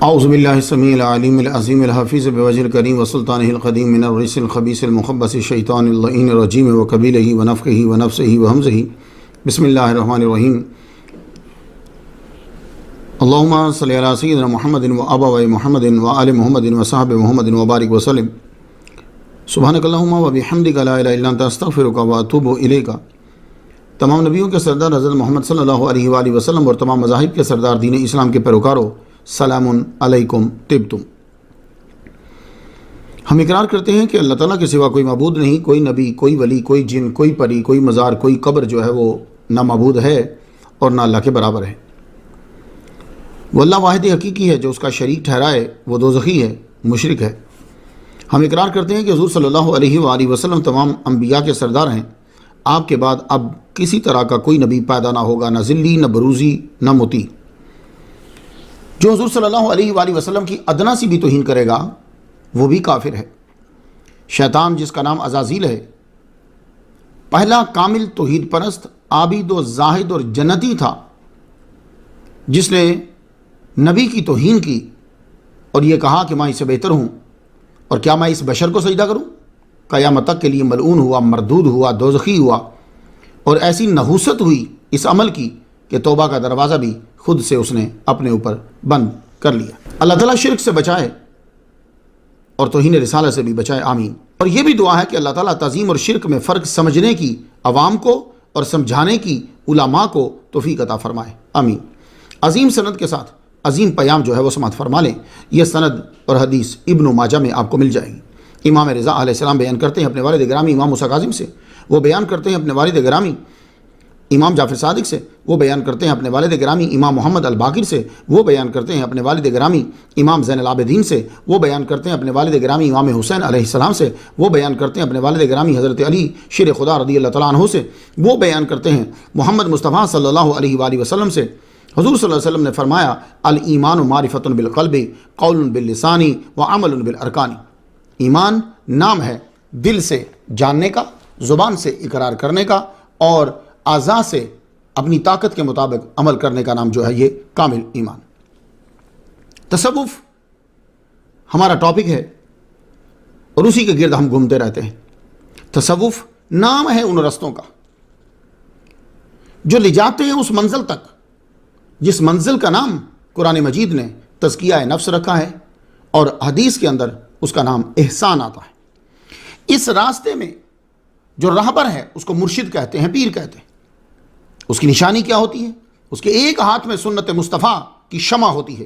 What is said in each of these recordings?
اعوذ باللہ السمیع العلیم العظیم الحفیظ بوجہ الکریم وسلطانہ القدیم من الرجس الخبیث المخبث الشیطان اللعین الرجیم وقبیلہ ونفخہ ونفسہ وہمزہ بسم اللہ الرحمن الرحیم اللہم صلی علی سیدنا محمد وآباء محمد وآل محمد وصحب محمد وبارک وسلم سبحانک اللہم وبحمدک لا الہ الا انت استغفرک واتوب الیک۔ تمام نبیوں کے سردار حضرت محمد صلی اللہ علیہ وآلہ وسلم اور تمام مذاہب کے سردار دین اسلام کے پیروکاروں، سلام علیکم طبتم۔ ہم اقرار کرتے ہیں کہ اللہ تعالیٰ کے سوا کوئی معبود نہیں، کوئی نبی، کوئی ولی، کوئی جن، کوئی پری، کوئی مزار، کوئی قبر جو ہے وہ نہ معبود ہے اور نہ اللہ کے برابر ہے۔ وہ اللہ واحد حقیقی ہے، جو اس کا شریک ٹھہرائے وہ دوزخی ہے، مشرک ہے۔ ہم اقرار کرتے ہیں کہ حضور صلی اللہ علیہ وآلہ وسلم تمام انبیاء کے سردار ہیں۔ آپ کے بعد اب کسی طرح کا کوئی نبی پیدا نہ ہوگا، نہ ذلی، نہ بروزی، نہ مطیع۔ جو حضور صلی اللہ علیہ وآلہ وسلم کی ادنا سی بھی توہین کرے گا وہ بھی کافر ہے۔ شیطان، جس کا نام عزازیل ہے، پہلا کامل توحید پرست، عابد و زاہد اور جنتی تھا، جس نے نبی کی توہین کی اور یہ کہا کہ میں اسے بہتر ہوں، اور کیا میں اس بشر کو سجدہ کروں؟ قیامت تک کے لیے ملعون ہوا، مردود ہوا، دوزخی ہوا، اور ایسی نحوست ہوئی اس عمل کی کہ توبہ کا دروازہ بھی خود سے اس نے اپنے اوپر بند کر لیا۔ اللہ تعالیٰ شرک سے بچائے اور توہین رسالہ سے بھی بچائے، آمین۔ اور یہ بھی دعا ہے کہ اللہ تعالیٰ تعظیم اور شرک میں فرق سمجھنے کی عوام کو اور سمجھانے کی علماء کو توفیق عطا فرمائے، آمین۔ عظیم سند کے ساتھ عظیم پیام جو ہے وہ سماعت فرما لیں۔ یہ سند اور حدیث ابن ماجہ میں آپ کو مل جائے گی۔ امام رضا علیہ السلام بیان کرتے ہیں اپنے والد گرامی امام موسیٰ کاظم سے، وہ بیان کرتے ہیں اپنے والد گرامی امام جعفر صادق سے، وہ بیان کرتے ہیں اپنے والد گرامی امام محمد الباقر سے، وہ بیان کرتے ہیں اپنے والد گرامی امام زین العابدین سے، وہ بیان کرتے ہیں اپنے والد گرامی امام حسین علیہ السلام سے، وہ بیان کرتے ہیں اپنے والد گرامی حضرت علی شیر خدا رضی اللہ تعالیٰ عنہ سے، وہ بیان کرتے ہیں محمد مصطفیٰ صلی اللہ علیہ وآلہ وسلم سے۔ حضور صلی اللہ علیہ وسلم نے فرمایا، الایمان معرفۃ بالقلب، قول باللسان وعمل بالارکان۔ ایمان نام ہے دل سے جاننے کا، زبان سے اقرار کرنے کا، اور اعضاء سے اپنی طاقت کے مطابق عمل کرنے کا نام جو ہے یہ کامل ایمان۔ تصوف ہمارا ٹاپک ہے اور اسی کے گرد ہم گھومتے رہتے ہیں۔ تصوف نام ہے ان رستوں کا جو لے جاتے ہیں اس منزل تک جس منزل کا نام قرآن مجید نے تزکیہ نفس رکھا ہے، اور حدیث کے اندر اس کا نام احسان آتا ہے۔ اس راستے میں جو راہبر ہے اس کو مرشد کہتے ہیں، پیر کہتے ہیں۔ اس کی نشانی کیا ہوتی ہے؟ اس کے ایک ہاتھ میں سنت مصطفیٰ کی شمع ہوتی ہے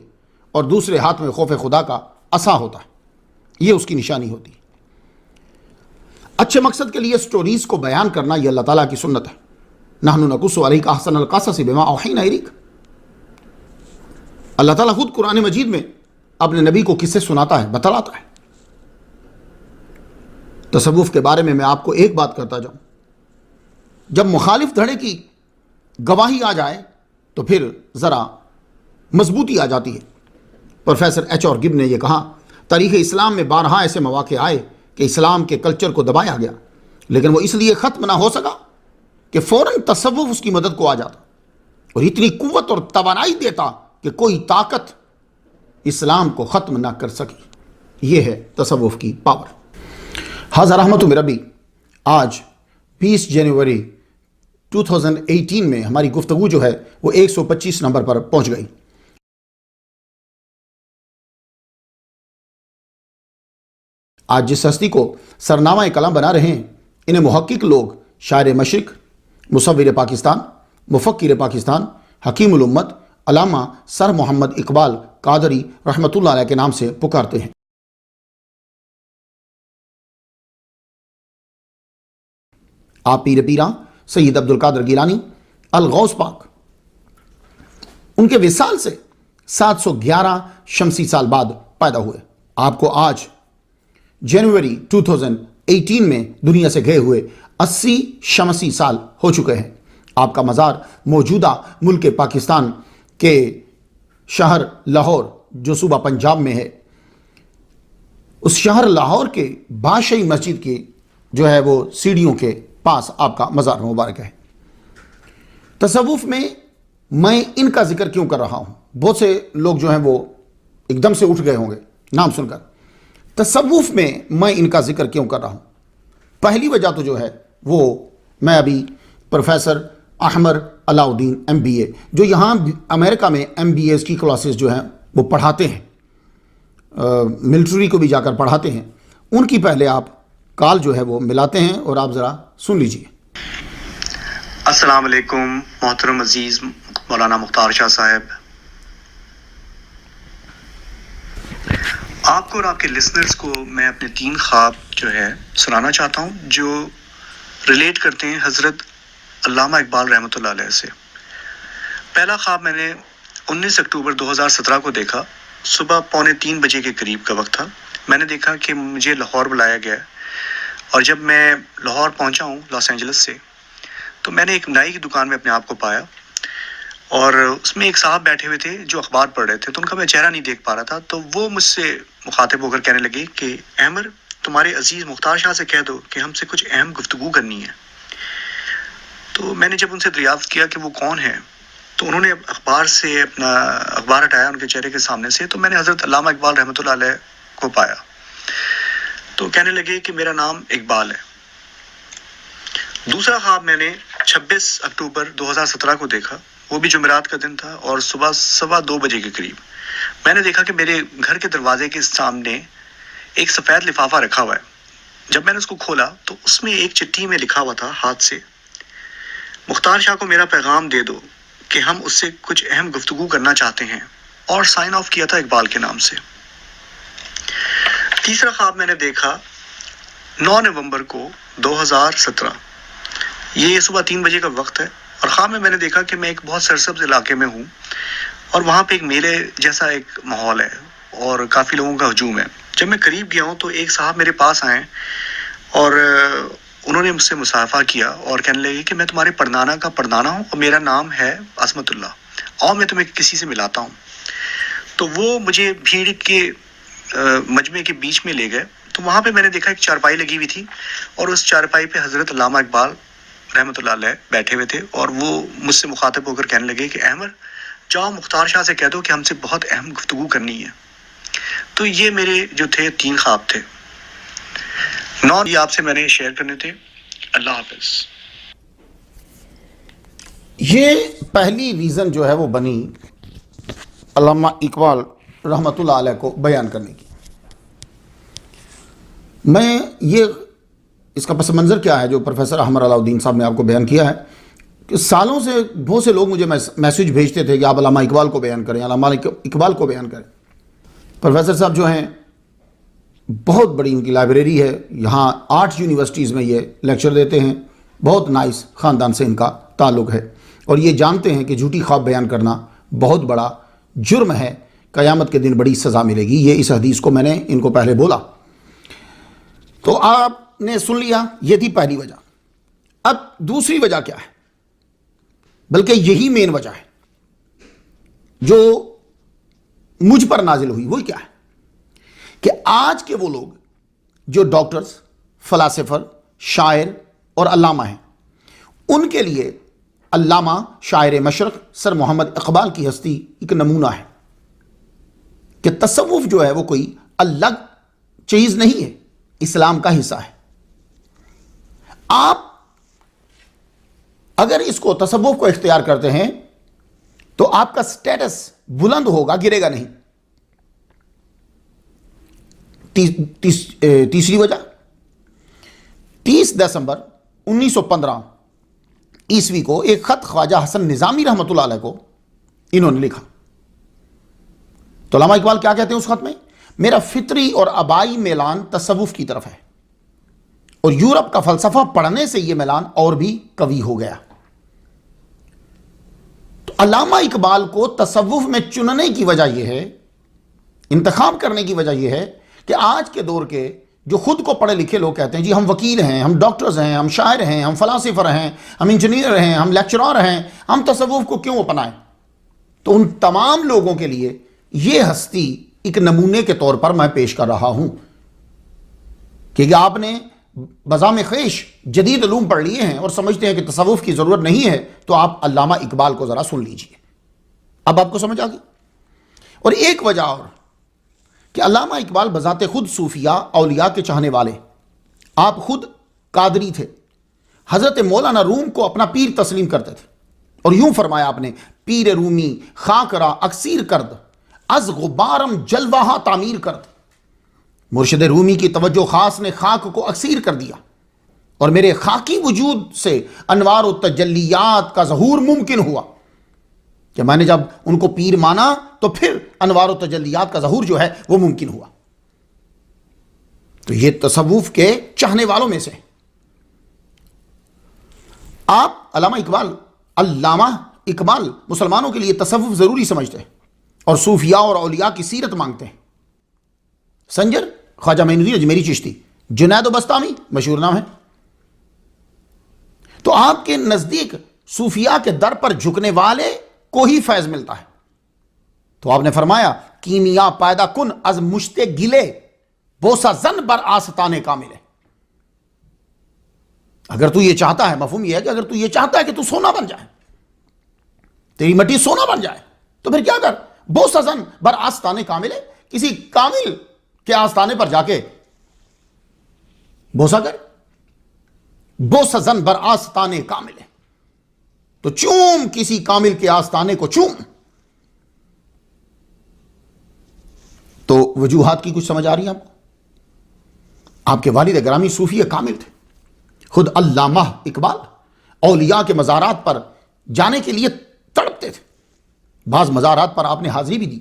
اور دوسرے ہاتھ میں خوف خدا کا عصا ہوتا ہے، یہ اس کی نشانی ہوتی ہے۔ اچھے مقصد کے لیے سٹوریز کو بیان کرنا یہ اللہ تعالیٰ کی سنت ہے۔ نحن نقص علیک احسن القصص بما اوحینا الیک۔ اللہ تعالیٰ خود قرآن مجید میں اپنے نبی کو قصے سناتا ہے، بتلاتا ہے۔ تصوف کے بارے میں آپ کو ایک بات کرتا جاؤں، جب مخالف دھڑے کی گواہی آ جائے تو پھر ذرا مضبوطی آ جاتی ہے۔ پروفیسر ایچ اور گب نے یہ کہا، تاریخ اسلام میں بارہا ایسے مواقع آئے کہ اسلام کے کلچر کو دبایا گیا، لیکن وہ اس لیے ختم نہ ہو سکا کہ فوراً تصوف اس کی مدد کو آ جاتا اور اتنی قوت اور توانائی دیتا کہ کوئی طاقت اسلام کو ختم نہ کر سکی۔ یہ ہے تصوف کی پاور۔ حاضر رحمت من ربی، آج 20 جنوری 2018 میں ہماری گفتگو جو ہے وہ 125 نمبر پر پہنچ گئی۔ آج جس ہستی کو سرنامہ کلام بنا رہے ہیں، انہیں محقق لوگ شاعر مشرق، مصور پاکستان، مفکر پاکستان، حکیم الامت علامہ سر محمد اقبال قادری رحمۃ اللہ علیہ کے نام سے پکارتے ہیں۔ آپ پیر پیراں سید عبد القادر گیلانی الغوث پاک، ان کے وصال سے 711 شمسی سال بعد پیدا ہوئے۔ آپ کو آج جنوری 2018 میں دنیا سے گئے ہوئے 80 شمسی سال ہو چکے ہیں۔ آپ کا مزار موجودہ ملک پاکستان کے شہر لاہور جو صوبہ پنجاب میں ہے، اس شہر لاہور کے بادشاہی مسجد کی جو ہے وہ سیڑھیوں کے پاس آپ کا مزار مبارک ہے۔ تصوف میں ان کا ذکر کیوں کر رہا ہوں؟ بہت سے لوگ جو ہیں وہ ایک دم سے اٹھ گئے ہوں گے نام سن کر. تصوف میں میں ان کا ذکر کیوں کر رہا ہوں؟ پہلی وجہ تو جو ہے وہ میں ابھی پروفیسر احمر علاء الدین MBA جو یہاں امریکہ میں MBAs کی کلاسز جو ہیں وہ پڑھاتے ہیں, ملٹری کو بھی جا کر پڑھاتے ہیں, ان کی پہلے آپ کال جو ہے وہ ملاتے ہیں اور آپ ذرا سن لیجئے. السلام علیکم محترم عزیز مولانا مختار شاہ صاحب, آپ کو اور آپ کے لسنرز کو میں اپنے 3 خواب جو ہے سنانا چاہتا ہوں جو ریلیٹ کرتے ہیں حضرت علامہ اقبال رحمۃ اللہ علیہ سے. پہلا خواب میں نے 19 اکتوبر 2017 کو دیکھا. صبح 2:45 بجے کے قریب کا وقت تھا. میں نے دیکھا کہ مجھے لاہور بلایا گیا ہے, اور جب میں لاہور پہنچا ہوں لاس اینجلس سے, تو میں نے ایک نائی کی دکان میں اپنے آپ کو پایا, اور اس میں ایک صاحب بیٹھے ہوئے تھے جو اخبار پڑھ رہے تھے, تو ان کا میں چہرہ نہیں دیکھ پا رہا تھا. تو وہ مجھ سے مخاطب ہو کر کہنے لگے کہ احمر, تمہارے عزیز مختار شاہ سے کہہ دو کہ ہم سے کچھ اہم گفتگو کرنی ہے. تو میں نے جب ان سے دریافت کیا کہ وہ کون ہے, تو انہوں نے اخبار سے اپنا اخبار ہٹایا ان کے چہرے کے سامنے سے, تو میں نے حضرت علامہ اقبال رحمۃ اللہ علیہ کو پایا. تو کہنے لگے کہ میرا نام اقبال ہے. دوسرا خواب میں نے 26 اکتوبر 2017 کو دیکھا. وہ بھی جمعرات کا دن تھا, اور صبح 2:15 بجے کے قریب میں نے دیکھا کہ میرے گھر کے دروازے کے سامنے ایک سفید لفافہ رکھا ہوا ہے. جب میں نے اس کو کھولا تو اس میں ایک چٹھی میں لکھا ہوا تھا ہاتھ سے, مختار شاہ کو میرا پیغام دے دو کہ ہم اس سے کچھ اہم گفتگو کرنا چاہتے ہیں, اور سائن آف کیا تھا اقبال کے نام سے. تیسرا خواب میں نے دیکھا 9 نومبر کو 2017. یہ صبح 3 بجے کا وقت ہے, اور خواب میں نے دیکھا کہ میں ایک بہت سرسبز علاقے میں ہوں, اور وہاں پہ ایک میلے جیسا ایک ماحول ہے اور کافی لوگوں کا ہجوم ہے. جب میں قریب گیا ہوں تو ایک صاحب میرے پاس آئے, اور انہوں نے مجھ سے مصافحہ کیا اور کہنے لگے کہ میں تمہارے پردانا کا پردانا ہوں, اور میرا نام ہے عصمت اللہ, اور میں تمہیں کسی سے ملاتا ہوں. تو وہ مجھے بھیڑ کے مجمع کے بیچ میں لے گئے. تو وہاں پہ میں نے دیکھا ایک چارپائی لگی ہوئی تھی, اور اس چارپائی پہ حضرت علامہ اقبال رحمۃ اللہ علیہ بیٹھے ہوئے تھے, اور وہ مجھ سے مخاطب ہو کر کہنے لگے کہ احمد, جاؤ مختار شاہ سے کہہ دو کہ ہم سے بہت اہم گفتگو کرنی ہے. تو یہ میرے جو تھے 3 خواب تھے. 9 یہ آپ سے میں نے شیئر کرنے تھے. اللہ حافظ. یہ پہلی ریزن جو ہے وہ بنی علامہ اقبال رحمۃ اللہ علیہ کو بیان کرنے کی. میں یہ اس کا پس منظر کیا ہے جو پروفیسر احمر علاء الدین صاحب نے آپ کو بیان کیا ہے, کہ سالوں سے بہت سے لوگ مجھے میسیج بھیجتے تھے کہ آپ علامہ اقبال کو بیان کریں, علامہ اقبال کو بیان کریں. پروفیسر صاحب جو ہیں بہت بڑی ان کی لائبریری ہے, یہاں 8 یونیورسٹیز میں یہ لیکچر دیتے ہیں, بہت نائس خاندان سے ان کا تعلق ہے, اور یہ جانتے ہیں کہ جھوٹی خواب بیان کرنا بہت بڑا جرم ہے, قیامت کے دن بڑی سزا ملے گی. یہ اس حدیث کو میں نے ان کو پہلے بولا, تو آپ نے سن لیا. یہ تھی پہلی وجہ. اب دوسری وجہ کیا ہے, بلکہ یہی مین وجہ ہے جو مجھ پر نازل ہوئی. وہی کیا ہے کہ آج کے وہ لوگ جو ڈاکٹرز, فلاسفر, شاعر اور علامہ ہیں, ان کے لیے علامہ شاعر مشرق سر محمد اقبال کی ہستی ایک نمونہ ہے کہ تصوف جو ہے وہ کوئی الگ چیز نہیں ہے, اسلام کا حصہ ہے. آپ اگر اس کو تصوف کو اختیار کرتے ہیں تو آپ کا سٹیٹس بلند ہوگا, گرے گا نہیں. تیسری وجہ, 30 دسمبر 1915 عیسوی کو ایک خط خواجہ حسن نظامی رحمۃ اللہ علیہ کو انہوں نے لکھا. تو علامہ اقبال کیا کہتے ہیں اس خط میں, میرا فطری اور آبائی میلان تصوف کی طرف ہے, اور یورپ کا فلسفہ پڑھنے سے یہ میلان اور بھی قوی ہو گیا. تو علامہ اقبال کو تصوف میں چننے کی وجہ یہ ہے, انتخاب کرنے کی وجہ یہ ہے کہ آج کے دور کے جو خود کو پڑھے لکھے لوگ کہتے ہیں جی ہم وکیل ہیں, ہم ڈاکٹرز ہیں, ہم شاعر ہیں, ہم فلاسفر ہیں, ہم انجینئر ہیں, ہم لیکچرار ہیں, ہم تصوف کو کیوں اپنائیں. تو ان تمام لوگوں کے لیے یہ ہستی ایک نمونے کے طور پر میں پیش کر رہا ہوں, کیونکہ آپ نے بذام خیش جدید علوم پڑھ لیے ہیں اور سمجھتے ہیں کہ تصوف کی ضرورت نہیں ہے, تو آپ علامہ اقبال کو ذرا سن لیجئے. اب آپ کو سمجھ آ گئی. اور ایک وجہ اور کہ علامہ اقبال بذات خود صوفیاء اولیاء کے چاہنے والے، آپ خود قادری تھے، حضرت مولانا روم کو اپنا پیر تسلیم کرتے تھے، اور یوں فرمایا آپ نے، پیر رومی خاک را اکسیر کرد، از غبارم جلوہ تعمیر کرد۔ مرشد رومی کی توجہ خاص نے خاک کو اکسیر کر دیا، اور میرے خاکی وجود سے انوار و تجلیات کا ظہور ممکن ہوا، کہ میں نے جب ان کو پیر مانا تو پھر انوار و تجلیات کا ظہور جو ہے وہ ممکن ہوا۔ تو یہ تصوف کے چاہنے والوں میں سے آپ علامہ اقبال مسلمانوں کے لیے تصوف ضروری سمجھتے ہیں اور صوفیاء اور اولیاء کی سیرت مانگتے ہیں۔ سنجر خواجہ معین الدین اجمیری چشتی، جنید و بسطامی مشہور نام ہے۔ تو آپ کے نزدیک صوفیاء کے در پر جھکنے والے کو ہی فیض ملتا ہے۔ تو آپ نے فرمایا، کیمیا پیدا کن از مشت گلے بوسا زن بر آستانے کامل ہے۔ اگر تو یہ چاہتا ہے، مفہوم یہ ہے کہ اگر تو یہ چاہتا ہے کہ تو سونا بن جائے، تیری مٹی سونا بن جائے، تو پھر کیا کر، بوسا زن بر آستانے کامل ہے، کسی کامل کے آستانے پر جا کے بوسا کر، بوسا زن بر آستانے کامل ہے، تو چوم کسی کامل کے آستانے کو چوم۔ تو وجوہات کی کچھ سمجھ آ رہی ہے آپ کو؟ آپ کے والد گرامی صوفی کامل تھے، خود علامہ اقبال اولیاء کے مزارات پر جانے کے لیے تڑپتے تھے۔ بعض مزارات پر آپ نے حاضری بھی دی،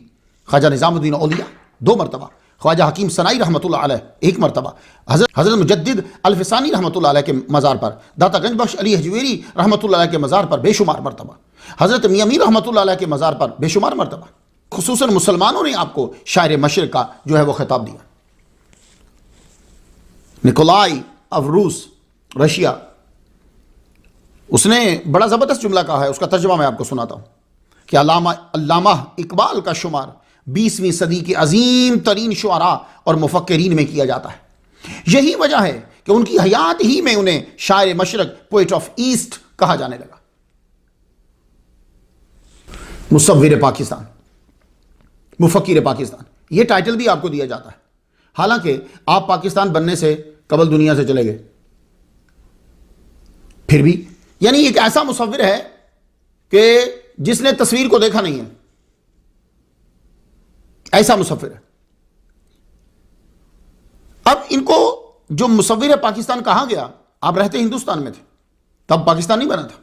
خواجہ نظام الدین اولیاء 2 مرتبہ، خواجہ حکیم سنائی رحمۃ اللہ علیہ 1 مرتبہ، حضرت مجدد الفسانی رحمۃ اللہ علیہ کے مزار پر، داتا گنج بخش علی حجویری رحمۃ اللہ علیہ کے مزار پر بے شمار مرتبہ، حضرت میاں میر رحمۃ اللہ علیہ کے مزار پر بے شمار مرتبہ۔ خصوصاً مسلمانوں نے آپ کو شاعر مشرق کا جو ہے وہ خطاب دیا۔ نکولائی آف روس، رشیا، اس نے بڑا زبردست جملہ کہا ہے، اس کا ترجمہ میں آپ کو سناتا ہوں کہ علامہ اقبال کا شمار 20ویں صدی کے عظیم ترین شعراء اور مفکرین میں کیا جاتا ہے۔ یہی وجہ ہے کہ ان کی حیات ہی میں انہیں شاعر مشرق، پوئٹ آف ایسٹ کہا جانے لگا۔ مصور پاکستان، مفکر پاکستان، یہ ٹائٹل بھی آپ کو دیا جاتا ہے، حالانکہ آپ پاکستان بننے سے قبل دنیا سے چلے گئے۔ پھر بھی یعنی ایک ایسا مصور ہے کہ جس نے تصویر کو دیکھا نہیں ہے، ایسا مصور ہے۔ اب ان کو جو مصور پاکستان کہا گیا، آپ رہتے ہندوستان میں تھے، تب پاکستان نہیں بنا تھا،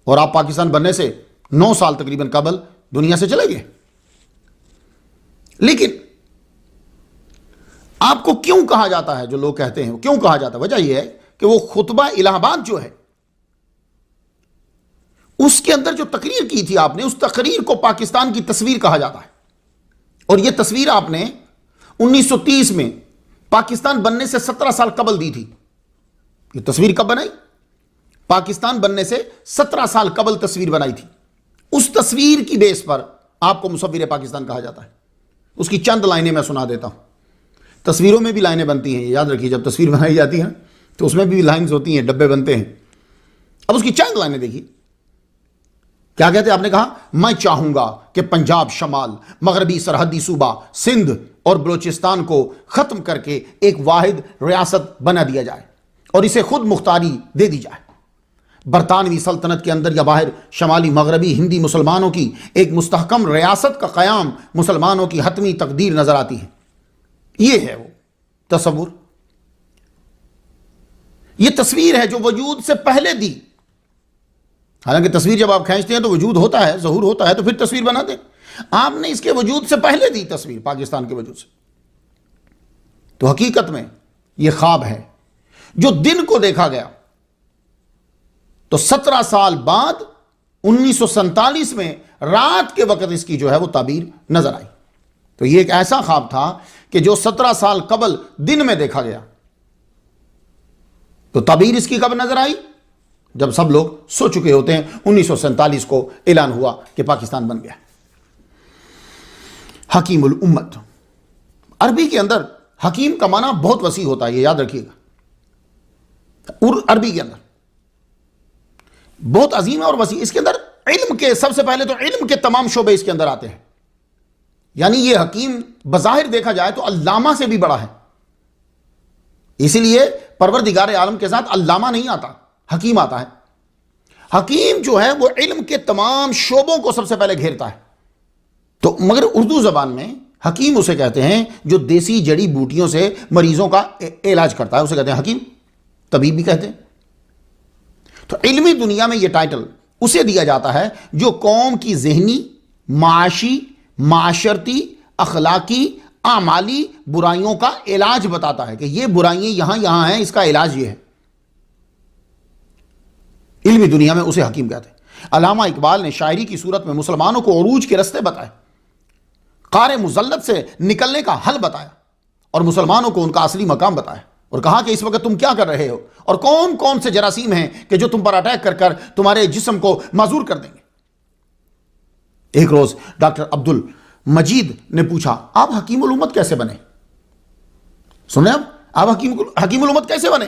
اور آپ پاکستان بننے سے 9 سال تقریباً قبل دنیا سے چلے گئے۔ لیکن آپ کو کیوں کہا جاتا ہے، جو لوگ کہتے ہیں کیوں کہا جاتا ہے، وجہ یہ ہے کہ وہ خطبہ الہ آباد جو ہے، اس کے اندر جو تقریر کی تھی آپ نے، اس تقریر کو پاکستان کی تصویر کہا جاتا ہے، اور یہ تصویر آپ نے 1930 میں پاکستان بننے سے 17 سال قبل دی تھی۔ یہ تصویر کب بنائی؟ پاکستان بننے سے 17 سال قبل تصویر بنائی تھی۔ اس تصویر کی بیس پر آپ کو مصور پاکستان کہا جاتا ہے۔ اس کی چند لائنیں میں سنا دیتا ہوں۔ تصویروں میں بھی لائنیں بنتی ہیں، یاد رکھیے، جب تصویر بنائی جاتی ہے تو اس میں بھی لائنز ہوتی ہیں، ڈبے بنتے ہیں۔ اب اس کی چند لائنیں دیکھیے، کیا کہتے ہیں؟ آپ نے کہا، میں چاہوں گا کہ پنجاب شمال، مغربی سرحدی صوبہ سندھ اور بلوچستان کو ختم کر کے ایک واحد ریاست بنا دیا جائے اور اسے خود مختاری دے دی جائے۔ برطانوی سلطنت کے اندر یا باہر شمالی مغربی ہندی مسلمانوں کی ایک مستحکم ریاست کا قیام مسلمانوں کی حتمی تقدیر نظر آتی ہے۔ یہ ہے وہ تصور، یہ تصویر ہے جو وجود سے پہلے دی۔ حالانکہ تصویر جب آپ کھینچتے ہیں تو وجود ہوتا ہے، ظہور ہوتا ہے، تو پھر تصویر بناتے ہیں۔ آپ نے اس کے وجود سے پہلے دی تصویر، پاکستان کے وجود سے۔ تو حقیقت میں یہ خواب ہے جو دن کو دیکھا گیا، تو 17 سال بعد 1947 میں رات کے وقت اس کی جو ہے وہ تعبیر نظر آئی۔ تو یہ ایک ایسا خواب تھا کہ جو 17 سال قبل دن میں دیکھا گیا، تو تعبیر اس کی کب نظر آئی؟ جب سب لوگ سو چکے ہوتے ہیں۔ 1947 کو اعلان ہوا کہ پاکستان بن گیا۔ حکیم الامت، عربی کے اندر حکیم کا معنی بہت وسیع ہوتا ہے، یہ یاد رکھیے گا۔ عربی کے اندر بہت عظیم ہے اور وسیع۔ اس کے اندر علم کے، سب سے پہلے تو علم کے تمام شعبے اس کے اندر آتے ہیں۔ یعنی یہ حکیم بظاہر دیکھا جائے تو علامہ سے بھی بڑا ہے، اسی لیے پروردگار عالم کے ساتھ علامہ نہیں آتا، حکیم آتا ہے۔ حکیم جو ہے وہ علم کے تمام شعبوں کو سب سے پہلے گھیرتا ہے۔ تو مگر اردو زبان میں حکیم اسے کہتے ہیں جو دیسی جڑی بوٹیوں سے مریضوں کا علاج کرتا ہے، اسے کہتے ہیں حکیم، طبیب بھی کہتے ہیں۔ تو علمی دنیا میں یہ ٹائٹل اسے دیا جاتا ہے جو قوم کی ذہنی، معاشی، معاشرتی، اخلاقی، اعمالی برائیوں کا علاج بتاتا ہے کہ یہ برائیاں یہاں یہاں ہیں، اس کا علاج یہ ہے۔ علمی دنیا میں اسے حکیم کہتے ہیں۔ علامہ اقبال نے شاعری کی صورت میں مسلمانوں کو عروج کے رستے بتائے، قعر مذلت سے نکلنے کا حل بتایا، اور مسلمانوں کو ان کا اصلی مقام بتایا، اور کہا کہ اس وقت تم کیا کر رہے ہو اور کون کون سے جراثیم ہیں کہ جو تم پر اٹیک کر کر تمہارے جسم کو معذور کر دیں گے۔ ایک روز ڈاکٹر عبد المجید نے پوچھا، آپ حکیم الامت کیسے بنے؟ سنیں آپ حکیم الامت کیسے بنے؟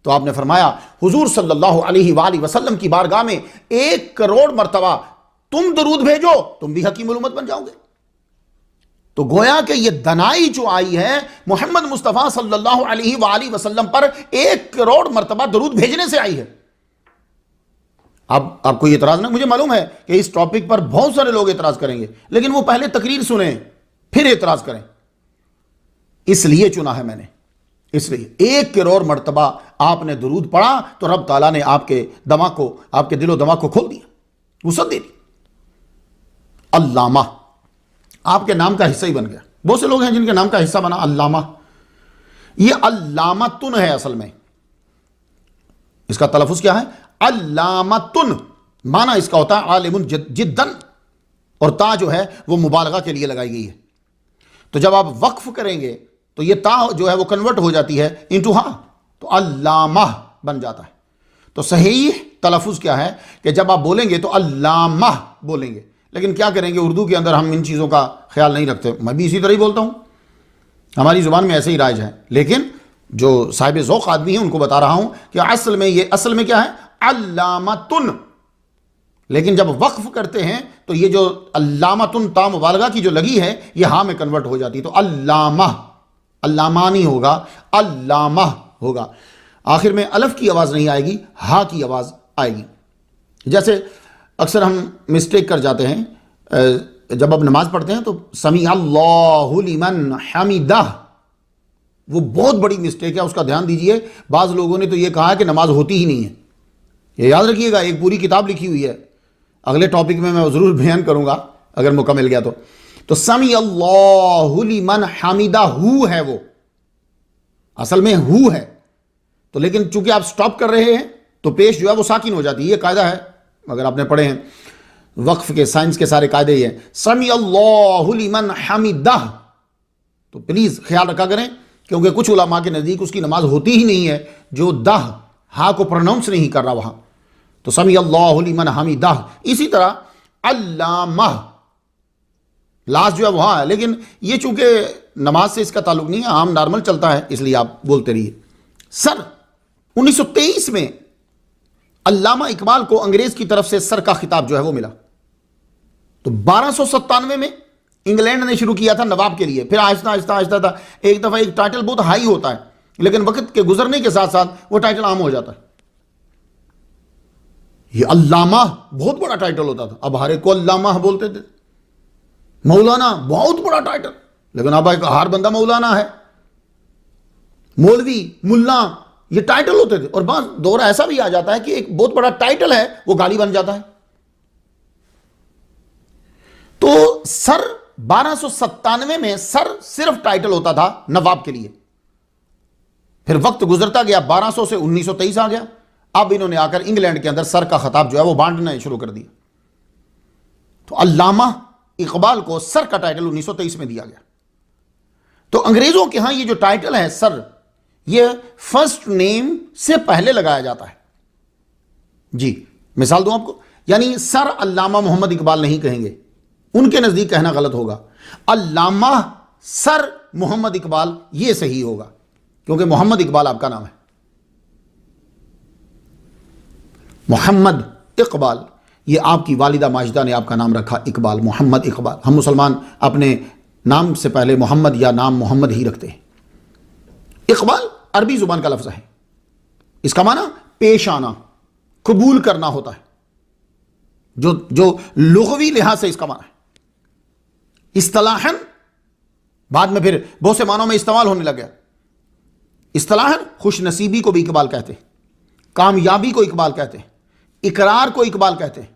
تو آپ نے فرمایا، حضور صلی اللہ علیہ وآلہ وسلم کی بارگاہ میں 1 کروڑ مرتبہ تم درود بھیجو، تم بھی حکیم الامت بن جاؤ گے۔ تو گویا کہ یہ دنائی جو آئی ہے محمد مصطفیٰ صلی اللہ علیہ وآلہ وسلم پر 1 کروڑ مرتبہ درود بھیجنے سے آئی ہے۔ اب آپ کو یہ اعتراض نہیں، مجھے معلوم ہے کہ اس ٹاپک پر بہت سارے لوگ اعتراض کریں گے، لیکن وہ پہلے تقریر سنیں پھر اعتراض کریں۔ اس لیے چنا ہے میں نے، اس لیے 1 کروڑ مرتبہ آپ نے درود پڑھا تو رب تعالیٰ نے آپ کے دماغ کو، آپ کے دل و دماغ کو کھول دیا، وسعت دے دی۔ علامہ آپ کے نام کا حصہ ہی بن گیا۔ بہت سے لوگ ہیں جن کے نام کا حصہ بنا علامہ، یہ علامتن ہے اصل میں، اس کا تلفظ کیا ہے؟ علامتن، معنی اس کا ہوتا ہے عالم جدن، اور تا جو ہے وہ مبالغہ کے لیے لگائی گئی ہے۔ تو جب آپ وقف کریں گے تو یہ تا جو ہے وہ کنورٹ ہو جاتی ہے انٹو ہاں، تو علامہ بن جاتا ہے۔ تو صحیح تلفظ کیا ہے کہ جب آپ بولیں گے تو علامہ بولیں گے، لیکن کیا کریں گے، اردو کے اندر ہم ان چیزوں کا خیال نہیں رکھتے، میں بھی اسی طرح ہی بولتا ہوں، ہماری زبان میں ایسے ہی رائج ہے، لیکن جو صاحب ذوق آدمی ہیں ان کو بتا رہا ہوں کہ اصل میں کیا ہے؟ علامتن۔ لیکن جب وقف کرتے ہیں تو یہ جو علامتن تا مبالغہ کی جو لگی ہے یہ ہاں میں کنورٹ ہو جاتی، تو علامہ، علامہ نہیں ہوگا، علامہ ہوگا۔ آخر میں الف کی آواز نہیں آئے گی، ہا کی آواز آئے گی۔ جیسے اکثر ہم مسٹیک کر جاتے ہیں، جب اب نماز پڑھتے ہیں تو سمیع اللہ لمن حمدہ، وہ بہت بڑی مسٹیک ہے، اس کا دھیان دیجئے۔ بعض لوگوں نے تو یہ کہا ہے کہ نماز ہوتی ہی نہیں ہے، یہ یاد رکھیے گا، ایک پوری کتاب لکھی ہوئی ہے، اگلے ٹاپک میں ضرور بیان کروں گا اگر موقع مل گیا تو سمیع اللہ لمن حمدہ ہو ہے، وہ اصل میں ہو ہے، تو لیکن چونکہ آپ سٹاپ کر رہے ہیں تو پیش جو ہے وہ ساکن ہو جاتی ہے، یہ قاعدہ ہے، اگر آپ نے پڑھے ہیں وقف کے سائنس کے سارے قاعدے یہ ہیں، سمیع اللہ لمن حمدہ، تو پلیز خیال رکھا کریں، کیونکہ کچھ علماء کے نزدیک اس کی نماز ہوتی ہی نہیں ہے جو دہ ہا کو پروناؤنس نہیں کر رہا وہاں، تو سمیع اللہ لمن حمدہ۔ اسی طرح علامہ لاس جو ہے وہاں ہے، لیکن یہ چونکہ نماز سے اس کا تعلق نہیں ہے، عام نارمل چلتا ہے، اس لیے آپ بولتے رہیے۔ سر 1923 میں علامہ اقبال کو انگریز کی طرف سے سر کا خطاب جو ہے وہ ملا، تو 1297 میں انگلینڈ نے شروع کیا تھا نواب کے لیے، پھر آہستہ آہستہ تھا، ایک دفعہ ایک ٹائٹل بہت ہائی ہوتا ہے لیکن وقت کے گزرنے کے ساتھ ساتھ وہ ٹائٹل عام ہو جاتا ہے۔ یہ علامہ بہت بڑا ٹائٹل ہوتا تھا، اب ہر ایک کو علامہ بولتے تھے۔ مولانا بہت بڑا ٹائٹل، لیکن اب ہر بندہ مولانا ہے۔ مولوی، ملا، یہ ٹائٹل ہوتے تھے، اور بعض دور ایسا بھی آ جاتا ہے کہ ایک بہت بڑا ٹائٹل ہے وہ گالی بن جاتا ہے۔ تو سر 1297 میں سر صرف ٹائٹل ہوتا تھا نواب کے لیے، پھر وقت گزرتا گیا، 1200 سے 1923 آ گیا، اب انہوں نے آ کر انگلینڈ کے اندر سر کا خطاب جو ہے وہ بانٹنا شروع کر دیا، تو علامہ اقبال کو سر کا ٹائٹل 1923 میں دیا گیا۔ تو انگریزوں کے ہاں یہ جو ٹائٹل ہے سر، یہ فرسٹ نیم سے پہلے لگایا جاتا ہے۔ جی مثال دوں آپ کو، یعنی سر علامہ محمد اقبال نہیں کہیں گے، ان کے نزدیک کہنا غلط ہوگا، علامہ سر محمد اقبال یہ صحیح ہوگا، کیونکہ محمد اقبال آپ کا نام ہے۔ محمد اقبال یہ آپ کی والدہ ماجدہ نے آپ کا نام رکھا اقبال، محمد اقبال۔ ہم مسلمان اپنے نام سے پہلے محمد یا نام محمد ہی رکھتے ہیں۔ اقبال عربی زبان کا لفظ ہے، اس کا معنی پیش آنا، قبول کرنا ہوتا ہے، جو لغوی لحاظ سے اس کا معنی ہے۔ اصطلاحاً بعد میں پھر بہت سے معنوں میں استعمال ہونے لگا۔ اصطلاحاً خوش نصیبی کو بھی اقبال کہتے ہیں، کامیابی کو اقبال کہتے ہیں، اقرار کو اقبال کہتے ہیں،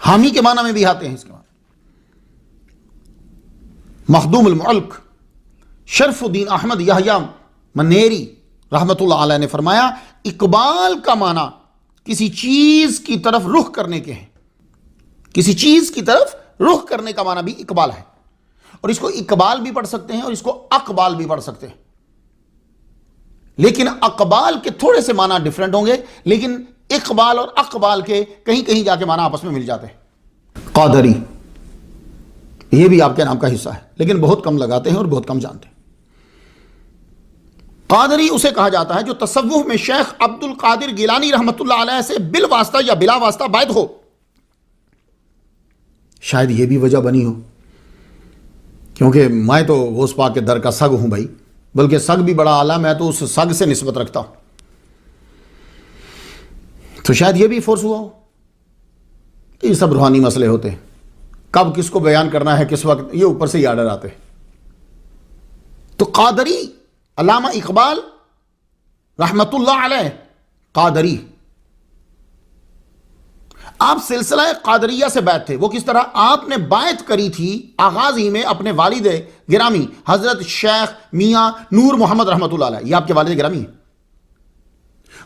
حامی کے معنی میں بھی آتے ہیں اس کے معنی۔ مخدوم الملک شرف الدین احمد یحییٰ منیری رحمۃ اللہ علیہ نے فرمایا، اقبال کا معنی کسی چیز کی طرف رخ کرنے کے ہیں، کسی چیز کی طرف رخ کرنے کا معنی بھی اقبال ہے، اور اس کو اقبال بھی پڑھ سکتے ہیں اور اس کو اقبال بھی پڑھ سکتے ہیں، لیکن اقبال کے تھوڑے سے معنی ڈیفرنٹ ہوں گے، لیکن اقبال اور اقبال کے کہیں کہیں جا کے معنی آپس میں مل جاتے ہیں۔ قادری یہ بھی آپ کے نام کا حصہ ہے، لیکن بہت کم لگاتے ہیں اور بہت کم جانتے ہیں۔ قادری اسے کہا جاتا ہے جو تصوف میں شیخ عبد القادر گیلانی رحمۃ اللہ علیہ سے بالواسطہ یا بلا واسطہ باعث ہو۔ شاید یہ بھی وجہ بنی ہو، کیونکہ میں تو غوث پاک کے در کا سگ ہوں بھائی، بلکہ سگ بھی بڑا اعلیٰ، میں تو اس سگ سے نسبت رکھتا ہوں، تو شاید یہ بھی فورس ہوا ہو۔ یہ سب روحانی مسئلے ہوتے ہیں، کب کس کو بیان کرنا ہے کس وقت، یہ اوپر سے ہی آرڈر آتے ہیں۔ تو قادری علامہ اقبال رحمت اللہ علیہ قادری، آپ سلسلہ قادریہ سے بیعت تھے۔ وہ کس طرح؟ آپ نے بیعت کری تھی آغاز ہی میں اپنے والد گرامی حضرت شیخ میاں نور محمد رحمت اللہ علیہ، یہ آپ کے والد گرامی ہیں۔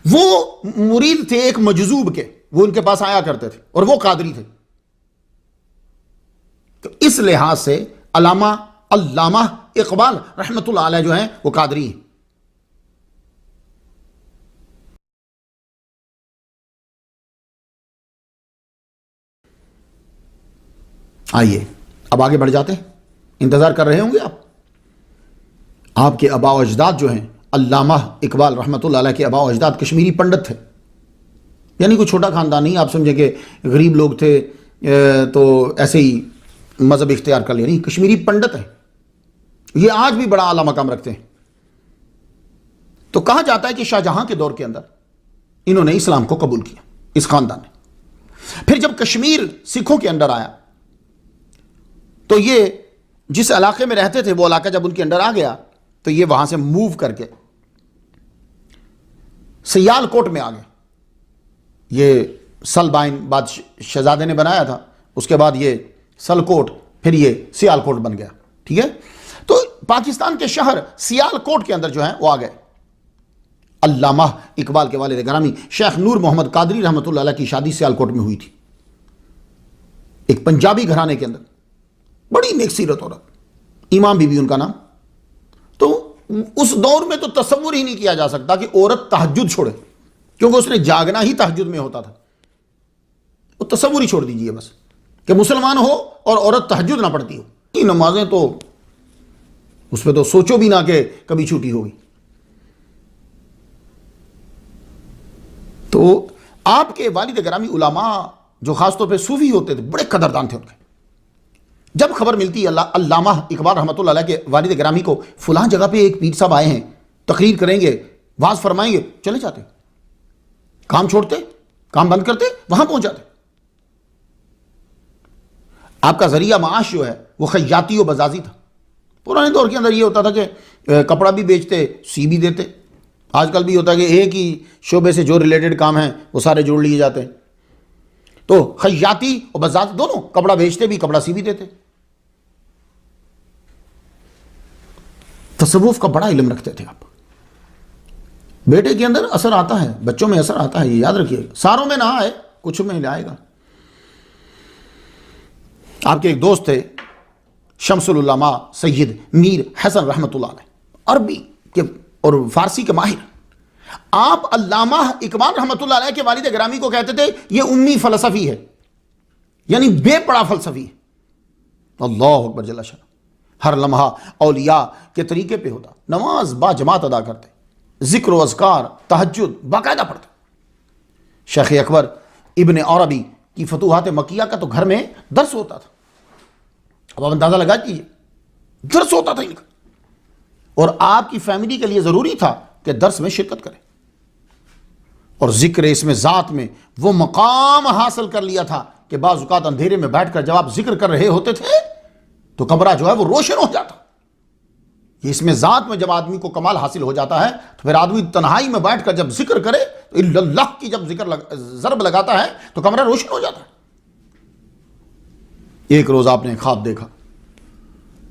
وہ مرید تھے ایک مجذوب کے، وہ ان کے پاس آیا کرتے تھے اور وہ قادری تھے، تو اس لحاظ سے علامہ اقبال رحمت اللہ علیہ جو ہیں وہ قادری ہیں۔ آئیے اب آگے بڑھ جاتے ہیں، انتظار کر رہے ہوں گے آپ کے آباء و اجداد جو ہیں، علامہ اقبال رحمت اللہ علیہ کے آباء و اجداد کشمیری پنڈت تھے، یعنی کوئی چھوٹا خاندان نہیں آپ سمجھیں کہ غریب لوگ تھے تو ایسے ہی مذہب اختیار کر لیا، نہیں، کشمیری پنڈت ہیں، یہ آج بھی بڑا اعلیٰ مقام رکھتے ہیں۔ تو کہا جاتا ہے کہ شاہ جہاں کے دور کے اندر انہوں نے اسلام کو قبول کیا، اس خاندان نے۔ پھر جب کشمیر سکھوں کے انڈر آیا تو یہ جس علاقے میں رہتے تھے وہ علاقہ جب ان کے انڈر آ گیا تو یہ وہاں سے موو کر کے سیال کوٹ میں آ گئے۔ یہ سلبائن بادشاہ شہزادے نے بنایا تھا، اس کے بعد یہ سلکوٹ، پھر یہ سیال کوٹ بن گیا، ٹھیک ہے۔ تو پاکستان کے شہر سیال کوٹ کے اندر جو ہیں وہ آ گئے۔ علامہ اقبال کے والد گرامی شیخ نور محمد قادری رحمۃ اللہ علیہ کی شادی سیال کوٹ میں ہوئی تھی، ایک پنجابی گھرانے کے اندر، بڑی نیک سیرت عورت، امام بی بی ان کا نام۔ تو اس دور میں تو تصور ہی نہیں کیا جا سکتا کہ عورت تہجد چھوڑے، کیونکہ اس نے جاگنا ہی تہجد میں ہوتا تھا۔ وہ تصور ہی چھوڑ دیجئے بس کہ مسلمان ہو اور عورت تہجد نہ پڑھتی ہو، یہ نمازیں تو اس پہ تو سوچو بھی نہ کہ کبھی چھوٹی ہوگی۔ تو آپ کے والد گرامی علماء جو خاص طور پہ صوفی ہوتے تھے بڑے قدردان تھے ان کے۔ جب خبر ملتی علامہ اقبال رحمۃ اللہ علیہ کے والد گرامی کو فلاں جگہ پہ ایک پیر صاحب آئے ہیں، تقریر کریں گے، واز فرمائیں گے، چلے جاتے، کام چھوڑتے، کام بند کرتے، وہاں پہنچ جاتے۔ آپ کا ذریعہ معاش جو ہے وہ خیاطی و بزازی تھا۔ پرانے دور کے اندر یہ ہوتا تھا کہ کپڑا بھی بیچتے، سی بھی دیتے۔ آج کل بھی ہوتا ہے کہ ایک ہی شعبے سے جو ریلیٹڈ کام ہیں وہ سارے جوڑ لیے جاتے ہیں۔ تو خیاطی اور بزازی دونوں، کپڑا بیچتے بھی، کپڑا سی بھی دیتے۔ تصوف کا بڑا علم رکھتے تھے آپ۔ بیٹے کے اندر اثر آتا ہے، بچوں میں اثر آتا ہے، یہ یاد رکھیے، ساروں میں نہ آئے، کچھ میں آئے گا۔ آپ کے ایک دوست تھے شمس العلماء سید میر حسن رحمۃ اللہ علیہ، عربی کے اور فارسی کے ماہر۔ آپ علامہ اقبال رحمۃ اللہ علیہ کے والد گرامی کو کہتے تھے یہ امی فلسفی ہے، یعنی بے پڑا فلسفی ہے۔ اللہ اکبر جل شانہ، ہر لمحہ اولیاء کے طریقے پہ ہوتا، نماز با جماعت ادا کرتے، ذکر و اذکار، تہجد باقاعدہ پڑھتے۔ شیخ اکبر ابن عربی کی فتوحات مکیہ کا تو گھر میں درس ہوتا تھا. اب آپ اندازہ لگا کیجیے, درس ہوتا تھا ان کا, اور آپ کی فیملی کے لیے ضروری تھا کہ درس میں شرکت کرے. اور ذکر اس میں ذات میں وہ مقام حاصل کر لیا تھا کہ بعض اوقات اندھیرے میں بیٹھ کر جب آپ ذکر کر رہے ہوتے تھے تو کمرہ جو ہے وہ روشن ہو جاتا. یہ اس میں ذات میں جب آدمی کو کمال حاصل ہو جاتا ہے تو پھر آدمی تنہائی میں بیٹھ کر جب ذکر کرے تو اللہ کی جب ضرب لگاتا ہے تو کمرہ روشن ہو جاتا ہے. ایک روز آپ نے خواب دیکھا.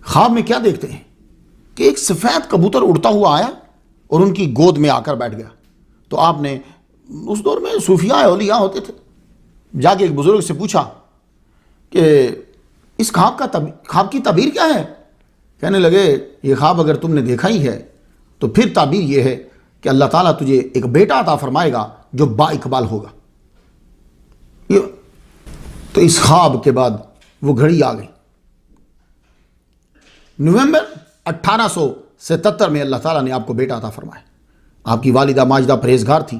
خواب میں کیا دیکھتے ہیں کہ ایک سفید کبوتر اڑتا ہوا آیا اور ان کی گود میں آ کر بیٹھ گیا. تو آپ نے, اس دور میں صوفیاء اولیاء ہوتے تھے, جا کے ایک بزرگ سے پوچھا کہ اس خواب کی تعبیر کیا ہے؟ کہنے لگے یہ خواب اگر تم نے دیکھا ہی ہے تو پھر تعبیر یہ ہے کہ اللہ تعالیٰ تجھے ایک بیٹا عطا فرمائے گا جو با اقبال ہوگا. تو اس خواب کے بعد وہ گھڑی آ گئی. نومبر 1877 میں اللہ تعالیٰ نے آپ کو بیٹا عطا فرمایا. آپ کی والدہ ماجدہ پرہیزگار تھی,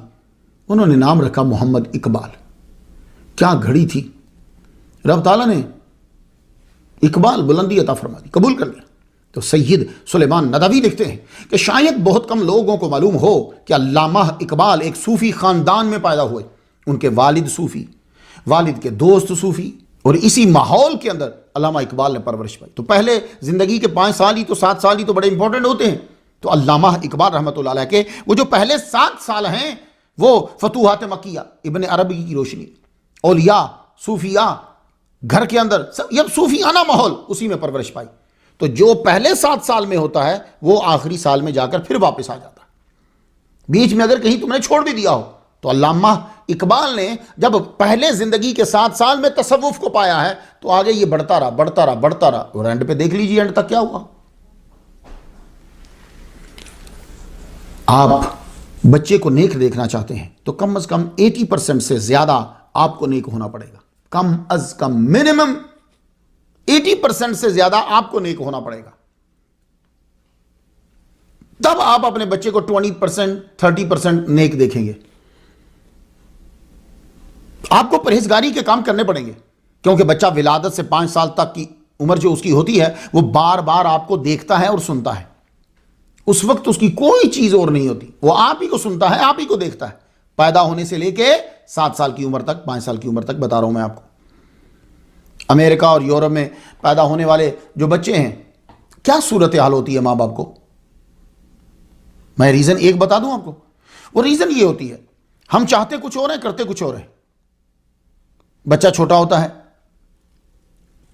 انہوں نے نام رکھا محمد اقبال. کیا گھڑی تھی, رب تعالیٰ نے اقبال بلندی عطا فرما دی, قبول کر لیا. تو سید سلیمان ندوی لکھتے ہیں کہ شاید بہت کم لوگوں کو معلوم ہو کہ علامہ اقبال ایک صوفی خاندان میں پیدا ہوئے. ان کے والد صوفی, والد کے دوست صوفی, اور اسی ماحول کے اندر علامہ اقبال نے پرورش پائی. تو پہلے زندگی کے 5 سال ہی تو 7 سال ہی تو بڑے امپورٹنٹ ہوتے ہیں. تو علامہ اقبال رحمۃ اللہ علیہ کے وہ جو پہلے 7 سال ہیں وہ فتوحات مکیہ, ابن عربی کی روشنی, اولیاء, صوفیاء, گھر کے اندر یہ صوفیانہ ماحول, اسی میں پرورش پائی. تو جو پہلے 7 سال میں ہوتا ہے وہ آخری سال میں جا کر پھر واپس آ جاتا ہے. بیچ میں اگر کہیں تم نے چھوڑ بھی دیا ہو تو علامہ اقبال نے جب پہلے زندگی کے 7 سال میں تصوف کو پایا ہے تو آگے یہ بڑھتا رہا بڑھتا رہا بڑھتا رہا, اور اینڈ پہ دیکھ لیجیے اینڈ تک کیا ہوا. آپ بچے کو نیک دیکھنا چاہتے ہیں تو کم از کم 80% سے زیادہ آپ کو نیک ہونا پڑے گا. کم از کم منیمم 80% سے زیادہ آپ کو نیک ہونا پڑے گا. تب آپ اپنے بچے کو 20% 30% نیک دیکھیں گے. آپ کو پرہیزگاری کے کام کرنے پڑیں گے, کیونکہ بچہ ولادت سے 5 سال تک کی عمر جو اس کی ہوتی ہے وہ بار بار آپ کو دیکھتا ہے اور سنتا ہے. اس وقت اس کی کوئی چیز اور نہیں ہوتی, وہ آپ ہی کو سنتا ہے, آپ ہی کو دیکھتا ہے. پیدا ہونے سے لے کے 7 سال کی عمر تک, 5 سال کی عمر تک, بتا رہا ہوں میں آپ کو. امریکہ اور یورپ میں پیدا ہونے والے جو بچے ہیں کیا صورتحال ہوتی ہے ماں باپ کو. میں ریزن ایک بتا دوں آپ کو. وہ ریزن یہ ہوتی ہے, ہم چاہتے کچھ اور ہیں, کرتے کچھ اور ہیں. بچہ چھوٹا ہوتا ہے,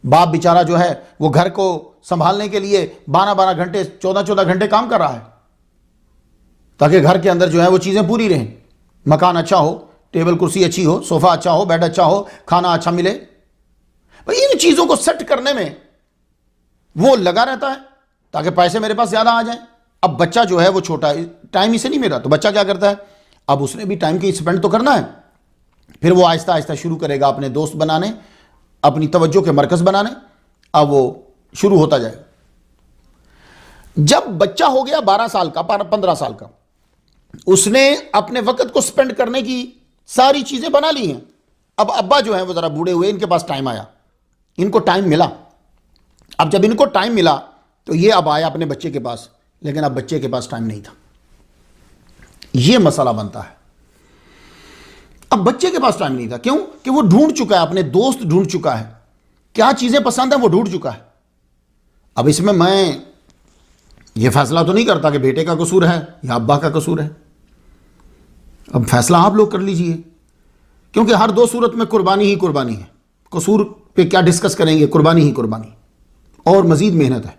باپ بیچارہ جو ہے وہ گھر کو سنبھالنے کے لیے 12 گھنٹے 14 گھنٹے کام کر رہا ہے تاکہ گھر کے اندر جو ہے وہ چیزیں پوری رہیں. مکان اچھا ہو, ٹیبل کرسی اچھی ہو, صوفہ اچھا ہو, بیڈ اچھا ہو, کھانا اچھا ملے. ان چیزوں کو سیٹ کرنے میں وہ لگا رہتا ہے تاکہ پیسے میرے پاس زیادہ آ جائیں. اب بچہ جو ہے وہ چھوٹا ہے, ٹائم اسے نہیں ملا, تو بچہ کیا کرتا ہے, اب اس نے بھی ٹائم کی اسپینڈ تو کرنا ہے. پھر وہ آہستہ آہستہ شروع کرے گا اپنے دوست بنانے, اپنی توجہ کے مرکز بنانے. اب وہ شروع ہوتا جائے گا. جب بچہ ہو گیا 12 سال کا, 15 سال کا, اس نے اپنے وقت کو سپینڈ کرنے کی ساری چیزیں بنا لی ہیں. اب ابا جو ہیں وہ ذرا بوڑھے ہوئے, ان کے پاس ٹائم آیا, ان کو ٹائم ملا. اب جب ان کو ٹائم ملا تو یہ اب آیا اپنے بچے کے پاس, لیکن اب بچے کے پاس ٹائم نہیں تھا. یہ مسئلہ بنتا ہے. اب بچے کے پاس ٹائم نہیں تھا, کیوں کہ وہ ڈھونڈ چکا ہے, اپنے دوست ڈھونڈ چکا ہے, کیا چیزیں پسند ہیں وہ ڈھونڈ چکا ہے. اب اس میں یہ فیصلہ تو نہیں کرتا کہ بیٹے کا قصور ہے یا ابا کا قصور ہے. اب فیصلہ آپ لوگ کر لیجئے, کیونکہ ہر 2 صورت میں قربانی ہی قربانی ہے. قصور پہ کیا ڈسکس کریں گے, قربانی ہی قربانی, اور مزید محنت ہے.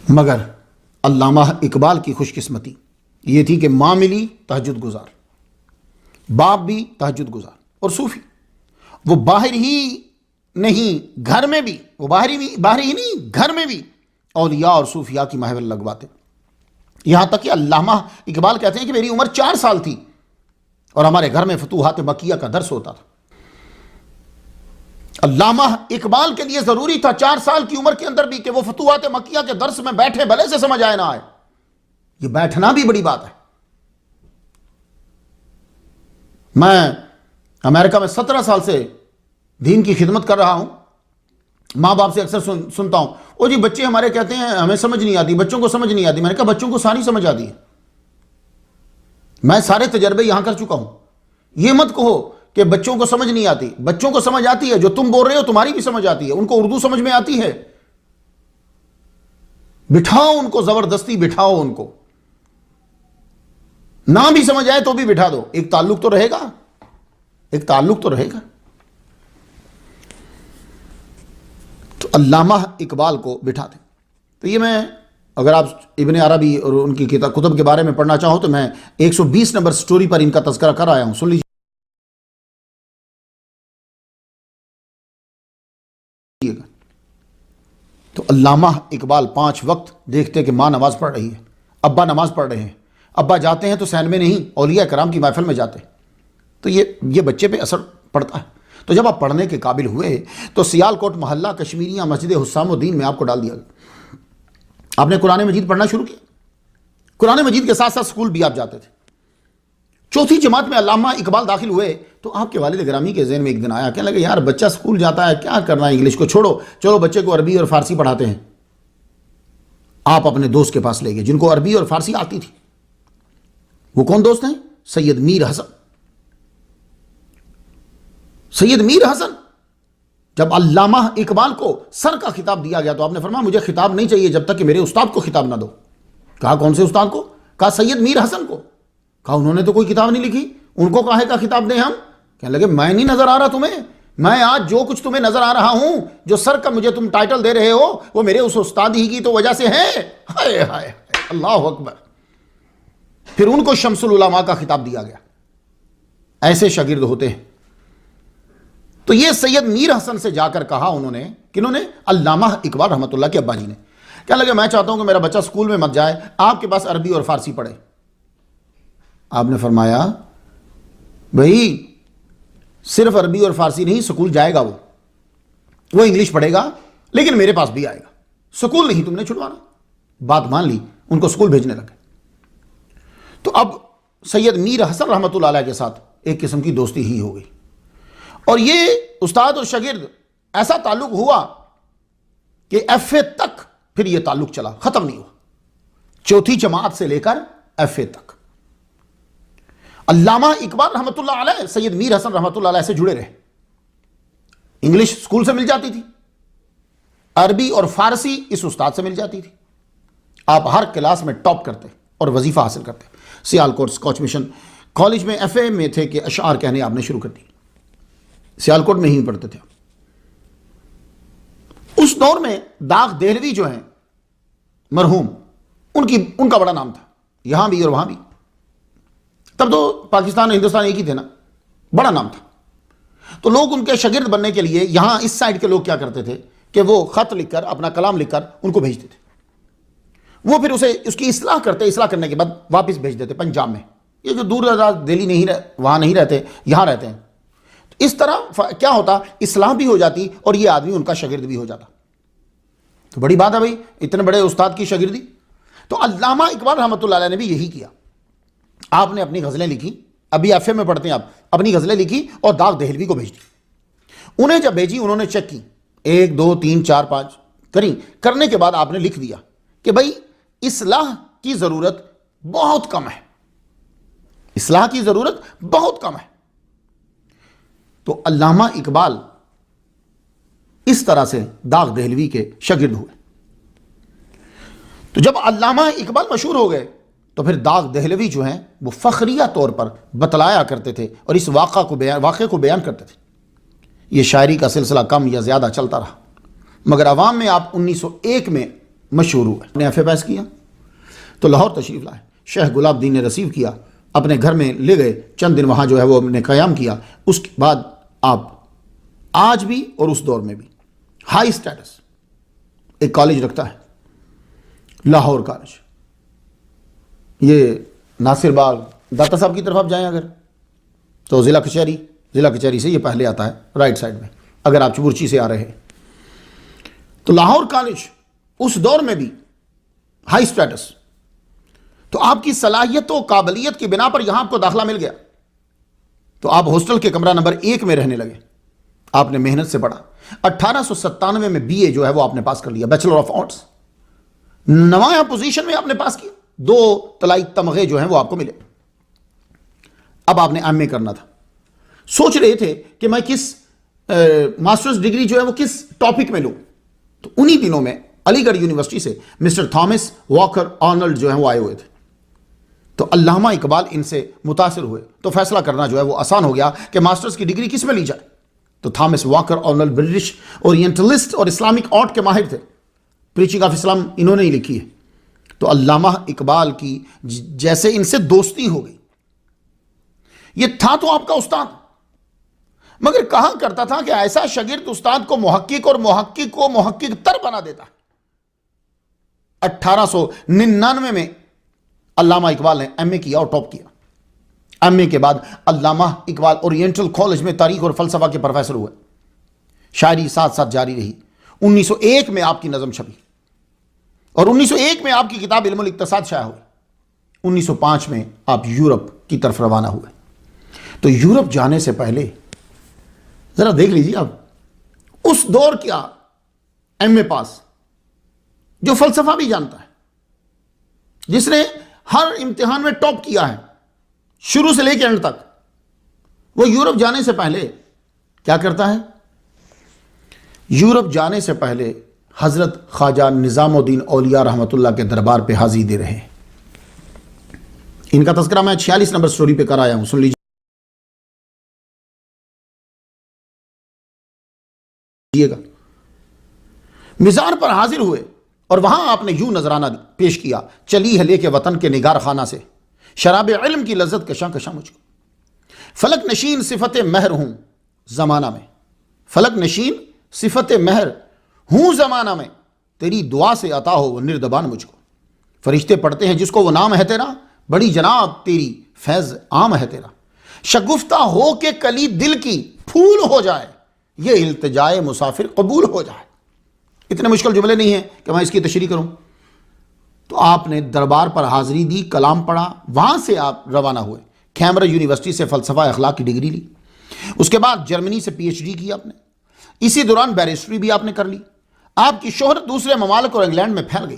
مگر علامہ اقبال کی خوش قسمتی یہ تھی کہ ماں ملی تہجد گزار, باپ بھی تہجد گزار, اور صوفی. وہ باہر ہی نہیں گھر میں بھی, وہ باہر ہی نہیں گھر میں بھی اولیاء اور صوفیاء کی محفل لگواتے. یہاں تک کہ علامہ اقبال کہتے ہیں کہ میری عمر 4 سال تھی اور ہمارے گھر میں فتوحات مکیہ کا درس ہوتا تھا. علامہ اقبال کے لیے ضروری تھا 4 سال کی عمر کے اندر بھی کہ وہ فتوحات مکیہ کے درس میں بیٹھے, بھلے سے سمجھ آئے نہ آئے. یہ بیٹھنا بھی بڑی بات ہے. میں امریکہ میں 17 سال سے دین کی خدمت کر رہا ہوں. ماں باپ سے اکثر سنتا ہوں او جی بچے ہمارے کہتے ہیں ہمیں سمجھ نہیں آتی, بچوں کو سمجھ نہیں آتی. میں نے کہا بچوں کو ساری سمجھ آتی ہے, میں سارے تجربے یہاں کر چکا ہوں. یہ مت کہو کہ بچوں کو سمجھ نہیں آتی, بچوں کو سمجھ آتی ہے. جو تم بول رہے ہو تمہاری بھی سمجھ آتی ہے. ان کو اردو سمجھ میں آتی ہے. بٹھاؤ ان کو, زبردستی بٹھاؤ ان کو. نہ بھی سمجھ آئے تو بھی بٹھا دو, ایک تعلق تو رہے گا, ایک تعلق تو رہے گا. تو علامہ اقبال کو بٹھا دیں. تو یہ میں اگر آپ ابن عربی اور ان کی کتب کے بارے میں پڑھنا چاہو تو میں 120 نمبر سٹوری پر ان کا تذکرہ کر آیا ہوں, سن لیجیے گا. تو علامہ اقبال 5 وقت دیکھتے کہ ماں نماز پڑھ رہی ہے, ابا نماز پڑھ رہے ہیں. ابا جاتے ہیں تو سین میں نہیں, اولیاء کرام کی محفل میں جاتے ہیں. تو یہ بچے پہ اثر پڑتا ہے. تو جب آپ پڑھنے کے قابل ہوئے تو سیالکوٹ محلہ کشمیریہ مسجد حسام الدین میں آپ کو ڈال دیا گیا. آپ نے قرآن مجید پڑھنا شروع کیا. قرآن مجید کے ساتھ ساتھ سکول بھی آپ جاتے تھے. 4تھی جماعت میں علامہ اقبال داخل ہوئے تو آپ کے والد گرامی کے ذہن میں ایک دن آیا, کہنے لگے یار بچہ سکول جاتا ہے, کیا کرنا ہے انگلش کو چھوڑو, چلو بچے کو عربی اور فارسی پڑھاتے ہیں. آپ اپنے دوست کے پاس لے گئے جن کو عربی اور فارسی آتی تھی. وہ کون دوست ہیں؟ سید میر حسن. سید میر حسن. جب علامہ اقبال کو سر کا خطاب دیا گیا تو آپ نے فرمایا مجھے خطاب نہیں چاہیے جب تک کہ میرے استاد کو خطاب نہ دو. کہا کون سے استاد کو؟ کہا سید میر حسن کو. کہا انہوں نے تو کوئی کتاب نہیں لکھی, ان کو کاہے کا خطاب دیں ہم؟ کہنے لگے میں نہیں نظر آ رہا تمہیں, میں آج جو کچھ تمہیں نظر آ رہا ہوں, جو سر کا مجھے تم ٹائٹل دے رہے ہو, وہ میرے اس استاد ہی کی تو وجہ سے ہے. ہائے ہائے اللہ اکبر. پھر ان کو شمس العلماء کا خطاب دیا گیا. ایسے شاگرد ہوتے ہیں. تو یہ سید میر حسن سے جا کر کہا انہوں نے, کنہوں نے؟ علامہ اقبال رحمۃ اللہ کے ابا جی نے. کہنے لگے میں چاہتا ہوں کہ میرا بچہ سکول میں مت جائے, آپ کے پاس عربی اور فارسی پڑھے. آپ نے فرمایا بھائی صرف عربی اور فارسی نہیں, سکول جائے گا وہ انگلش پڑھے گا لیکن میرے پاس بھی آئے گا. سکول نہیں تم نے چھڑوانا. بات مان لی, ان کو سکول بھیجنے لگے. تو اب سید میر حسن رحمۃ اللہ علیہ کے ساتھ ایک قسم کی دوستی ہی ہو گئی. اور یہ استاد اور شاگرد ایسا تعلق ہوا کہ ایف اے تک پھر یہ تعلق چلا, ختم نہیں ہوا. 4تھی جماعت سے لے کر ایف اے تک علامہ اقبال رحمۃ اللہ علیہ سید میر حسن رحمۃ اللہ علیہ سے جڑے رہے. انگلش سکول سے مل جاتی تھی, عربی اور فارسی اس استاد سے مل جاتی تھی. آپ ہر کلاس میں ٹاپ کرتے اور وظیفہ حاصل کرتے. سیالکوٹ اسکاچ مشن کالج میں ایف اے میں تھے کہ اشعار کہنے آپ نے شروع کر دی. سیالکوٹ میں ہی پڑھتے تھے. اس دور میں داغ دہلوی جو ہیں مرحوم, ان کا بڑا نام تھا, یہاں بھی اور وہاں بھی. تب تو پاکستان اور ہندوستان ایک ہی تھے نا, بڑا نام تھا. تو لوگ ان کے شاگرد بننے کے لیے یہاں اس سائڈ کے لوگ کیا کرتے تھے کہ وہ خط لکھ کر, اپنا کلام لکھ کر ان کو بھیجتے تھے. وہ پھر اس کی اصلاح کرتے, اصلاح کرنے کے بعد واپس بھیج دیتے پنجاب میں. یہ جو دور دراز دہلی نہیں وہاں نہیں رہتے, یہاں رہتے ہیں. تو اس طرح کیا ہوتا, اصلاح بھی ہو جاتی اور یہ آدمی ان کا شاگرد بھی ہو جاتا. تو بڑی بات ہے بھائی, اتنے بڑے استاد کی شاگردی. تو علامہ اقبال رحمۃ اللہ علیہ نے بھی یہی کیا. آپ نے اپنی غزلیں لکھی, ابھی ایف اے میں پڑھتے ہیں آپ, اپنی غزلیں لکھی اور داغ دہلوی کو بھیج دی. انہیں جب بھیجی انہوں نے چیک کی, 1 2 3 4 5 کرنے کے بعد آپ نے لکھ دیا کہ بھائی اصلاح کی ضرورت بہت کم ہے, اصلاح کی ضرورت بہت کم ہے. تو علامہ اقبال اس طرح سے داغ دہلوی کے شاگرد ہوئے. تو جب علامہ اقبال مشہور ہو گئے تو پھر داغ دہلوی جو ہیں وہ فخریہ طور پر بتلایا کرتے تھے اور اس واقعے کو بیان کرتے تھے. یہ شاعری کا سلسلہ کم یا زیادہ چلتا رہا, مگر عوام میں آپ 1901 میں مشہور ہوئے. نے ایف اے پاس کیا تو لاہور تشریف لائے. شیخ گلاب الدین نے ریسیو کیا, اپنے گھر میں لے گئے, چند دن وہاں جو ہے وہ نے قیام کیا. اس کے بعد آپ آج بھی اور اس دور میں بھی ہائی سٹیٹس ایک کالج رکھتا ہے, لاہور کالج. یہ ناصر باغ داتا صاحب کی طرف آپ جائیں اگر تو ضلع کچہری سے یہ پہلے آتا ہے رائٹ سائڈ میں, اگر آپ چبرچی سے آ رہے ہیں. تو لاہور کالج اس دور میں بھی ہائی سٹیٹس. تو آپ کی صلاحیت و قابلیت کی بنا پر یہاں آپ کو داخلہ مل گیا. تو آپ ہاسٹل کے کمرہ نمبر 1 میں رہنے لگے. آپ نے محنت سے پڑھا. 1897 میں بی اے جو ہے وہ آپ نے پاس کر لیا, بیچلر آف آرٹس. نمایاں پوزیشن میں آپ نے پاس کیا, 2 طلائی تمغے جو ہیں وہ آپ کو ملے. اب آپ نے ایم اے کرنا تھا. سوچ رہے تھے کہ میں کس ماسٹرز ڈگری جو ہے وہ کس ٹاپک میں لوں. تو انہی دنوں میں علی گڑھ یونیورسٹی سے مسٹر تھامس واکر آرنلڈ جو ہیں وہ آئے ہوئے تھے. تو علامہ اقبال ان سے متاثر ہوئے, تو فیصلہ کرنا جو ہے وہ آسان ہو گیا کہ ماسٹرز کی ڈگری کس میں لی جائے. تو Thomas Walker Arnold British orientalist اور اسلامک آرٹ کے ماہر تھے. پریچنگ آف اسلام انہوں نے ہی لکھی ہے. تو علامہ اقبال کی جیسے ان سے دوستی ہو گئی. یہ تھا تو آپ کا استاد, مگر کہا کرتا تھا کہ ایسا شاگرد استاد کو محقق اور محقق کو محقق تر بنا دیتا ہے. 1899 میں علامہ اقبال نے ایم اے کیا اور ٹاپ کیا. ایم اے کے بعد علامہ اقبال اورینٹل کالج میں تاریخ اور فلسفہ کے پروفیسر ہوئے. شاعری ساتھ ساتھ جاری رہی. 1901 میں آپ کی نظم چھپی اور 1901 میں آپ کی کتاب علم الاقتصاد شائع ہوئی. 1905 میں آپ یورپ کی طرف روانہ ہوئے. تو یورپ جانے سے پہلے ذرا دیکھ لیجیے آپ اس دور کیا ایم اے پاس جو فلسفہ بھی جانتا ہے, جس نے ہر امتحان میں ٹاپ کیا ہے شروع سے لے کے اینڈ تک, وہ یورپ جانے سے پہلے کیا کرتا ہے؟ یورپ جانے سے پہلے حضرت خواجہ نظام الدین اولیاء رحمۃ اللہ کے دربار پہ حاضری دے رہے ہیں. ان کا تذکرہ میں 46 نمبر سٹوری پہ کرایا ہوں, سن لیجیے گا. مزار پر حاضر ہوئے اور وہاں آپ نے یوں نذرانہ پیش کیا, چلی ہے لے کے وطن کے نگار خانہ سے شراب علم کی لذت کشاں کشاں مجھ کو. فلک نشین صفت مہر ہوں زمانہ میں, فلک نشین صفت مہر ہوں زمانہ میں, تیری دعا سے عطا ہو وہ نردبان مجھ کو. فرشتے پڑھتے ہیں جس کو وہ نام ہے تیرا, بڑی جناب تیری فیض عام ہے تیرا. شگفتہ ہو کے کلی دل کی پھول ہو جائے, یہ التجائے مسافر قبول ہو جائے. اتنے مشکل جملے نہیں ہیں کہ میں اس کی تشریح کروں. تو آپ نے دربار پر حاضری دی, کلام پڑھا, وہاں سے آپ روانہ ہوئے. کیمبرج یونیورسٹی سے فلسفہ اخلاق کی ڈگری لی. اس کے بعد جرمنی سے پی ایچ ڈی کی آپ نے. اسی دوران بیرسٹری بھی آپ نے کر لی. آپ کی شہرت دوسرے ممالک اور انگلینڈ میں پھیل گئی.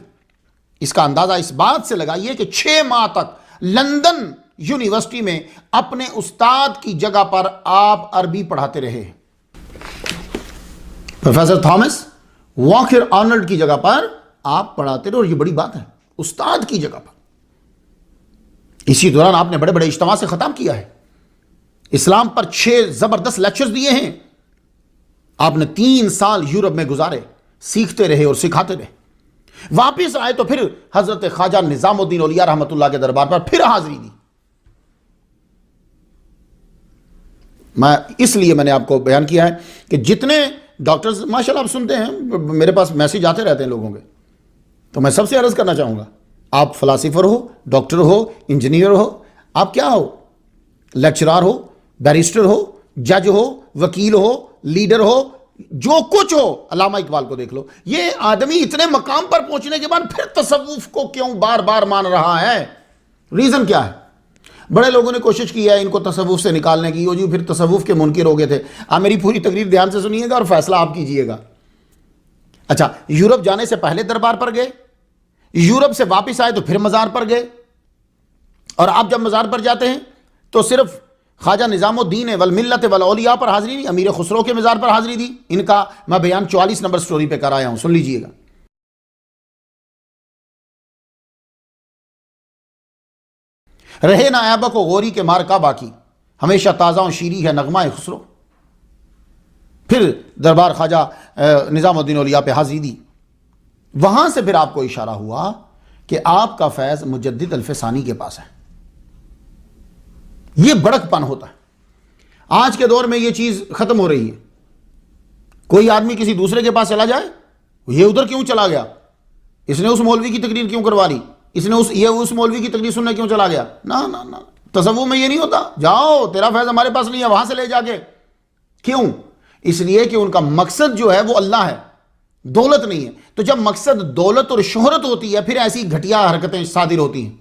اس کا اندازہ اس بات سے لگائیے کہ 6 ماہ تک لندن یونیورسٹی میں اپنے استاد کی جگہ پر آپ عربی پڑھاتے رہے. پروفیسر تھامس واکر آرنلڈ کی جگہ پر آپ پڑھاتے رہے, اور یہ بڑی بات ہے, استاد کی جگہ پر. اسی دوران آپ نے بڑے بڑے اجتماع سے خطاب کیا ہے. اسلام پر 6 زبردست لیکچرز دیے ہیں. آپ نے 3 سال یورپ میں گزارے, سیکھتے رہے اور سکھاتے رہے. واپس آئے تو پھر حضرت خواجہ نظام الدین اولیاء رحمۃ اللہ کے دربار پر پھر حاضری دی. اس لیے میں نے آپ کو بیان کیا ہے کہ جتنے ڈاکٹرز ماشاءاللہ آپ سنتے ہیں, میرے پاس میسیج آتے رہتے ہیں لوگوں کے, تو میں سب سے عرض کرنا چاہوں گا, آپ فلاسفر ہو, ڈاکٹر ہو, انجینئر ہو, آپ کیا ہو, لیکچرار ہو, بیرسٹر ہو, جج ہو, وکیل ہو, لیڈر ہو, جو کچھ ہو, علامہ اقبال کو دیکھ لو. یہ آدمی اتنے مقام پر پہنچنے کے بعد پھر تصوف کو کیوں بار بار مان رہا ہے؟ ریزن کیا ہے؟ بڑے لوگوں نے کوشش کی ہے ان کو تصوف سے نکالنے کی, جو پھر تصوف کے منکر ہو گئے تھے. آپ میری پوری تقریر دھیان سے سنیے گا اور فیصلہ آپ کیجئے گا. اچھا, یورپ جانے سے پہلے دربار پر گئے, یورپ سے واپس آئے تو پھر مزار پر گئے, اور آپ جب مزار پر جاتے ہیں تو صرف خواجہ نظام الدین والملت والاولیاء پر حاضری نہیں, امیر خسرو کے مزار پر حاضری دی. ان کا میں بیان 44 نمبر سٹوری پہ کرایا ہوں, سن لیجئے گا. رہے نہ ایبک و غوری کے مارکا باقی, ہمیشہ تازہ و شیریں ہے نغمہ خسرو. پھر دربار خواجہ نظام الدین اولیاء پہ حاضری دی. وہاں سے پھر آپ کو اشارہ ہوا کہ آپ کا فیض مجدد الفسانی کے پاس ہے. یہ بڑک پن ہوتا ہے. آج کے دور میں یہ چیز ختم ہو رہی ہے. کوئی آدمی کسی دوسرے کے پاس چلا جائے, یہ ادھر کیوں چلا گیا, اس نے اس مولوی کی تقریر کیوں کروا لی, اس نے اس مولوی کی تقریر سننے کیوں چلا گیا. نہ, تصوف میں یہ نہیں ہوتا. جاؤ, تیرا فیض ہمارے پاس نہیں ہے, وہاں سے لے جا کے. کیوں؟ اس لیے کہ ان کا مقصد جو ہے وہ اللہ ہے, دولت نہیں ہے. تو جب مقصد دولت اور شہرت ہوتی ہے پھر ایسی گھٹیا حرکتیں صادر ہوتی ہیں.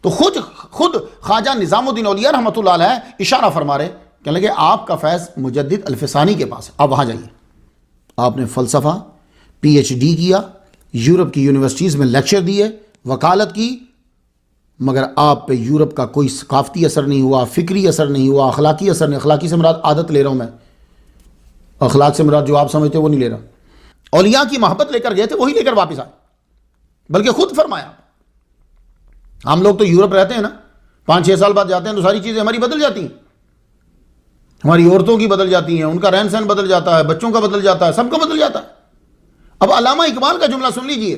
تو خود خواجہ نظام الدین اولیاء رحمۃ اللہ علیہ اشارہ فرما رہے، کہنے لگے آپ کا فیض مجدد الفسانی کے پاس ہے، آپ وہاں جائیے۔ آپ نے فلسفہ پی ایچ ڈی کیا، یورپ کی یونیورسٹیز میں لیکچر دیے، وکالت کی، مگر آپ پہ یورپ کا کوئی ثقافتی اثر نہیں ہوا، فکری اثر نہیں ہوا، اخلاقی اثر نہیں۔ اخلاقی سے مراد عادت لے رہا ہوں میں، اخلاق سے مراد جو آپ سمجھتے وہ نہیں لے رہا۔ اولیاء کی محبت لے کر گئے تھے، وہی لے کر واپس آئے، بلکہ خود فرمایا۔ ہم لوگ تو یورپ رہتے ہیں نا، 5-6 سال بعد جاتے ہیں تو ساری چیزیں ہماری بدل جاتی ہیں، ہماری عورتوں کی بدل جاتی ہیں، ان کا رہن سہن بدل جاتا ہے، بچوں کا بدل جاتا ہے، سب کا بدل جاتا ہے۔ اب علامہ اقبال کا جملہ سن لیجئے،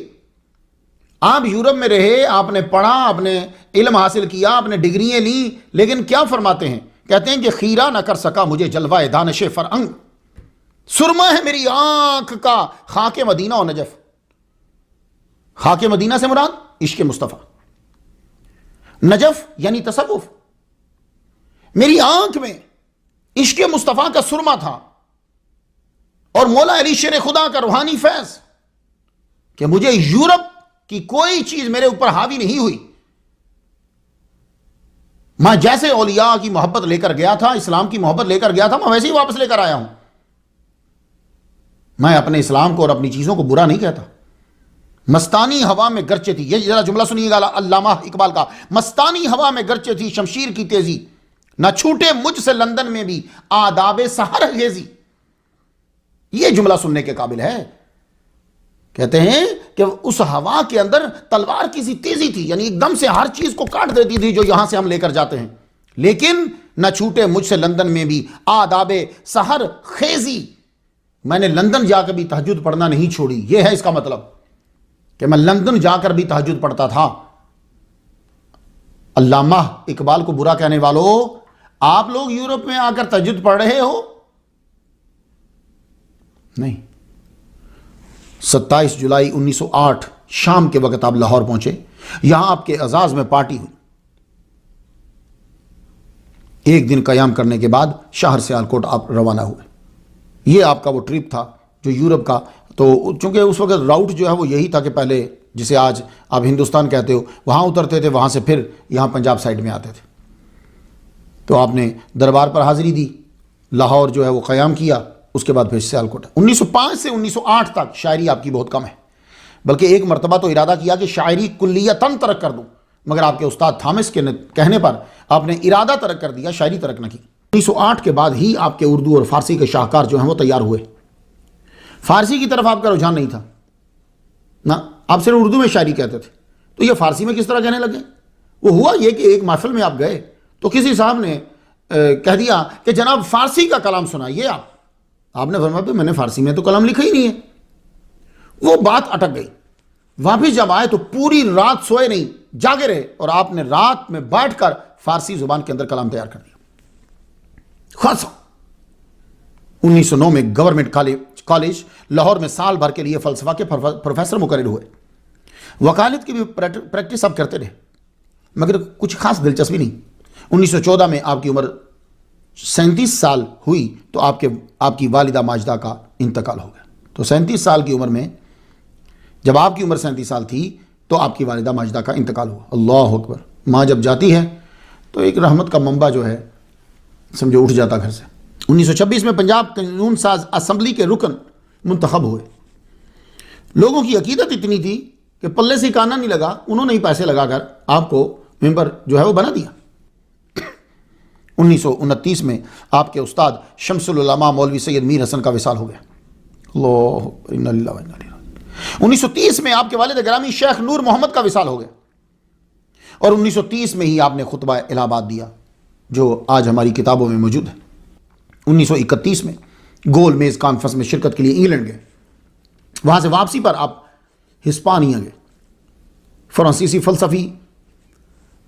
آپ یورپ میں رہے، آپ نے پڑھا، آپ نے علم حاصل کیا، آپ نے ڈگریاں لی، لیکن کیا فرماتے ہیں؟ کہتے ہیں کہ خیرہ نہ کر سکا مجھے جلوہ دانش فرنگ، سرما ہے میری آنکھ کا خاک مدینہ و نجف۔ خاک مدینہ سے مراد عشق مصطفیٰ، نجف یعنی تصوف۔ میری آنکھ میں عشق مصطفیٰ کا سرما تھا، اور مولا علی شیر خدا کا روحانی فیض، کہ مجھے یورپ کی کوئی چیز میرے اوپر حاوی نہیں ہوئی۔ میں جیسے اولیاء کی محبت لے کر گیا تھا، اسلام کی محبت لے کر گیا تھا، میں ویسے ہی واپس لے کر آیا ہوں۔ میں اپنے اسلام کو اور اپنی چیزوں کو برا نہیں کہتا۔ مستانی ہوا میں گرچہ تھی، یہ ذرا جملہ سنیے گا علامہ اقبال کا، مستانی ہوا میں گرچہ تھی شمشیر کی تیزی، نہ چھوٹے مجھ سے لندن میں بھی آداب سحر خیزی۔ یہ جملہ سننے کے قابل ہے۔ کہتے ہیں کہ اس ہوا کے اندر تلوار کی سی تیزی تھی، یعنی ایک دم سے ہر چیز کو کاٹ دیتی تھی جو یہاں سے ہم لے کر جاتے ہیں، لیکن نہ چھوٹے مجھ سے لندن میں بھی آداب سحر خیزی۔ میں نے لندن جا کر بھی تہجد پڑھنا نہیں چھوڑی، یہ ہے اس کا مطلب، کہ میں لندن جا کر بھی تہجد پڑھتا تھا۔ علامہ اقبال کو برا کہنے والوں، آپ لوگ یورپ میں آ کر تہجد پڑھ رہے ہو؟ نہیں۔ 27 جولائی 1908 شام کے وقت آپ لاہور پہنچے، یہاں آپ کے اعزاز میں پارٹی ہوئی۔ ایک دن قیام کرنے کے بعد شہر سیالکوٹ آپ روانہ ہوئے۔ یہ آپ کا وہ ٹرپ تھا جو یورپ کا، تو چونکہ اس وقت راؤٹ جو ہے وہ یہی تھا کہ پہلے جسے آج آپ ہندوستان کہتے ہو وہاں اترتے تھے، وہاں سے پھر یہاں پنجاب سائڈ میں آتے تھے۔ تو آپ نے دربار پر حاضری دی، لاہور جو ہے وہ قیام کیا، اس کے بعد پھر سیالکوٹ۔ 1905 سے 1908 تک شاعری آپ کی بہت کم ہے، بلکہ ایک مرتبہ تو ارادہ کیا کہ شاعری کلیتاً ترک کر دوں، مگر آپ کے استاد تھامس کے کہنے پر آپ نے ارادہ ترک کر دیا، شاعری ترک نہ کی۔ 1908 کے بعد ہی آپ کے اردو اور فارسی کے شاہکار جو ہیں وہ تیار ہوئے۔ فارسی کی طرف آپ کا رجحان نہیں تھا نا، آپ صرف اردو میں شاعری کہتے تھے، تو یہ فارسی میں کس طرح کہنے لگے؟ وہ ہوا یہ کہ ایک محفل میں آپ گئے تو کسی صاحب نے کہہ دیا کہ جناب فارسی کا کلام سنائیے آپ نے فرمایا میں نے فارسی میں تو کلام لکھا ہی نہیں ہے۔ وہ بات اٹک گئی۔ واپس جب آئے تو پوری رات سوئے نہیں، جاگے رہے، اور آپ نے رات میں بیٹھ کر فارسی زبان کے اندر کلام تیار کر دیا خاصا۔ 1909 میں گورنمنٹ کالج لاہور میں سال بھر کے لیے فلسفہ کے پروفیسر مقرر ہوئے۔ وکالت کی بھی پریکٹس آپ کرتے رہے، مگر کچھ خاص دلچسپی نہیں۔ 1914 میں آپ کی عمر 37 سال ہوئی تو آپ کی والدہ ماجدہ کا انتقال ہو گیا۔ تو 37 سال کی عمر میں، جب آپ کی عمر 37 سال تھی تو آپ کی والدہ ماجدہ کا انتقال ہوا۔ اللہ اکبر۔ ماں جب جاتی ہے تو ایک رحمت کا منبع جو ہے سمجھو اٹھ جاتا گھر سے۔ 1926 میں پنجاب قانون ساز اسمبلی کے رکن منتخب ہوئے۔ لوگوں کی عقیدت اتنی تھی کہ پلے سے کانا نہیں لگا، انہوں نے ہی پیسے لگا کر آپ کو ممبر جو ہے وہ بنا دیا۔ 1929 میں آپ کے استاد شمس العلماء مولوی سید میر حسن کا وصال ہو گیا۔ اللہ انا للہ و انا الیہ راجعون۔ 1930 میں آپ کے والد گرامی شیخ نور محمد کا وصال ہو گیا، اور 1930 میں ہی آپ نے خطبہ الہ آباد دیا جو آج ہماری کتابوں میں موجود ہے۔ 1931 میں گول میز کانفرنس میں شرکت کے لیے انگلینڈ گئے، وہاں سے واپسی پر آپ ہسپانیہ گئے۔ فرانسیسی فلسفی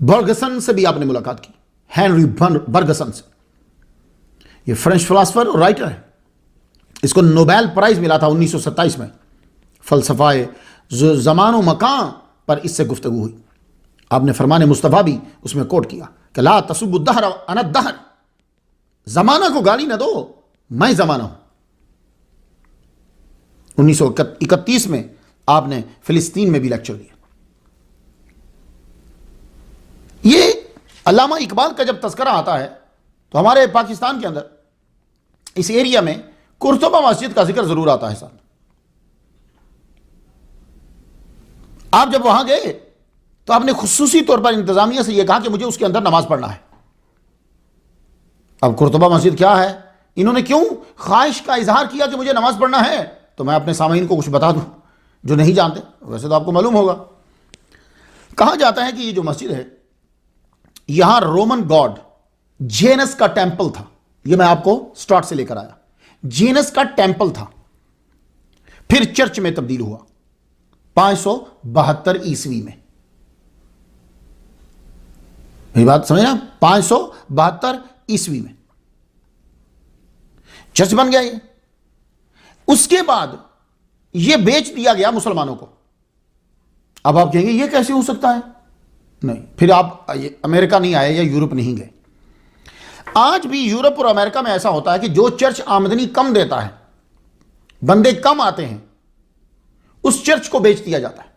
برگسن سے بھی آپ نے ملاقات کی، ہینری برگسن سے۔ یہ فرینچ فلاسفر اور رائٹر ہے، اس کو نوبیل پرائز ملا تھا 1927 میں۔ فلسفہ زمان و مکان پر اس سے گفتگو ہوئی۔ آپ نے فرمان مصطفیٰ بھی اس میں کوٹ کیا کہ لا تسبوا الدہر انا الدہر، زمانہ کو گالی نہ دو، میں زمانہ ہوں۔ 1931 میں آپ نے فلسطین میں بھی لیکچر دیا۔ علامہ اقبال کا جب تذکرہ آتا ہے تو ہمارے پاکستان کے اندر اس ایریا میں قرطبہ مسجد کا ذکر ضرور آتا ہے ساتھ. آپ جب وہاں گئے تو آپ نے خصوصی طور پر انتظامیہ سے یہ کہا کہ مجھے اس کے اندر نماز پڑھنا ہے. اب قرطبہ مسجد کیا ہے، انہوں نے کیوں خواہش کا اظہار کیا کہ مجھے نماز پڑھنا ہے، تو میں اپنے سامعین کو کچھ بتا دوں جو نہیں جانتے، ویسے تو آپ کو معلوم ہوگا. کہا جاتا ہے کہ یہ جو مسجد ہے یہاں رومن گاڈ جینس کا ٹیمپل تھا. یہ میں آپ کو سٹارٹ سے لے کر آیا. جینس کا ٹیمپل تھا، پھر چرچ میں تبدیل ہوا 572 عیسوی میں. میری بات سمجھنا، 572 عیسوی میں چرچ بن گیا. یہ اس کے بعد یہ بیچ دیا گیا مسلمانوں کو. اب آپ کہیں گے یہ کیسے ہو سکتا ہے؟ نہیں، پھر آپ امریکہ نہیں آئے یا یورپ نہیں گئے. آج بھی یورپ اور امریکہ میں ایسا ہوتا ہے کہ جو چرچ آمدنی کم دیتا ہے، بندے کم آتے ہیں، اس چرچ کو بیچ دیا جاتا ہے.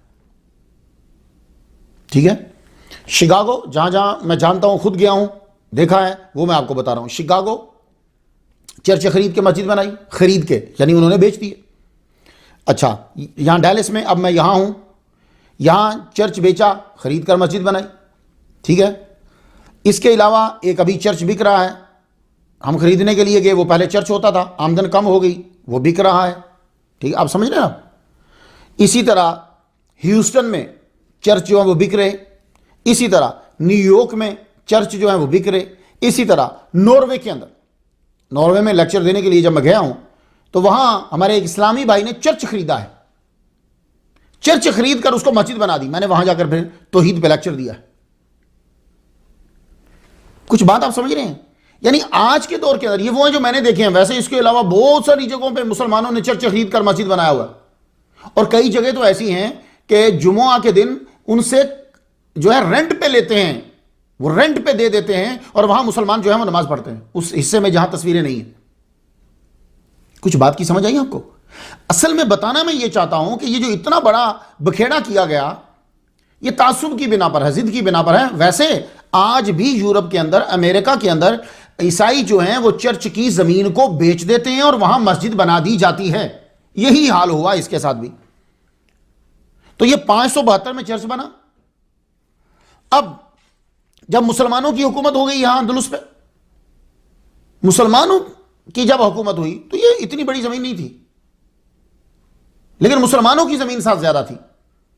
ٹھیک ہے، شکاگو جہاں جہاں میں جانتا ہوں، خود گیا ہوں، دیکھا ہے، وہ میں آپ کو بتا رہا ہوں. شکاگو چرچ خرید کے مسجد بنائی، خرید کے یعنی انہوں نے بیچ دی. اچھا، یہاں ڈیلس میں اب میں یہاں ہوں، یہاں چرچ بیچا، خرید کر مسجد بنائی. ٹھیک ہے، اس کے علاوہ ایک ابھی چرچ بک رہا ہے، ہم خریدنے کے لیے گئے، وہ پہلے چرچ ہوتا تھا، آمدن کم ہو گئی، وہ بک رہا ہے. ٹھیک ہے، آپ سمجھ رہے ہیں آپ. اسی طرح ہیوسٹن میں چرچ جو ہے وہ بک رہے، اسی طرح نیو یارک میں چرچ جو ہے وہ بک رہے، اسی طرح ناروے کے اندر، ناروے میں لیکچر دینے کے لیے جب میں گیا ہوں تو وہاں ہمارے ایک اسلامی بھائی نے چرچ خریدا ہے. چرچ خرید کر اس کو مسجد بنا دی. میں نے وہاں جا کر پھر توحید پہ لیکچر دیا ہے. کچھ بات آپ سمجھ رہے ہیں؟ یعنی آج کے دور کے اندر یہ وہ ہیں جو میں نے دیکھے ہیں. ویسے اس کے علاوہ بہت ساری جگہوں پہ مسلمانوں نے چرچ خرید کر مسجد بنایا ہوا ہے، اور کئی جگہ تو ایسی ہیں کہ جمعہ کے دن ان سے جو ہے رینٹ پہ لیتے ہیں، وہ رینٹ پہ دے دیتے ہیں، اور وہاں مسلمان جو ہے وہ نماز پڑھتے ہیں اس حصے میں جہاں تصویریں نہیں ہیں. کچھ بات کی سمجھ آئی آپ کو؟ اصل میں بتانا میں یہ چاہتا ہوں کہ یہ جو اتنا بڑا بکھیڑا کیا گیا، یہ تعصب کی بنا پر ہے، ضد کی بنا پر ہے. ویسے آج بھی یورپ کے اندر، امریکہ کے اندر عیسائی جو ہیں وہ چرچ کی زمین کو بیچ دیتے ہیں اور وہاں مسجد بنا دی جاتی ہے. یہی حال ہوا اس کے ساتھ بھی. تو یہ 572 میں چرچ بنا. اب جب مسلمانوں کی حکومت ہو گئی یہاں اندلس پہ، مسلمانوں کی جب حکومت ہوئی تو یہ اتنی بڑی زمین نہیں تھی، لیکن مسلمانوں کی زمین ساتھ زیادہ تھی،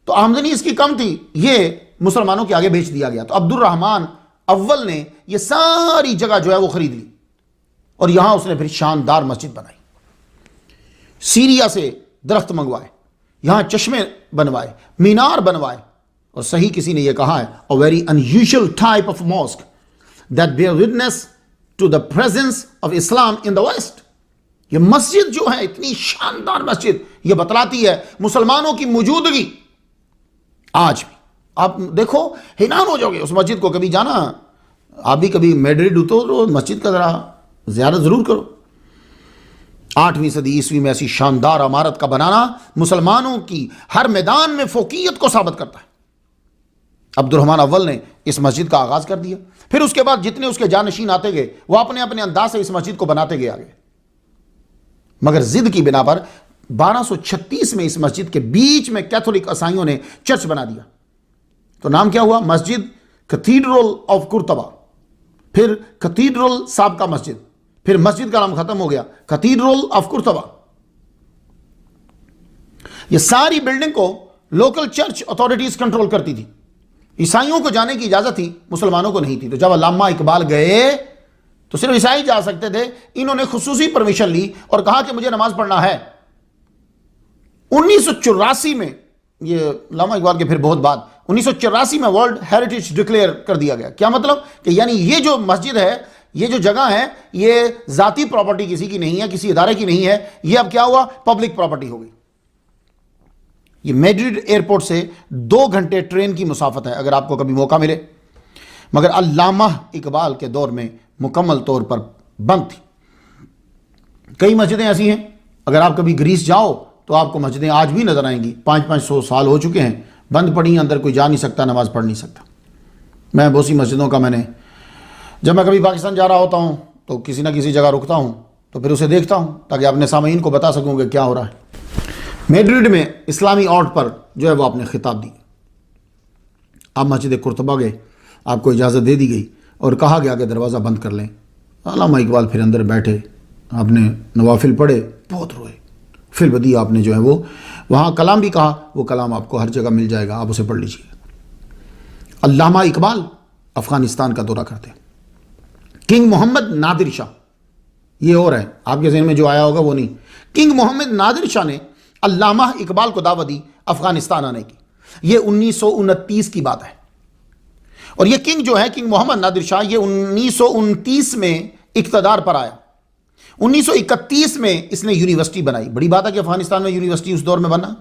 تو آمدنی اس کی کم تھی، یہ مسلمانوں کے آگے بیچ دیا گیا. تو عبد الرحمن اول نے یہ ساری جگہ جو ہے وہ خرید لی، اور یہاں اس نے پھر شاندار مسجد بنائی. سیریا سے درخت منگوائے، یہاں چشمے بنوائے، مینار بنوائے. اور صحیح کسی نے یہ کہا ہے، a very unusual type of mosque that bear witness to the presence of Islam in the West. یہ مسجد جو ہے اتنی شاندار مسجد، یہ بتلاتی ہے مسلمانوں کی موجودگی. آج بھی آپ دیکھو، حیران ہو جاؤ گے اس مسجد کو. کبھی جانا، آپ بھی کبھی میڈرڈ اترو، مسجد کا ذرا زیارت ضرور کرو. 8ویں صدی عیسوی میں ایسی شاندار عمارت کا بنانا مسلمانوں کی ہر میدان میں فوقیت کو ثابت کرتا ہے. عبد الرحمن اول نے اس مسجد کا آغاز کر دیا. پھر اس کے بعد جتنے اس کے جانشین آتے گئے وہ اپنے اپنے انداز سے اس مسجد کو بناتے گئے آگے. مگر ضد کی بنا پر 1236 میں اس مسجد کے بیچ میں کیتھولک عیسائیوں نے چرچ بنا دیا. تو نام کیا ہوا؟ مسجد کیتھیڈرل آف قرطبہ. پھر کیتھیڈرل سابقہ مسجد، پھر مسجد کا نام ختم ہو گیا کیتھیڈرل آف قرطبہ. یہ ساری بلڈنگ کو لوکل چرچ اتھارٹیز کنٹرول کرتی تھی. عیسائیوں کو جانے کی اجازت تھی، مسلمانوں کو نہیں تھی. تو جب علامہ اقبال گئے تو صرف عیسائی جا سکتے تھے. انہوں نے خصوصی پرمیشن لی اور کہا کہ مجھے نماز پڑھنا ہے. 1984 میں، یہ علامہ اقبال کے پھر بہت بعد، 1984 میں ورلڈ ہیریٹیج ڈکلیئر کر دیا گیا. کیا مطلب؟ کہ یعنی یہ جو مسجد ہے، یہ جو جگہ ہے، یہ ذاتی پراپرٹی کسی کی نہیں ہے، کسی ادارے کی نہیں ہے. یہ اب کیا ہوا؟ پبلک پراپرٹی ہو گئی. یہ میڈرڈ ایئرپورٹ سے 2 گھنٹے ٹرین کی مسافت ہے اگر آپ کو کبھی موقع ملے. مگر علامہ اقبال کے دور میں مکمل طور پر بند تھی. کئی مسجدیں ایسی ہیں، اگر آپ کبھی گریس جاؤ تو آپ کو مسجدیں آج بھی نظر آئیں گی. 500 سال ہو چکے ہیں، بند پڑی ہیں، اندر کوئی جا نہیں سکتا، نماز پڑھ نہیں سکتا. میں بہت سی مسجدوں کا میں نے جب میں کبھی پاکستان جا رہا ہوتا ہوں تو کسی نہ کسی جگہ رکتا ہوں تو پھر اسے دیکھتا ہوں تاکہ اپنے سامعین کو بتا سکوں کہ کیا ہو رہا ہے۔ میڈرڈ میں اسلامی آرٹ پر جو ہے وہ آپ نے خطاب دی، آپ مسجد قرطبہ گئے، آپ کو اجازت دے دی گئی اور کہا گیا کہ دروازہ بند کر لیں۔ علامہ اقبال پھر اندر بیٹھے، آپ نے نوافل پڑھے، بہت روئے، فی البدیہہ آپ نے جو ہے وہ وہاں کلام بھی کہا، وہ کلام آپ کو ہر جگہ مل جائے گا، آپ اسے پڑھ لیجیے۔ علامہ اقبال افغانستان کا دورہ کرتے ہیں۔ کنگ محمد نادر شاہ، یہ اور ہے، آپ کے ذہن میں جو آیا ہوگا وہ نہیں، کنگ محمد نادر شاہ نے علامہ اقبال کو دعوت دی افغانستان آنے کی۔ یہ 1929 کی بات ہے، اور یہ کنگ جو ہے، کنگ محمد نادر شاہ، یہ 1929 میں اقتدار پر آیا۔ 1931 میں اس نے یونیورسٹی بنائی۔ بڑی بات ہے کہ افغانستان میں یونیورسٹی اس دور میں بنا،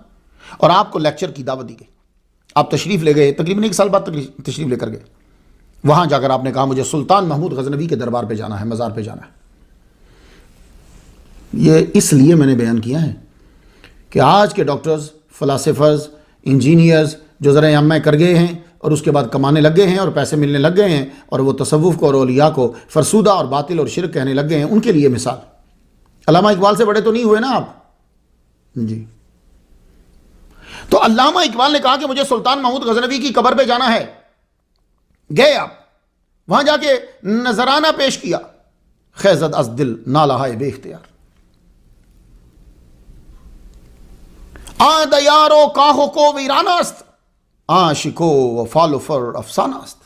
اور آپ کو لیکچر کی دعوت دی گئی، آپ تشریف لے گئے، تقریباً 1 سال بعد تشریف لے کر گئے۔ وہاں جا کر آپ نے کہا مجھے سلطان محمود غزنوی کے دربار پہ جانا ہے، مزار پہ جانا ہے۔ یہ اس لیے میں نے بیان کیا ہے کہ آج کے ڈاکٹرز، فلاسفرز، انجینئرز جو ذرا عامہ کر گئے ہیں اور اس کے بعد کمانے لگ گئے ہیں اور پیسے ملنے لگ گئے ہیں، اور وہ تصوف کو اور اولیاء کو فرسودہ اور باطل اور شرک کہنے لگ گئے ہیں، ان کے لیے مثال۔ علامہ اقبال سے بڑے تو نہیں ہوئے نا آپ؟ جی، تو علامہ اقبال نے کہا کہ مجھے سلطان محمود غزنوی کی قبر پہ جانا ہے۔ گئے آپ، وہاں جا کے نذرانہ پیش کیا، خیزد از دل نالہائے بے اختیار، آن دیارو کاہو کو ویرانہ است، عاشقو و فال و فر افسانہ است۔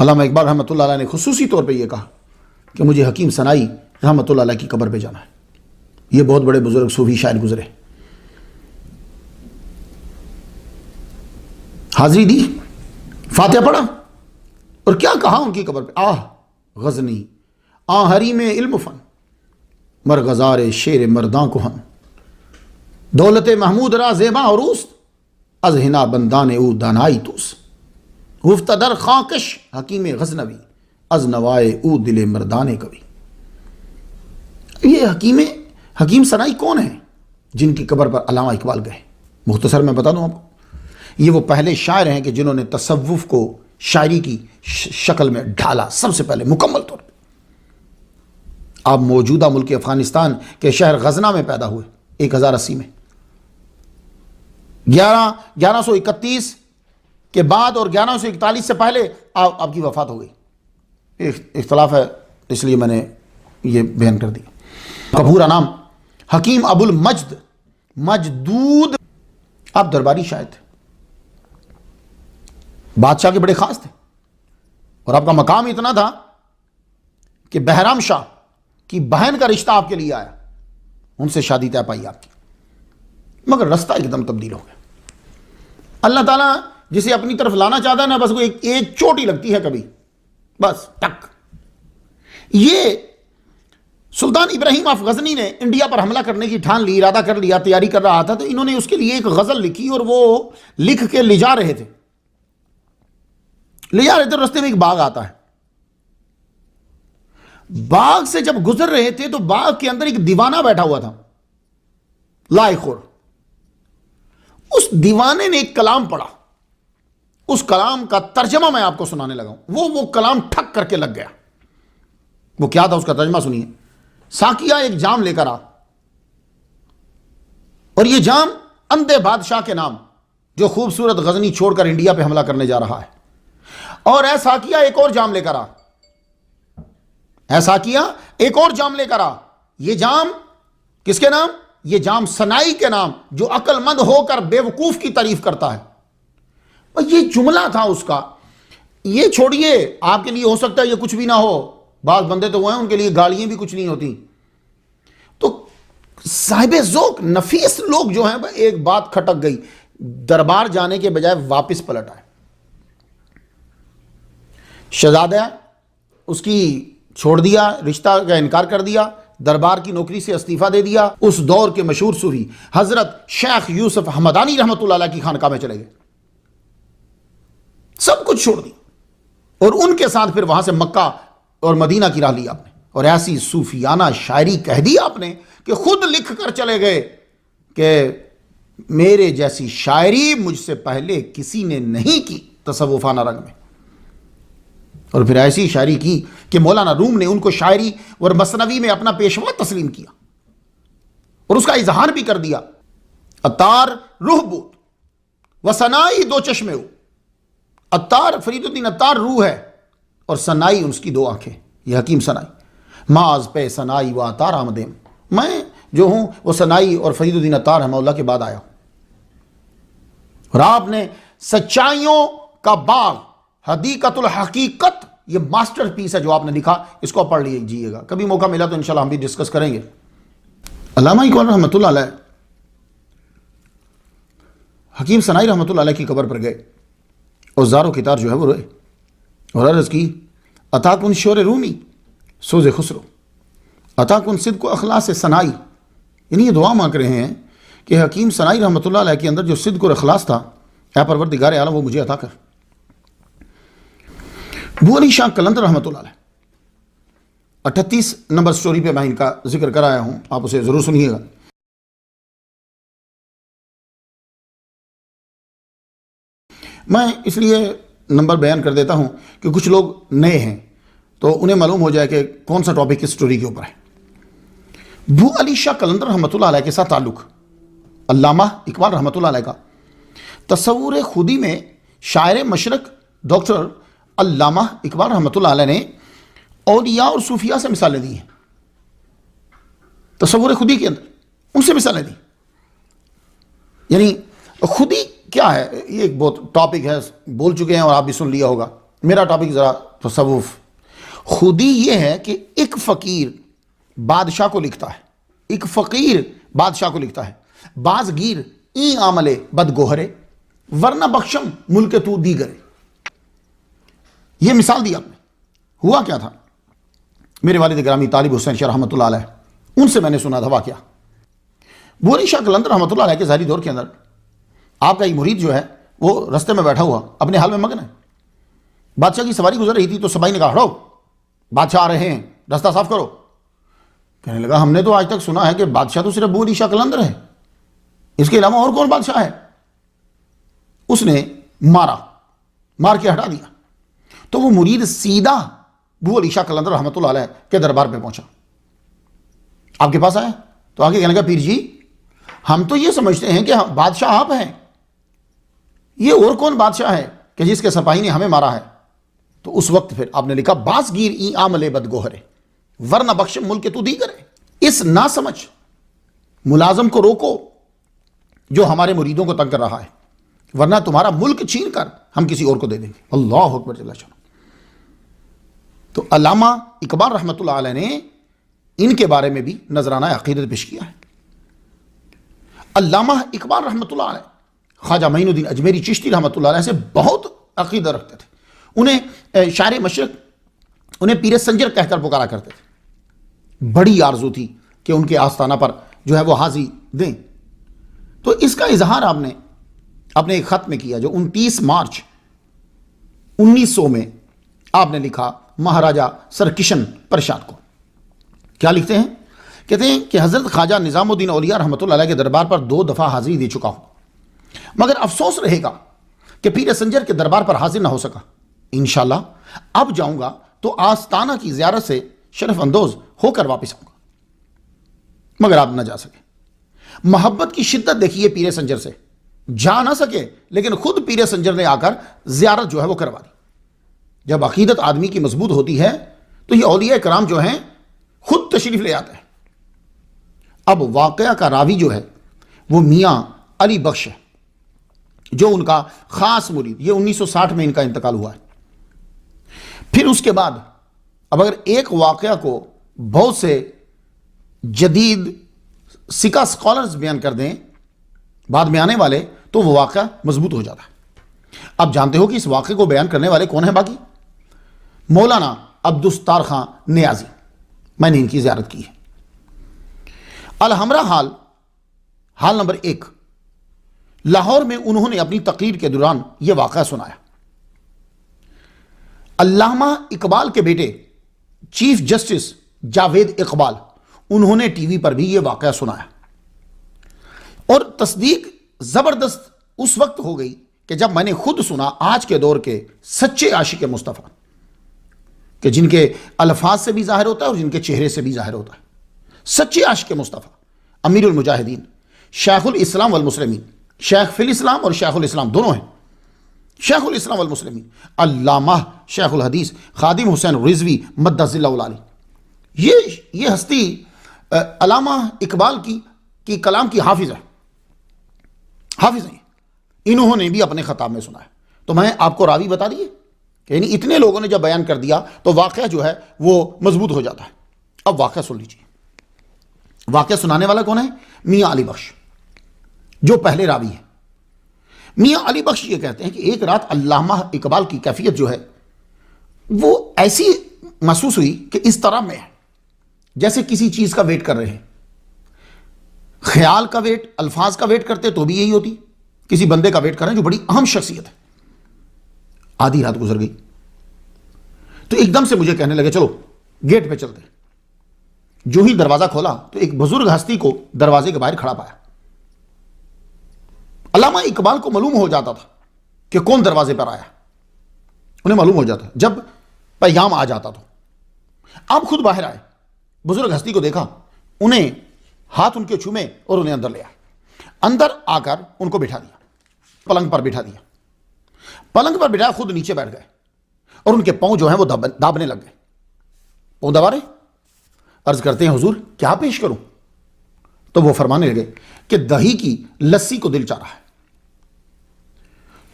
علامہ اقبال رحمۃ اللہ علیہ نے خصوصی طور پہ یہ کہا کہ مجھے حکیم سنائی رحمۃ اللہ علیہ کی قبر پہ جانا ہے۔ یہ بہت بڑے بزرگ صوفی شاعر گزرے، حاضری دی، فاتحہ پڑھا، اور کیا کہا ان کی قبر پہ؟ آہ غزنی آہ حریم علم فن، مرغزار شیر مرداں کو ہن، دولت محمود را زیبا عروس، از ہنا بندان او دانائی توس، گفت در خاکش حکیم غزنوی، از نوائے او دل مردان کبھی۔ یہ حکیم سنائی کون ہیں جن کی قبر پر علامہ اقبال گئے؟ مختصر میں بتا دوں آپ کو، یہ وہ پہلے شاعر ہیں کہ جنہوں نے تصوف کو شاعری کی شکل میں ڈھالا، سب سے پہلے مکمل طور پہ۔ آپ موجودہ ملک افغانستان کے شہر غزنہ میں پیدا ہوئے 1080 میں، 1131 کے بعد اور 1141 سے پہلے آپ کی وفات ہو گئی۔ اختلاف ہے، اس لیے میں نے یہ بیان کر دیا۔ کا پورا نام حکیم ابو المجد مجدود، آپ درباری شاعر تھے، بادشاہ کے بڑے خاص تھے، اور آپ کا مقام اتنا تھا کہ بہرام شاہ کی بہن کا رشتہ آپ کے لیے آیا، ان سے شادی طے پائی آپ کی، مگر رستہ ایک دم تبدیل ہو گیا۔ اللہ تعالیٰ جسے اپنی طرف لانا چاہتا ہے نا، بس وہ ایک چوٹی لگتی ہے کبھی، بس ٹک۔ یہ سلطان ابراہیم آف غزنی نے انڈیا پر حملہ کرنے کی ٹھان لی، ارادہ کر لیا، تیاری کر رہا تھا، تو انہوں نے اس کے لیے ایک غزل لکھی، اور وہ لکھ کے لے جا رہے تھے، رستے میں ایک باغ آتا ہے، باغ سے جب گزر رہے تھے تو باغ کے اندر ایک دیوانہ بیٹھا ہوا تھا، لائے خور۔ اس دیوانے نے ایک کلام پڑھا، اس کلام کا ترجمہ میں آپ کو سنانے لگا ہوں۔ وہ کلام ٹھک کر کے لگ گیا۔ وہ کیا تھا، اس کا ترجمہ سنیے۔ ساقیہ ایک جام لے کر آ، اور یہ جام اندھے بادشاہ کے نام، جو خوبصورت غزنی چھوڑ کر انڈیا پہ حملہ کرنے جا رہا ہے، اور اے ساقیہ ایک اور جام لے کر آ، اے ساقیہ ایک اور جام لے کر آ۔ یہ جام کس کے نام؟ یہ جام سنائی کے نام، جو عقل مند ہو کر بے وقوف کی تعریف کرتا ہے۔ اور یہ جملہ تھا اس کا۔ یہ چھوڑیے، آپ کے لیے ہو سکتا ہے یہ کچھ بھی نہ ہو، بعض بندے تو وہ ہیں ان کے لیے گاڑیاں بھی کچھ نہیں ہوتی، تو صاحب ذوق نفیس لوگ جو ہیں، ایک بات کھٹک گئی، دربار جانے کے بجائے واپس پلٹ آئے۔ شہزادہ اس کی چھوڑ دیا، رشتہ کا انکار کر دیا، دربار کی نوکری سے استعفیٰ دے دیا، اس دور کے مشہور صوفی حضرت شیخ یوسف حمدانی رحمۃ اللہ علیہ کی خانقاہ میں چلے گئے، سب کچھ چھوڑ دی، اور ان کے ساتھ پھر وہاں سے مکہ اور مدینہ کی راہ لی آپ نے، اور ایسی صوفیانہ شاعری کہہ دی آپ نے کہ خود لکھ کر چلے گئے کہ میرے جیسی شاعری مجھ سے پہلے کسی نے نہیں کی۔ تصوفانہ رنگ میں، اور پھر ایسی شاعری کی کہ مولانا روم نے ان کو شاعری اور مثنوی میں اپنا پیشوا تسلیم کیا اور اس کا اظہار بھی کر دیا۔ عطار روح بود و ثنائی دو چشمے ہو، عطار فرید الدین عطار روح ہے اور ثنائی اس کی دو آنکھیں، یہ حکیم ثنائی۔ معاذ پہ ثنائی و عطار آمدیم، میں جو ہوں وہ ثنائی اور فرید الدین عطار رحمہ اللہ کے بعد آیا ہوں۔ اور آپ نے سچائیوں کا باغ حدیقت الحقیقت، یہ ماسٹر پیس ہے جو آپ نے لکھا، اس کو پڑھ لیجیے گا، کبھی موقع ملا تو انشاءاللہ ہم بھی ڈسکس کریں گے۔ علامہ اقبال رحمۃ اللہ علیہ حکیم ثنائی رحمۃ اللہ علیہ کی قبر پر گئے اور زار و کتار جو ہے وہ روئے اور عرض کی، عطا کن شور رومی سوز خسرو، عطا کن صدق و اخلاص ثنائی، یعنی یہ دعا مانگ رہے ہیں کہ حکیم ثنائی رحمۃ اللہ علیہ کے اندر جو صدق اور اخلاص تھا، اے پروردگار عالم وہ مجھے عطا کر۔ ابو علی شاہ قلندر رحمۃ اللہ علیہ 38 نمبر سٹوری پہ میں ان کا ذکر کرایا ہوں، آپ اسے ضرور سنیے گا۔ میں اس لیے نمبر بیان کر دیتا ہوں کہ کچھ لوگ نئے ہیں تو انہیں معلوم ہو جائے کہ کون سا ٹاپک کس سٹوری کے اوپر ہے۔ ابو علی شاہ قلندر رحمۃ اللہ علیہ کے ساتھ تعلق علامہ اقبال رحمۃ اللہ علیہ کا تصور خودی میں شاعر مشرق ڈاکٹر علامہ اقبال رحمۃ اللہ علیہ نے اولیاء اور صوفیاء سے مثالیں دی ہیں، تصور خودی کے اندر ان سے مثالیں دی۔ یعنی خودی کیا ہے، یہ ایک بہت ٹاپک ہے، بول چکے ہیں اور آپ بھی سن لیا ہوگا۔ میرا ٹاپک ذرا تصوف خودی یہ ہے کہ ایک فقیر بادشاہ کو لکھتا ہے، ایک فقیر بادشاہ کو لکھتا ہے، باز گیر این عاملے بد گوہرے ورنہ بخشم ملک تو دیگرے۔ یہ مثال دی آپ نے۔ ہوا کیا تھا، میرے والد گرامی طالب حسین شاہ رحمۃ اللہ علیہ، ان سے میں نے سنا تھا واقعہ۔ ابو علی شاہ قلندر رحمۃ اللہ علیہ کے ظاہری دور کے اندر آپ کا ایک مرید جو ہے وہ رستے میں بیٹھا ہوا اپنے حال میں مگن ہے۔ بادشاہ کی سواری گزر رہی تھی تو سپاہی نے کہا، ہٹو، بادشاہ آ رہے ہیں، راستہ صاف کرو۔ کہنے لگا، ہم نے تو آج تک سنا ہے کہ بادشاہ تو صرف ابو علی شاہ قلندر ہے، اس کے علاوہ اور کون بادشاہ ہے؟ اس نے مار کے ہٹا دیا۔ تو وہ مرید سیدھا ابو علی شاہ قلندر رحمۃ اللہ علیہ کے دربار پہ پہنچا، آپ کے پاس آیا تو آگے کہنے لگا، پیر جی ہم تو یہ سمجھتے ہیں کہ بادشاہ آپ ہیں، یہ اور کون بادشاہ ہے کہ جس کے سپاہی نے ہمیں مارا ہے؟ تو اس وقت پھر آپ نے لکھا، باس گیر این عاملے بد گوہرے ورنہ بخش ملک تو دیگرے۔ اس نہ سمجھ ملازم کو روکو جو ہمارے مریدوں کو تنگ کر رہا ہے، ورنہ تمہارا ملک چھین کر ہم کسی اور کو دے دیں گے۔ اللہ اکبر جل شانہ۔ تو علامہ اقبال رحمۃ اللہ علیہ نے ان کے بارے میں بھی نذرانہ عقیدت پیش کیا ہے۔ علامہ اقبال رحمۃ اللہ علیہ خواجہ معین الدین اجمیری چشتی رحمۃ اللہ علیہ سے بہت عقیدہ رکھتے تھے، انہیں شاعر مشرق، انہیں پیر سنجر کہہ کر پکارا کرتے تھے۔ بڑی آرزو تھی کہ ان کے آستانہ پر جو ہے وہ حاضری دیں۔ تو اس کا اظہار آپ نے اپنے ایک خط میں کیا جو 29 مارچ 1900 میں آپ نے لکھا مہاراجہ سر کشن پرشاد کو۔ کیا لکھتے ہیں؟ کہتے ہیں کہ حضرت خواجہ نظام الدین اولیاء رحمۃ اللہ علیہ کے دربار پر 2 دفعہ حاضری دے چکا ہوں، مگر افسوس رہے گا کہ پیر سنجر کے دربار پر حاضر نہ ہو سکا۔ انشاءاللہ اب جاؤں گا تو آستانہ کی زیارت سے شرف اندوز ہو کر واپس آؤں گا، مگر آپ نہ جا سکے۔ محبت کی شدت دیکھیے پیر سنجر سے، جا نہ سکے لیکن خود پیر سنجر نے آ کر زیارت جو ہے وہ کروا دی۔ جب عقیدت آدمی کی مضبوط ہوتی ہے تو یہ اولیاء کرام جو ہیں خود تشریف لے آتے ہیں۔ اب واقعہ کا راوی جو ہے وہ میاں علی بخش ہے، جو ان کا خاص مرید، یہ 1960 میں ان کا انتقال ہوا ہے۔ پھر اس کے بعد اب اگر ایک واقعہ کو بہت سے جدید سکہ اسکالرز بیان کر دیں بعد میں آنے والے تو وہ واقعہ مضبوط ہو جاتا ہے۔ اب جانتے ہو کہ اس واقعے کو بیان کرنے والے کون ہیں؟ باقی مولانا عبدالستار خان نیازی، میں نے ان کی زیارت کی ہے۔ الحمرہ حال نمبر 1 لاہور میں انہوں نے اپنی تقریر کے دوران یہ واقعہ سنایا۔ علامہ اقبال کے بیٹے چیف جسٹس جاوید اقبال، انہوں نے ٹی وی پر بھی یہ واقعہ سنایا، اور تصدیق زبردست اس وقت ہو گئی کہ جب میں نے خود سنا آج کے دور کے سچے عاشق مصطفیٰ کہ جن کے الفاظ سے بھی ظاہر ہوتا ہے اور جن کے چہرے سے بھی ظاہر ہوتا ہے، سچے عاشق مصطفیٰ، امیر المجاہدین، شیخ الاسلام والمسلمین، شیخ فی الاسلام اور شیخ الاسلام دونوں ہیں، شیخ الاسلام والمسلمین، علامہ شیخ الحدیث خادم حسین رضوی مدث اللہ علی، یہ ہستی علامہ اقبال کی کلام کی حافظ ہے، حافظ ہیں، انہوں نے بھی اپنے خطاب میں سنا ہے۔ تو میں آپ کو راوی بتا دیے کہ یعنی اتنے لوگوں نے جب بیان کر دیا تو واقعہ جو ہے وہ مضبوط ہو جاتا ہے۔ اب واقعہ سن لیجیے۔ واقعہ سنانے والا کون ہے؟ میاں علی بخش، جو پہلے راوی ہیں۔ میاں علی بخش یہ کہتے ہیں کہ ایک رات علامہ اقبال کی کیفیت جو ہے وہ ایسی محسوس ہوئی کہ اس طرح میں ہے جیسے کسی چیز کا ویٹ کر رہے ہیں، خیال کا ویٹ، الفاظ کا ویٹ کرتے تو بھی یہی ہوتی، کسی بندے کا ویٹ کر رہے ہیں جو بڑی اہم شخصیت ہے۔ آدھی رات گزر گئی تو ایک دم سے مجھے کہنے لگے چلو گیٹ پہ چلتے ہیں۔ جو ہی دروازہ کھولا تو ایک بزرگ ہستی کو دروازے کے باہر کھڑا پایا۔ علامہ اقبال کو معلوم ہو جاتا تھا کہ کون دروازے پر آیا، انہیں معلوم ہو جاتا جب پیغام آ جاتا تو آپ خود باہر آئے، بزرگ ہستی کو دیکھا، انہیں ہاتھ ان کے چھومے اور انہیں اندر لے آئے۔ اندر آ کر ان کو بٹھا دیا، پلنگ پر بٹھا دیا، پلنگ پر بٹھا خود نیچے بیٹھ گئے اور ان کے پاؤں جو ہیں وہ دابنے لگ گئے۔ پاؤں دبا رہے، عرض کرتے ہیں حضور کیا پیش کروں؟ تو وہ فرمانے لگے کہ دہی کی لسی کو دل چاہ رہا ہے۔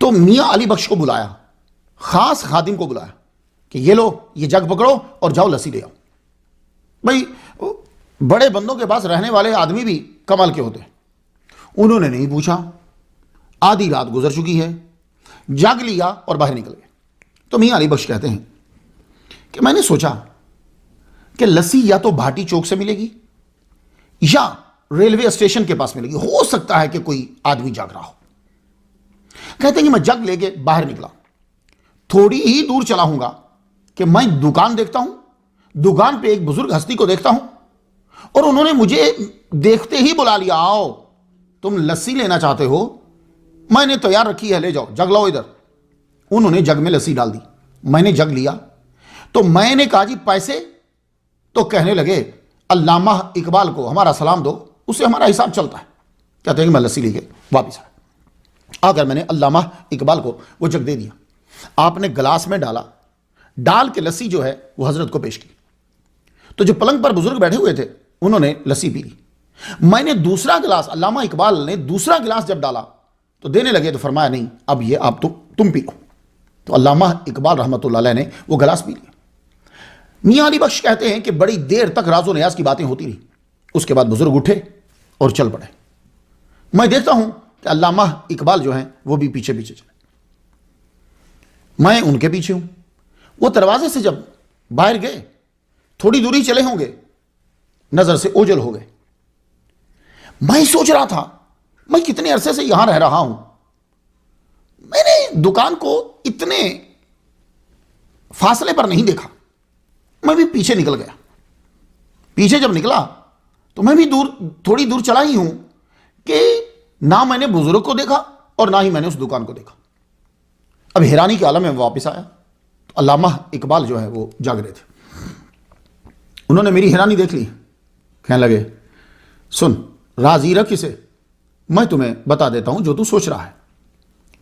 تو میاں علی بخش کو بلایا، خاص خادم کو بلایا کہ یہ لو یہ جگ پکڑو اور جاؤ لسی لے آؤ۔ بھائی بڑے بندوں کے پاس رہنے والے آدمی بھی کمال کے ہوتے ہیں۔ انہوں نے نہیں پوچھا، آدھی رات گزر چکی ہے، جگ لیا اور باہر نکل گئے۔ تو میاں علی بخش کہتے ہیں کہ میں نے سوچا کہ لسی یا تو بھاٹی چوک سے ملے گی یا ریلوے اسٹیشن کے پاس ملے گی، ہو سکتا ہے کہ کوئی آدمی جاگ رہا ہو۔ کہتے ہیں کہ میں جگ لے کے باہر نکلا، تھوڑی ہی دور چلا ہوں گا کہ میں دکان دیکھتا ہوں، دکان پہ ایک بزرگ ہستی کو دیکھتا ہوں اور انہوں نے مجھے دیکھتے ہی بلا لیا، آؤ تم لسی لینا چاہتے ہو، میں نے تیار رکھی ہے، لے جاؤ، جگ لاؤ ادھر۔ انہوں نے جگ میں لسی ڈال دی، میں نے جگ لیا تو میں نے کہا جی پیسے؟ تو کہنے لگے علامہ اقبال کو ہمارا سلام دو، اس سے ہمارا حساب چلتا ہے۔ کہتے ہیں کہ میں لسی لے کے واپس آ کر میں نے علامہ اقبال کو وہ جگ دے دیا۔ آپ نے گلاس میں ڈالا، ڈال کے لسی جو ہے وہ حضرت کو پیش کی۔ تو جو پلنگ پر بزرگ بیٹھے ہوئے تھے انہوں نے لسی پی لی۔ میں نے دوسرا گلاس، علامہ اقبال نے دوسرا گلاس جب ڈالا تو دینے لگے تو فرمایا نہیں اب یہ آپ تم پی لو۔ تو علامہ اقبال رحمۃ اللہ علیہ نے وہ گلاس پی لیا۔ میاں علی بخش کہتے ہیں کہ بڑی دیر تک راز و نیاز کی باتیں ہوتی رہی، اس کے بعد بزرگ اٹھے اور چل پڑے۔ میں دیکھتا ہوں کہ علامہ اقبال جو ہیں وہ بھی پیچھے پیچھے چلے، میں ان کے پیچھے ہوں۔ وہ دروازے سے جب باہر گئے تھوڑی دوری چلے ہوں گے، نظر سے اوجھل ہو گئے۔ میں سوچ رہا تھا میں کتنے عرصے سے یہاں رہ رہا ہوں، میں نے دکان کو اتنے فاصلے پر نہیں دیکھا، میں بھی پیچھے نکل گیا۔ پیچھے جب نکلا تو میں بھی تھوڑی دور چلا ہی ہوں کہ نہ میں نے بزرگ کو دیکھا اور نہ ہی میں نے اس دکان کو دیکھا۔ اب حیرانی کے عالم میں واپس آیا تو علامہ اقبال جو ہے وہ جاگ رہے تھے۔ انہوں نے میری حیرانی دیکھ لی، کہنے لگے سن راضی رکھ اسے، میں تمہیں بتا دیتا ہوں جو تو سوچ رہا ہے۔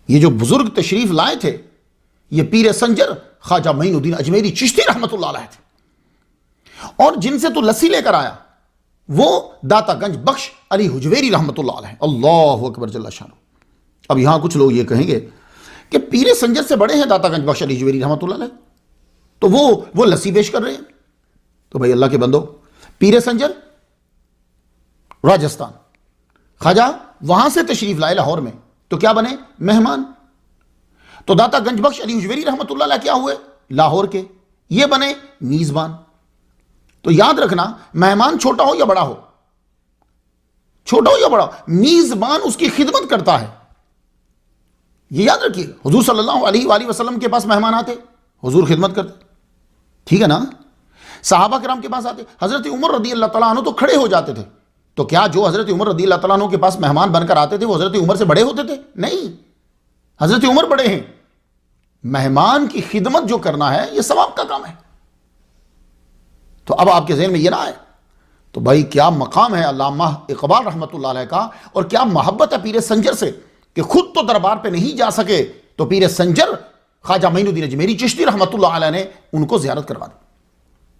یہ جو بزرگ تشریف لائے تھے یہ پیر سنجر خواجہ معین الدین اجمیری چشتی رحمۃ اللہ علیہ تھے، اور جن سے تو لسی لے کر آیا وہ داتا گنج بخش علی حجویری رحمۃ اللہ علیہ۔ اللہ اکبر جل شانہ۔ اب یہاں کچھ لوگ یہ کہیں گے کہ پیر سنجر سے بڑے ہیں داتا گنج بخش علی حجویری رحمۃ اللہ علیہ، تو وہ لسی پیش کر رہے ہیں۔ تو بھائی اللہ کے بندو، پیر سنجر راجستھان، خواجہ وہاں سے تشریف لائے لاہور میں، تو کیا بنے؟ مہمان۔ تو داتا گنج بخش علی حجویری رحمۃ اللہ علیہ کیا ہوئے؟ لاہور کے، یہ بنے میزبان۔ تو یاد رکھنا، مہمان چھوٹا ہو یا بڑا ہو، چھوٹا ہو یا بڑا ہو، میزبان اس کی خدمت کرتا ہے۔ یہ یاد رکھیے، حضور صلی اللہ علیہ وآلہ وسلم کے پاس مہمان آتے، حضور خدمت کرتے، ٹھیک ہے نا؟ صحابہ کرام کے پاس آتے، حضرت عمر رضی اللہ تعالیٰ عنہ تو کھڑے ہو جاتے تھے۔ تو کیا جو حضرت عمر رضی اللہ تعالیٰ عنہ کے پاس مہمان بن کر آتے تھے وہ حضرت عمر سے بڑے ہوتے تھے؟ نہیں، حضرت عمر بڑے ہیں، مہمان کی خدمت جو کرنا ہے یہ ثواب کا کام ہے. تو اب آپ کے ذہن میں یہ نہ آئے تو بھائی کیا مقام ہے علامہ اقبال رحمۃ اللہ علیہ کا، اور کیا محبت ہے پیر سنجر سے کہ خود تو دربار پہ نہیں جا سکے تو پیر سنجر خواجہ معین الدین اجمیری چشتی رحمۃ اللہ علیہ نے ان کو زیارت کروا دی.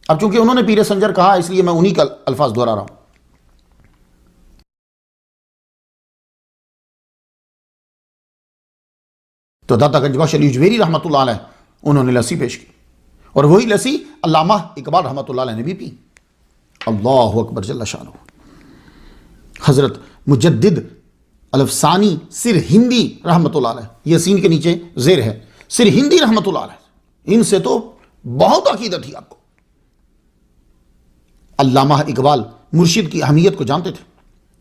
اب چونکہ انہوں نے پیر سنجر کہا اس لیے میں انہی کا الفاظ دہرا رہا ہوں. تو داتا گنج بخش علی اجمیری رحمۃ اللہ علیہ انہوں نے لسی پیش کی، اور وہی لسی علامہ اقبال رحمۃ اللہ علیہ نے بھی پی. اللہ اکبر جل شانہ. حضرت مجدد الفسانی سر ہندی رحمۃ اللہ علیہ، یہ سین کے نیچے زیر ہے، سر ہندی رحمۃ اللہ علیہ، ان سے تو بہت عقیدت تھی آپ کو. علامہ اقبال مرشد کی اہمیت کو جانتے تھے.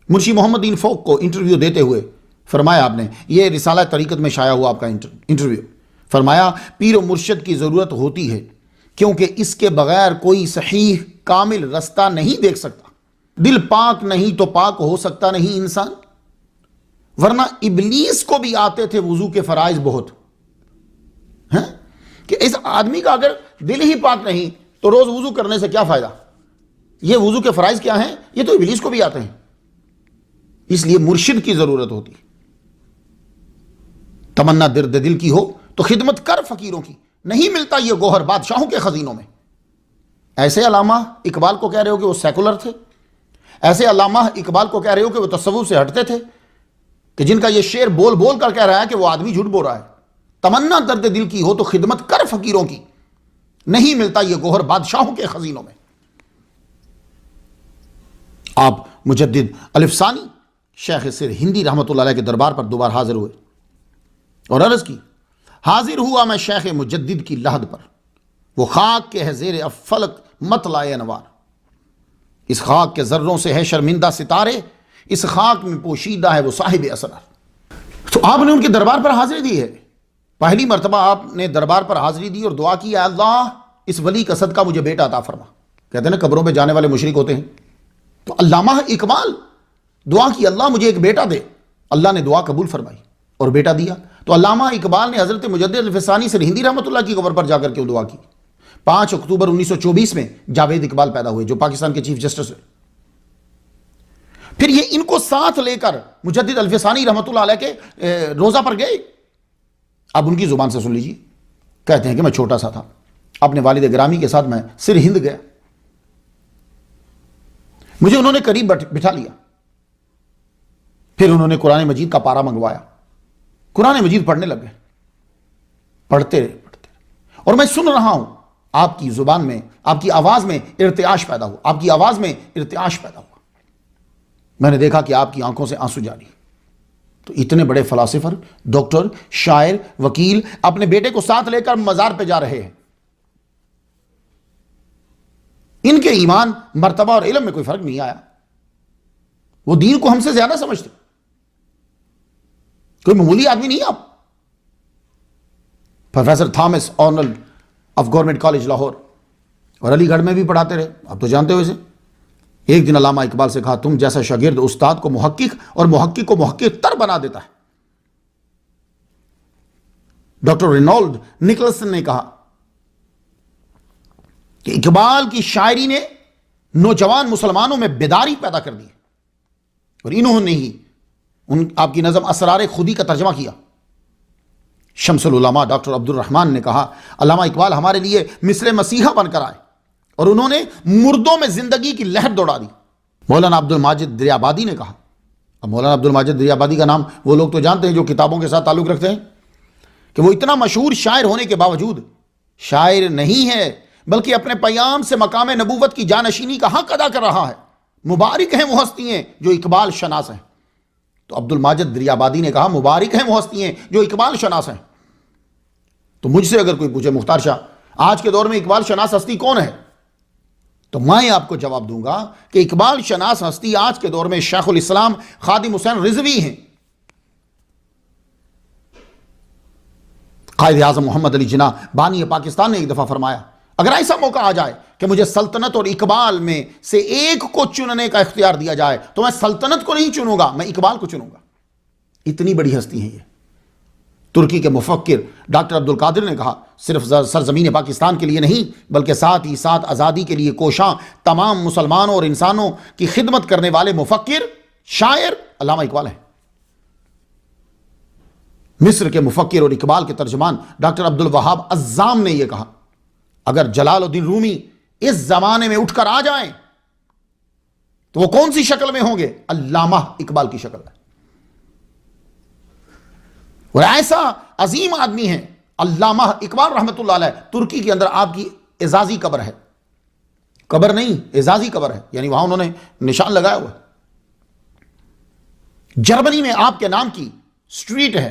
مرشد محمد دین فوق کو انٹرویو دیتے ہوئے فرمایا، آپ نے یہ رسالہ طریقت میں شائع ہوا آپ کا انٹرویو، فرمایا پیر و مرشد کی ضرورت ہوتی ہے کیونکہ اس کے بغیر کوئی صحیح کامل رستہ نہیں دیکھ سکتا. دل پاک نہیں تو پاک ہو سکتا نہیں انسان، ورنہ ابلیس کو بھی آتے تھے وضو کے فرائض بہت. کہ اس آدمی کا اگر دل ہی پاک نہیں تو روز وضو کرنے سے کیا فائدہ؟ یہ وضو کے فرائض کیا ہیں؟ یہ تو ابلیس کو بھی آتے ہیں. اس لیے مرشد کی ضرورت ہوتی ہے. تمنا درد دل کی ہو تو خدمت کر فقیروں کی، نہیں ملتا یہ گوہر بادشاہوں کے خزینوں میں. ایسے علامہ اقبال کو کہہ رہے ہو کہ وہ سیکولر تھے، ایسے علامہ اقبال کو کہہ رہے ہو کہ وہ تصوف سے ہٹتے تھے، کہ جن کا یہ شعر بول بول کر کہہ رہا ہے کہ وہ آدمی جھوٹ بول رہا ہے. تمنا درد دل کی ہو تو خدمت کر فقیروں کی، نہیں ملتا یہ گوہر بادشاہوں کے خزینوں میں. آپ مجدد الفسانی شیخ سر ہندی رحمۃ اللہ علیہ کے دربار پر دوبارہ حاضر ہوئے اور عرض کی، حاضر ہوا میں شیخ مجدد کی لحد پر، وہ خاک کے ہے زیر فلک مطلع انوار. اس خاک کے ذروں سے ہے شرمندہ ستارے، اس خاک میں پوشیدہ ہے وہ صاحب اسرار. تو آپ نے ان کے دربار پر حاضری دی ہے. پہلی مرتبہ آپ نے دربار پر حاضری دی اور دعا کی، اے اللہ اس ولی کا صدقہ مجھے بیٹا عطا فرما. کہتے ہیں نا قبروں پہ جانے والے مشرک ہوتے ہیں. تو علامہ اقبال دعا کی، اللہ مجھے ایک بیٹا دے. اللہ نے دعا قبول فرمائی اور بیٹا دیا. تو علامہ اقبال نے حضرت مجدد الفسانی سر ہندی رحمۃ اللہ کی قبر پر جا کر کیوں دعا کی؟ 5 اکتوبر 1924 میں جاوید اقبال پیدا ہوئے جو پاکستان کے چیف جسٹس ہوئے. پھر یہ ان کو ساتھ لے کر مجدد الفسانی رحمۃ اللہ علیہ کے روزہ پر گئے. اب ان کی زبان سے سن لیجیے. کہتے ہیں کہ میں چھوٹا سا تھا، اپنے والد گرامی کے ساتھ میں سر ہند گیا. مجھے انہوں نے قریب بٹھا لیا، پھر انہوں نے قرآن مجید کا پارا منگوایا، قرآن مجید پڑھنے لگ گئے. پڑھتے رہے اور میں سن رہا ہوں آپ کی زبان میں، آپ کی آواز میں ارتعاش پیدا ہوا، آپ کی آواز میں ارتعاش پیدا ہوا. میں نے دیکھا کہ آپ کی آنکھوں سے آنسو جاری. تو اتنے بڑے فلاسفر، ڈاکٹر، شاعر، وکیل اپنے بیٹے کو ساتھ لے کر مزار پہ جا رہے ہیں. ان کے ایمان، مرتبہ اور علم میں کوئی فرق نہیں آیا. وہ دین کو ہم سے زیادہ سمجھتے. کوئی معمولی آدمی نہیں آپ. Professor Thomas Arnold of government college Lahore اور علی گڑھ میں بھی پڑھاتے رہے، آپ تو جانتے ہو اسے. ایک دن علامہ اقبال سے کہا، تم جیسا شاگرد استاد کو محقق اور محقق کو محقق تر بنا دیتا ہے. ڈاکٹر رینالڈ نکلسن نے کہا کہ اقبال کی شاعری نے نوجوان مسلمانوں میں بیداری پیدا کر دی اور انہوں نے ہی آپ کی نظم اسرار خودی کا ترجمہ کیا. شمس العلماء ڈاکٹر عبد الرحمن نے کہا، علامہ اقبال ہمارے لیے مثل مسیحا بن کر آئے اور انہوں نے مردوں میں زندگی کی لہر دوڑا دی. مولانا عبد الماجد دریابادی نے کہا. اب مولانا عبد الماجد دریابادی کا نام وہ لوگ تو جانتے ہیں جو کتابوں کے ساتھ تعلق رکھتے ہیں، کہ وہ اتنا مشہور شاعر ہونے کے باوجود شاعر نہیں ہے بلکہ اپنے پیام سے مقام نبوت کی جانشینی کا حق ادا کر رہا ہے. مبارک ہیں وہ ہستیاں جو اقبال شناس ہیں. تو عبد الماجد دریابادی نے کہا، مبارک ہیں وہ ہستیاں جو اقبال شناس ہیں. تو مجھ سے اگر کوئی پوچھے مختار شاہ آج کے دور میں اقبال شناس ہستی کون ہے، تو میں آپ کو جواب دوں گا کہ اقبال شناس ہستی آج کے دور میں شیخ الاسلام خادم حسین رضوی ہیں. قائد اعظم محمد علی جناح بانی پاکستان نے ایک دفعہ فرمایا، اگر ایسا موقع آ جائے کہ مجھے سلطنت اور اقبال میں سے ایک کو چننے کا اختیار دیا جائے تو میں سلطنت کو نہیں چنوں گا، میں اقبال کو چنوں گا. اتنی بڑی ہستی ہیں یہ. ترکی کے مفکر ڈاکٹر عبد القادر نے کہا صرف سرزمین پاکستان کے لیے نہیں بلکہ ساتھ ہی ساتھ آزادی کے لیے کوشاں تمام مسلمانوں اور انسانوں کی خدمت کرنے والے مفکر شاعر علامہ اقبال ہیں۔ مصر کے مفکر اور اقبال کے ترجمان ڈاکٹر عبد الوہاب عزام نے یہ کہا اگر جلال الدین رومی اس زمانے میں اٹھ کر آ جائیں تو وہ کون سی شکل میں ہوں گے؟ علامہ اقبال کی شکل ہے۔ اور ایسا عظیم آدمی ہے علامہ اقبال رحمۃ اللہ علیہ۔ ترکی کے اندر آپ کی اعزازی قبر ہے، قبر نہیں اعزازی قبر ہے، یعنی وہاں انہوں نے نشان لگایا ہوا ہے۔ جرمنی میں آپ کے نام کی سٹریٹ ہے۔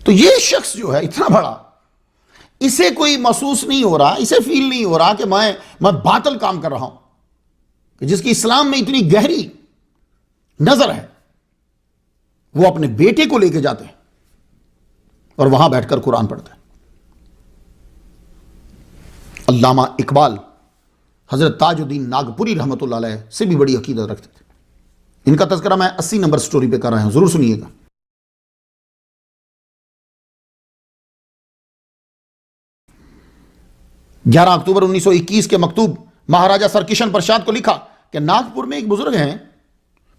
تو یہ شخص جو ہے اتنا بڑا، اسے کوئی محسوس نہیں ہو رہا، اسے فیل نہیں ہو رہا کہ میں باطل کام کر رہا ہوں، جس کی اسلام میں اتنی گہری نظر ہے، وہ اپنے بیٹے کو لے کے جاتے ہیں اور وہاں بیٹھ کر قرآن پڑھتے ہیں۔ علامہ اقبال حضرت تاج الدین ناگپوری رحمۃ اللہ علیہ سے بھی بڑی عقیدت رکھتے تھے۔ ان کا تذکرہ میں 80 نمبر سٹوری پہ کر رہا ہوں، ضرور سنیے گا۔ 11 اکتوبر 1921 کے مکتوب مہاراجہ سر کشن پرساد کو لکھا کہ ناگپور میں ایک بزرگ ہیں،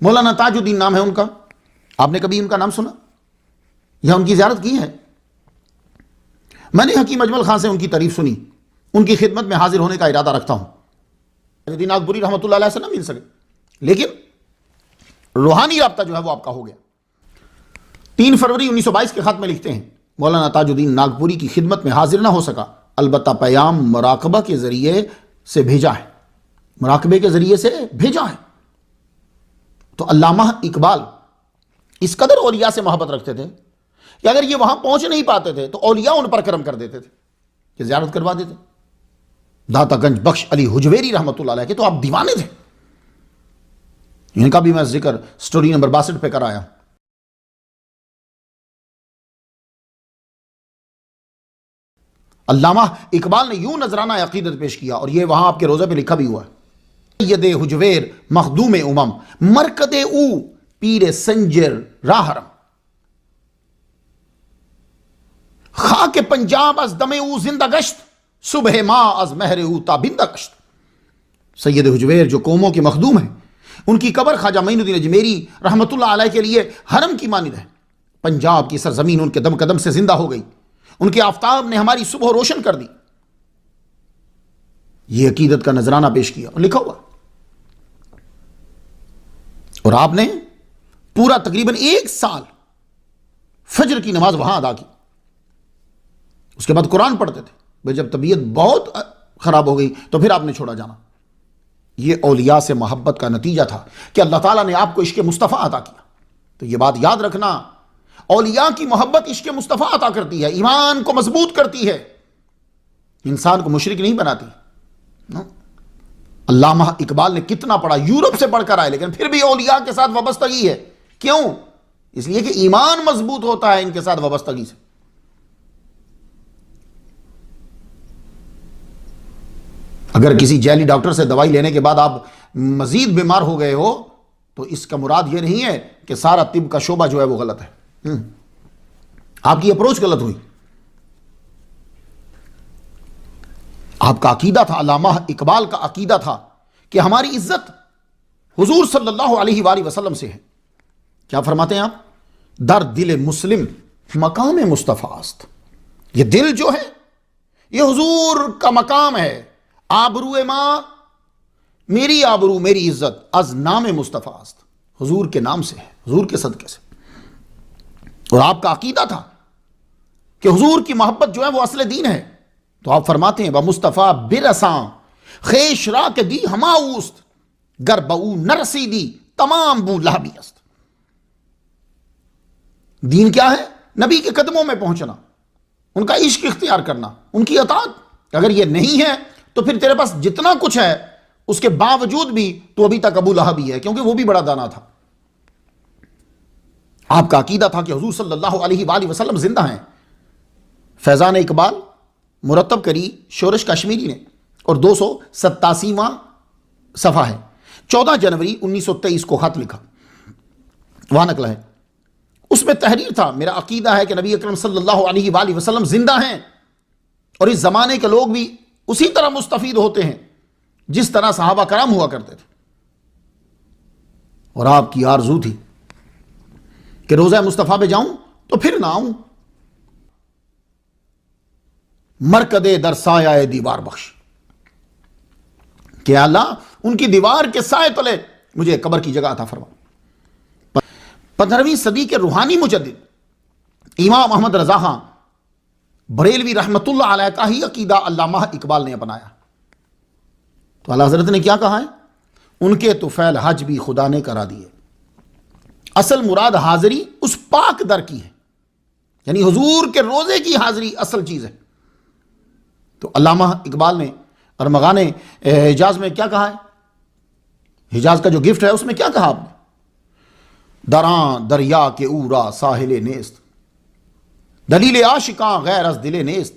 مولانا تاج الدین نام ہے ان کا، آپ نے کبھی ان کا نام سنا یا ان کی زیارت کی ہے؟ میں نے حکیم اجمل خان سے ان کی تعریف سنی، ان کی خدمت میں حاضر ہونے کا ارادہ رکھتا ہوں۔ ناگپوری رحمۃ اللہ علیہ سے نہ مل سکے لیکن روحانی رابطہ جو ہے وہ آپ کا ہو گیا۔ 3 فروری 1922 کے خط میں لکھتے ہیں مولانا تاج الدین ناگپوری کی خدمت میں حاضر نہ ہو سکا، البتہ پیام مراقبہ کے ذریعے سے بھیجا ہے، مراقبے کے ذریعے سے بھیجا ہے۔ تو علامہ اقبال اس قدر اولیاء سے محبت رکھتے تھے کہ اگر یہ وہاں پہنچ نہیں پاتے تھے تو اولیاء ان پر کرم کر دیتے تھے کہ زیارت کروا دیتے۔ داتا گنج بخش علی حجویری رحمۃ اللہ علیہ کے تو آپ دیوانے تھے، ان کا بھی میں ذکر سٹوری نمبر 62 پہ کرایا۔ علامہ اقبال نے یوں نذرانہ عقیدت پیش کیا اور یہ وہاں آپ کے روزے پہ لکھا بھی ہوا ہے۔ سید حجویر مخدوم امم مرکد او پیر سنجر راہرم، خاک پنجاب از دم او زندہ گشت، صبح ماں از مہر او تابندہ گشت۔ سید حجویر جو قوموں کے مخدوم ہیں، ان کی قبر خواجہ معین الدین اجمیری رحمۃ اللہ علیہ کے لیے حرم کی مانند ہے۔ پنجاب کی سرزمین ان کے دم قدم سے زندہ ہو گئی، ان کے آفتاب نے ہماری صبح روشن کر دی۔ یہ عقیدت کا نذرانہ پیش کیا اور لکھا ہوا، اور آپ نے پورا تقریباً 1 سال فجر کی نماز وہاں ادا کی۔ اس کے بعد قرآن پڑھتے تھے، بھئی جب طبیعت بہت خراب ہو گئی تو پھر آپ نے چھوڑا جانا۔ یہ اولیاء سے محبت کا نتیجہ تھا کہ اللہ تعالیٰ نے آپ کو عشق مصطفیٰ عطا کیا۔ تو یہ بات یاد رکھنا، اولیاء کی محبت عشق مصطفیٰ عطا کرتی ہے، ایمان کو مضبوط کرتی ہے، انسان کو مشرک نہیں بناتی۔ علامہ اقبال نے کتنا پڑھا، یورپ سے پڑھ کر آئے، لیکن پھر بھی اولیاء کے ساتھ وابستگی ہے۔ کیوں؟ اس لیے کہ ایمان مضبوط ہوتا ہے ان کے ساتھ وابستگی سے۔ اگر کسی جعلی ڈاکٹر سے دوائی لینے کے بعد آپ مزید بیمار ہو گئے ہو تو اس کا مراد یہ نہیں ہے کہ سارا طب کا شعبہ جو ہے وہ غلط ہے، آپ کی اپروچ غلط ہوئی۔ آپ کا عقیدہ تھا، علامہ اقبال کا عقیدہ تھا کہ ہماری عزت حضور صلی اللہ علیہ وآلہ وسلم سے ہے۔ کیا فرماتے ہیں آپ؟ در دل مسلم مقام مصطفیٰ است، یہ دل جو ہے یہ حضور کا مقام ہے۔ آبرو ماں، میری آبرو، میری عزت از نام مصطفیٰ است، حضور کے نام سے ہے، حضور کے صدقے سے۔ اور آپ کا عقیدہ تھا کہ حضور کی محبت جو ہے وہ اصل دین ہے۔ تو آپ فرماتے ہیں مصطفیٰ برساں خیش را کے دی ہما اوست، گر بہو نرسی دی تمام بو لہبی است۔ دین کیا ہے؟ نبی کے قدموں میں پہنچنا، ان کا عشق اختیار کرنا، ان کی اطاعت۔ اگر یہ نہیں ہے تو پھر تیرے پاس جتنا کچھ ہے اس کے باوجود بھی تو ابھی تک ابو لہب ہی ہے، کیونکہ وہ بھی بڑا دانا تھا۔ آپ کا عقیدہ تھا کہ حضور صلی اللہ علیہ وآلہ وسلم زندہ ہیں۔ فیضان اقبال مرتب کری شورش کشمیری نے، اور 287واں صفحہ ہے۔ 14 جنوری 1923 کو خط لکھا، وہاں نقل ہے، اس میں تحریر تھا. میرا عقیدہ ہے کہ نبی اکرم صلی اللہ علیہ وآلہ وسلم زندہ ہیں اور اس زمانے کے لوگ بھی اسی طرح مستفید ہوتے ہیں جس طرح صحابہ کرام ہوا کرتے تھے. اور آپ کی آرزو تھی کہ روضہ مصطفیٰ پہ جاؤں تو پھر نہ آؤں. مرکدے در سایہ دیوار بخش، کہ اللہ ان کی دیوار کے سائے تلے مجھے قبر کی جگہ عطا فرما. 15ویں صدی کے روحانی مجدد امام احمد رضا خان بریلوی رحمت اللہ علیہ کا ہی عقیدہ علامہ اقبال نے اپنایا. تو اعلیٰ حضرت نے کیا کہا ہے؟ ان کے طفیل حج بھی خدا نے کرا دیے. اصل مراد حاضری اس پاک در کی ہے، یعنی حضور کے روزے کی حاضری اصل چیز ہے. تو علامہ اقبال نے ارمغان حجاز میں کیا کہا ہے؟ حجاز کا جو گفٹ ہے اس میں کیا کہا آپ نے؟ دراں دریا کے اورا ساحل نیست، دلیل عاشقاں غیر از دل نیست،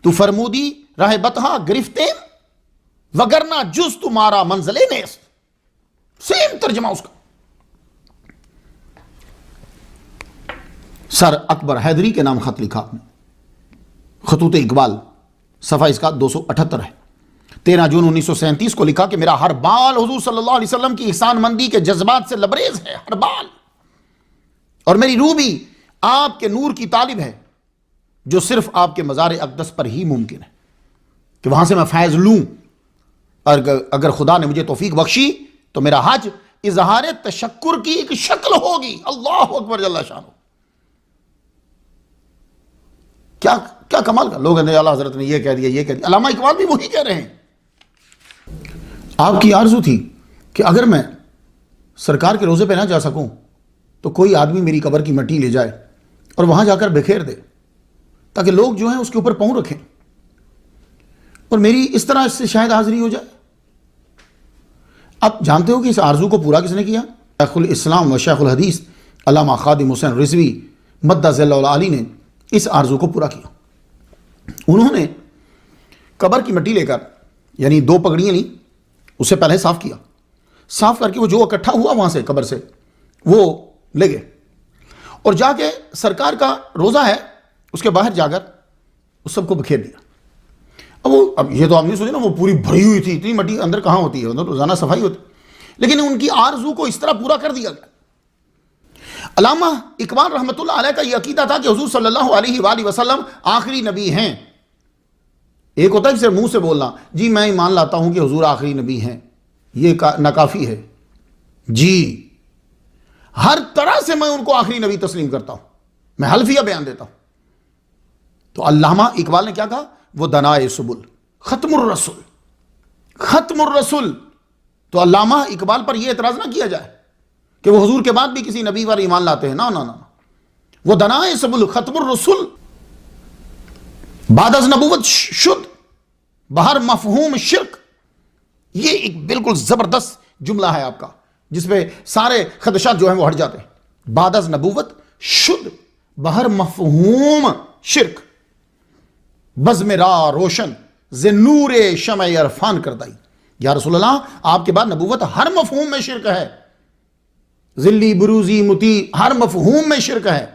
تو فرمودی راہ بتہا گرفتیں وگرنہ جز تمہارا منزل نیست. سیم ترجمہ اس کا. سر اکبر حیدری کے نام خط لکھا آپ نے، خطوط اقبال، صفحہ اس کا 278 ہے. 13 جون 1937 کو لکھا کہ میرا ہر بال حضور صلی اللہ علیہ وسلم کی احسان مندی کے جذبات سے لبریز ہے، ہر بال، اور میری روح بھی آپ کے نور کی طالب ہے جو صرف آپ کے مزار اقدس پر ہی ممکن ہے کہ وہاں سے میں فیض لوں. اور اگر خدا نے مجھے توفیق بخشی تو میرا حج اظہار تشکر کی ایک شکل ہوگی. اللہ اکبر جل شانہ. کیا کمال کا لوگ ہیں. اعلیٰ حضرت نے یہ کہہ دیا، یہ کہہ دیا. علامہ اقبال بھی وہی کہہ رہے ہیں. آپ کی آرزو تھی کہ اگر میں سرکار کے روزے پہ نہ جا سکوں تو کوئی آدمی میری قبر کی مٹی لے جائے اور وہاں جا کر بکھیر دے تاکہ لوگ جو ہیں اس کے اوپر پاؤں رکھیں اور میری اس طرح اس سے شاید حاضری ہو جائے. اب جانتے ہو کہ اس آرزو کو پورا کس نے کیا؟ شیخ الاسلام و شیخ الحدیث علامہ خادم حسین رضوی مدہ ذل العالی نے اس آرزو کو پورا کیا. انہوں نے قبر کی مٹی لے کر، یعنی 2 پگڑیاں لی، اسے پہلے صاف کیا، صاف کر کے وہ جو اکٹھا ہوا وہاں سے قبر سے وہ لے گئے اور جا کے سرکار کا روزہ ہے اس کے باہر جا کر اس سب کو بکھیر دیا. اب یہ تو آپ نہیں سوچے نا وہ پوری بھری ہوئی تھی، اتنی مٹی اندر کہاں ہوتی ہے، روزانہ صفائی ہوتی، لیکن ان کی آرزو کو اس طرح پورا کر دیا گیا. علامہ اقبال رحمت اللہ علیہ کا یہ عقیدہ تھا کہ حضور صلی اللہ علیہ وآلہ وسلم آخری نبی ہیں. ایک ہوتا ہے صرف منہ سے بولنا، جی میں ایمان لاتا ہوں کہ حضور آخری نبی ہیں، یہ ناکافی ہے. جی ہر طرح سے میں ان کو آخری نبی تسلیم کرتا ہوں، میں حلفیہ بیان دیتا ہوں. تو علامہ اقبال نے کیا کہا؟ وہ دنائے سبل ختم الرسول، ختم الرسول. تو علامہ اقبال پر یہ اعتراض نہ کیا جائے کہ وہ حضور کے بعد بھی کسی نبی پر ایمان لاتے ہیں. نا نا نا، وہ دنائے سبل ختم الرسول بعد از نبوت شد بہر مفہوم شرک. یہ ایک بالکل زبردست جملہ ہے آپ کا جس پہ سارے خدشات جو ہیں وہ ہٹ جاتے ہیں. بعد از نبوت شد بہر مفہوم شرک، بزم را روشن ز نور شمع عرفان کردائی. یا رسول اللہ آپ کے بعد نبوت ہر مفہوم میں شرک ہے، ذلی بروزی متی ہر مفہوم میں شرک ہے.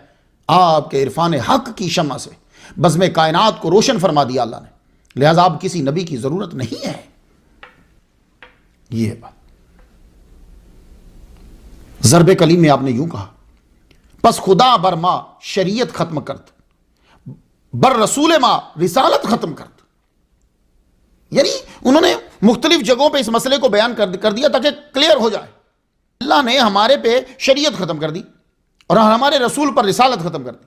آپ کے عرفان حق کی شمع سے بزم کائنات کو روشن فرما دیا اللہ نے، لہذا آپ کسی نبی کی ضرورت نہیں ہے. یہ ہے بات. ضرب کلیم میں آپ نے یوں کہا، پس خدا بر ما شریعت ختم کرت، بر رسول ما رسالت ختم کرت. یعنی انہوں نے مختلف جگہوں پہ اس مسئلے کو بیان کر دیا تاکہ کلیئر ہو جائے. اللہ نے ہمارے پہ شریعت ختم کر دی اور ہمارے رسول پر رسالت ختم کر دی.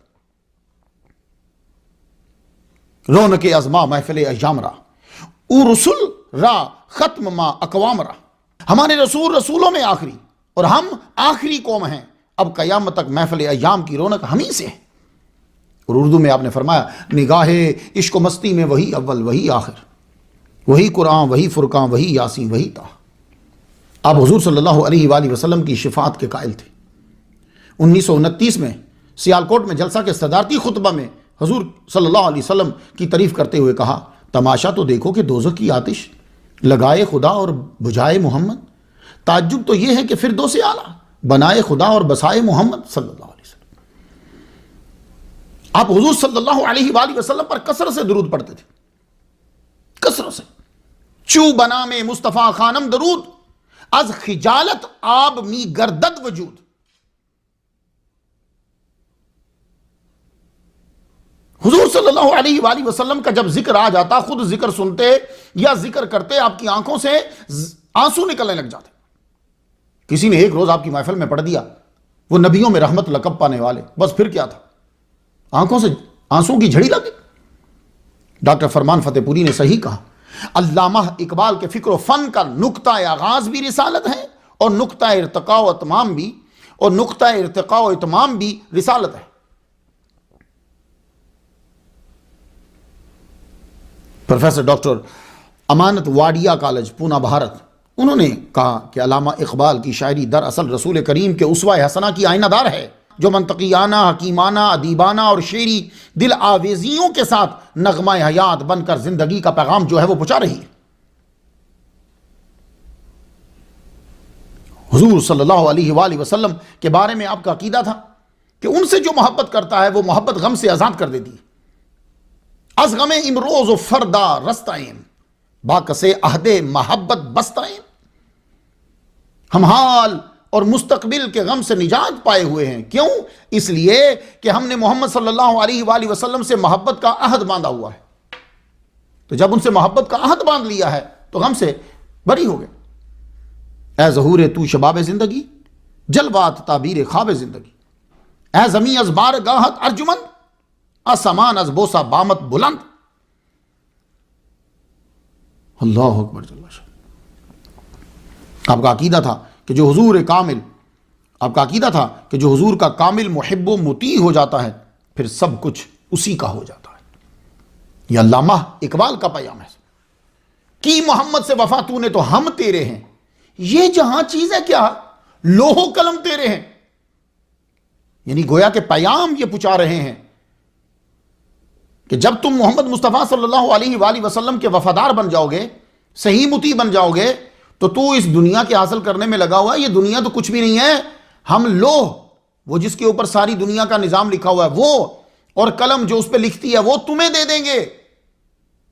رونق ازما محفل ایام را او رسول را ختم ما اقوام را. ہمارے رسول رسولوں میں آخری اور ہم آخری قوم ہیں. اب قیامت تک محفل ایام کی رونق ہمیں سے ہے. اور اردو میں آپ نے فرمایا، نگاہ عشق و مستی میں وہی اول وہی آخر، وہی قرآن وہی فرقان وہی یاسین وہی تا. آپ حضور صلی اللہ علیہ وآلہ وسلم کی شفاعت کے قائل تھے. 1929 میں سیالکوٹ میں جلسہ کے صدارتی خطبہ میں حضور صلی اللہ علیہ وسلم کی تعریف کرتے ہوئے کہا، تماشا تو دیکھو کہ دوزخ کی آتش لگائے خدا اور بجھائے محمد. تعجب تو یہ ہے کہ فردوس اعلیٰ بنائے خدا اور بسائے محمد صلی اللہ علیہ وسلم. آپ حضور صلی اللہ علیہ وآلہ وسلم پر کثرت سے درود پڑھتے تھے، کثرت سے. چو بنام مصطفیٰ خانم درود از خجالت آب می گردد وجود. حضور صلی اللہ علیہ وآلہ وسلم کا جب ذکر آ جاتا، خود ذکر سنتے یا ذکر کرتے، آپ کی آنکھوں سے آنسو نکلنے لگ جاتے. کسی نے ایک روز آپ کی محفل میں پڑھ دیا وہ نبیوں میں رحمت لقب پانے والے، بس پھر کیا تھا، آنکھوں سے آنسوں کی جھڑی لگی. ڈاکٹر فرمان فتح پوری نے صحیح کہا، علامہ اقبال کے فکر و فن کا نقطہ آغاز بھی رسالت ہے اور نقطہ ارتقاء و اتمام بھی رسالت ہے. پروفیسر ڈاکٹر امانت واڈیا کالج پونا بھارت، انہوں نے کہا کہ علامہ اقبال کی شاعری دراصل رسول کریم کے اسوہ حسنہ کی آئینہ دار ہے، جو منطقیانہ، حکیمانہ، ادیبانہ اور شعری دل آویزیوں کے ساتھ نغمہ حیات بن کر زندگی کا پیغام جو ہے وہ پہنچا رہی ہے. حضور صلی اللہ علیہ وآلہ وسلم کے بارے میں آپ کا عقیدہ تھا کہ ان سے جو محبت کرتا ہے وہ محبت غم سے آزاد کر دیتی ہے. از غم امروز و فردا رستائیں باکسے عہد محبت بستائیں. ہم حال اور مستقبل کے غم سے نجات پائے ہوئے ہیں. کیوں؟ اس لیے کہ ہم نے محمد صلی اللہ علیہ وآلہ وسلم سے محبت کا عہد باندھا ہوا ہے. تو جب ان سے محبت کا عہد باندھ لیا ہے تو غم سے بری ہو گئے. اے ظہور تو شباب زندگی، جلوات تعبیر خواب زندگی. اے زمین از بار گاہت ارجمند، آسمان از بوسا بامت بلند. اللہ اکبر جل شانہ. آپ کا عقیدہ تھا کہ جو حضور کا کامل محب و مطیع ہو جاتا ہے پھر سب کچھ اسی کا ہو جاتا ہے. یہ علامہ اقبال کا پیام ہے. کی محمد سے وفا تو نے تو ہم تیرے ہیں، یہ جہاں چیز ہے کیا، لوح و قلم تیرے ہیں. یعنی گویا کہ پیام یہ پہنچا رہے ہیں کہ جب تم محمد مصطفیٰ صلی اللہ علیہ وآلہ وسلم کے وفادار بن جاؤ گے، صحیح مطیع بن جاؤ گے، تو اس دنیا کے حاصل کرنے میں لگا ہوا ہے. یہ دنیا تو کچھ بھی نہیں ہے. ہم لوح، وہ جس کے اوپر ساری دنیا کا نظام لکھا ہوا ہے، وہ اور قلم جو اس پہ لکھتی ہے وہ تمہیں دے دیں گے.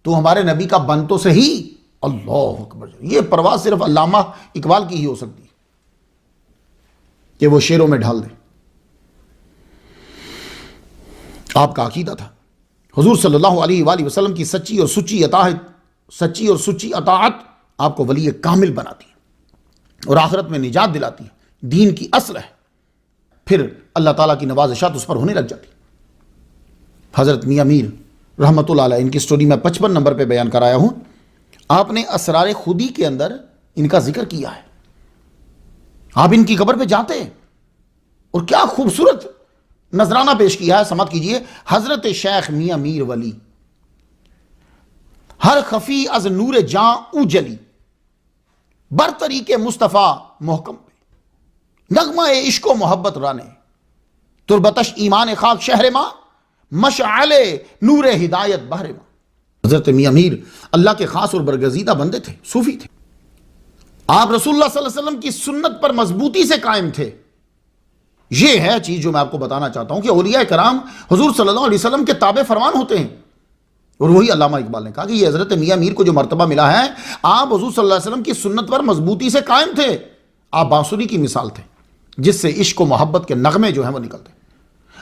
تو ہمارے نبی کا بن تو صحیح. اللہ اکبر. یہ پرواز صرف علامہ اقبال کی ہی ہو سکتی ہے کہ وہ شعروں میں ڈھال دیں. آپ کا عقیدہ تھا حضور صلی اللہ علیہ وآلہ وسلم کی سچی اور سچی اطاعت آپ کو ولی کامل بناتی ہے اور آخرت میں نجات دلاتی ہے، دین کی اصل ہے. پھر اللہ تعالیٰ کی نوازشات اس پر ہونے لگ جاتی. حضرت میاں میر رحمۃ اللہ علیہ، ان کی سٹوری میں 55 نمبر پہ بیان کرایا ہوں. آپ نے اسرار خودی کے اندر ان کا ذکر کیا ہے. آپ ان کی قبر پہ جاتے ہیں اور کیا خوبصورت نذرانہ پیش کیا ہے. سماعت کیجئے. حضرت شیخ میاں میر ولی، ہر خفی از نور جاں او جلی، بر طریق مصطفیٰ محکم پہ، نغمہ عشق و محبت رانے، تربتش ایمان خاک شہر ماں، مشعل نور ہدایت بہر ماں. حضرت میاں میر اللہ کے خاص اور برگزیدہ بندے تھے، صوفی تھے. آپ رسول اللہ صلی اللہ علیہ وسلم کی سنت پر مضبوطی سے قائم تھے. یہ ہے چیز جو میں آپ کو بتانا چاہتا ہوں کہ اولیاء کرام حضور صلی اللہ علیہ وسلم کے تابع فرمان ہوتے ہیں. اور وہی علامہ اقبال نے کہا کہ یہ حضرت میاں میر کو جو مرتبہ ملا ہے، آپ حضور صلی اللہ علیہ وسلم کی سنت پر مضبوطی سے قائم تھے. آپ بانسری کی مثال تھے جس سے عشق و محبت کے نغمے جو ہیں وہ نکلتے.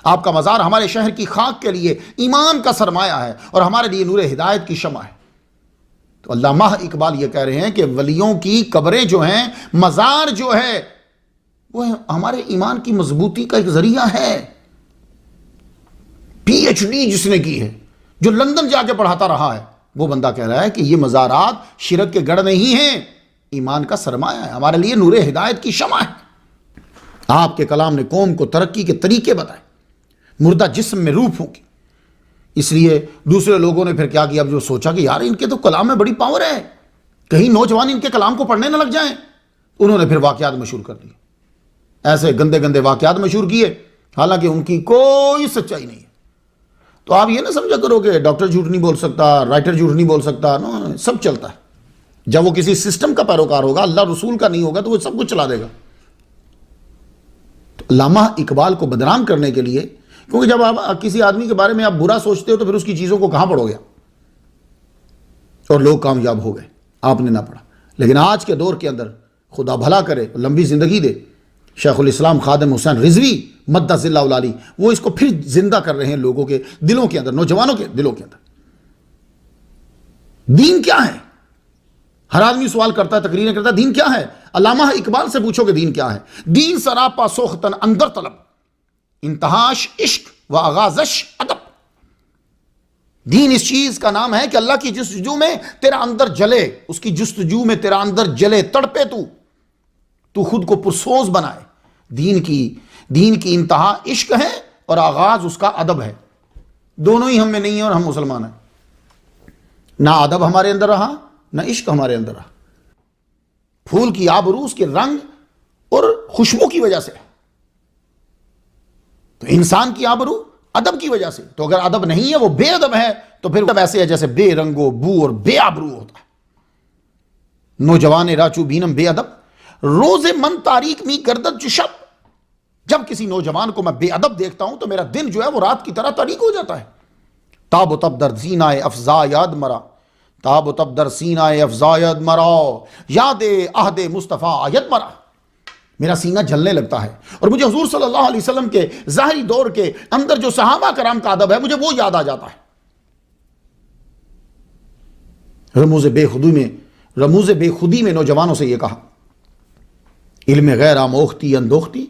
آپ کا مزار ہمارے شہر کی خاک کے لیے ایمان کا سرمایہ ہے اور ہمارے لیے نور ہدایت کی شمع ہے. تو علامہ اقبال یہ کہہ رہے ہیں کہ ولیوں کی قبریں جو ہیں، مزار جو ہے، وہ ہمارے ایمان کی مضبوطی کا ایک ذریعہ ہے. پی ایچ ڈی جس نے کی ہے، جو لندن جا کے پڑھاتا رہا ہے، وہ بندہ کہہ رہا ہے کہ یہ مزارات شرک کے گڑھ نہیں ہیں، ایمان کا سرمایہ ہے، ہمارے لیے نور ہدایت کی شمع ہے. آپ کے کلام نے قوم کو ترقی کے طریقے بتائے، مردہ جسم میں روح پھونکی. اس لیے دوسرے لوگوں نے پھر کیا کیا، اب جو سوچا کہ یار ان کے تو کلام میں بڑی پاور ہے، کہیں نوجوان ان کے کلام کو پڑھنے نہ لگ جائیں. انہوں نے پھر واقعات مشہور کر دیے، ایسے گندے گندے واقعات مشہور کیے، حالانکہ ان کی کوئی سچائی نہیں ہے. تو آپ یہ نہ سمجھا کرو کہ ڈاکٹر جھوٹ نہیں بول سکتا، رائٹر جھوٹ نہیں بول سکتا. نو، سب چلتا ہے. جب وہ کسی سسٹم کا پیروکار ہوگا، اللہ رسول کا نہیں ہوگا، تو وہ سب کچھ چلا دے گا. تو علامہ اقبال کو بدنام کرنے کے لیے کیونکہ جب آپ کسی آدمی کے بارے میں آپ برا سوچتے ہو تو پھر اس کی چیزوں کو کہاں پڑھو گے، اور لوگ کامیاب ہو گئے، آپ نے نہ پڑھا۔ لیکن آج کے دور کے اندر خدا بھلا کرے، لمبی زندگی دے، شیخ الاسلام خادم حسین رضوی مدث اللہ العلی، وہ اس کو پھر زندہ کر رہے ہیں لوگوں کے دلوں کے اندر، نوجوانوں کے دلوں کے اندر۔ دین کیا ہے؟ ہر آدمی سوال کرتا ہے، تقریریں کرتا ہے، دین کیا ہے؟ علامہ اقبال سے پوچھو کہ دین کیا ہے؟ دین سراپا سوختن اندر طلب، انتہاش عشق و آغازش ادب۔ دین اس چیز کا نام ہے کہ اللہ کی جستجو میں تیرا اندر جلے، اس کی جستجو میں تیرا اندر جلے، تڑپے تو خود کو پرسوز بنائے۔ دین کی انتہا عشق ہے اور آغاز اس کا ادب ہے۔ دونوں ہی ہم میں نہیں ہیں اور ہم مسلمان ہیں۔ نہ ادب ہمارے اندر رہا، نہ عشق ہمارے اندر رہا۔ پھول کی آبرو اس کے رنگ اور خوشبو کی وجہ سے، تو انسان کی آبرو ادب کی وجہ سے۔ تو اگر ادب نہیں ہے، وہ بے ادب ہے، تو پھر ادب ایسے ہے جیسے بے رنگ و بو اور بے آبرو ہوتا ہے۔ نوجوان راچو بینم بے ادب، روز من تاریک می گردد جو شب۔ جب کسی نوجوان کو میں بے ادب دیکھتا ہوں تو میرا دن جو ہے وہ رات کی طرح تاریک ہو جاتا ہے۔ تاب و تب در سینہ افزا یاد مرا، تاب و تب در سینہ افزا یاد مرا، یاد عہد مصطفیٰ آید مرا۔ میرا سینہ جلنے لگتا ہے، اور مجھے حضور صلی اللہ علیہ وسلم کے ظاہری دور کے اندر جو صحابہ کرام کا ادب ہے، مجھے وہ یاد آ جاتا ہے۔ رموز بے خودی میں نوجوانوں سے یہ کہا، علم غیر آموختی اندوختی،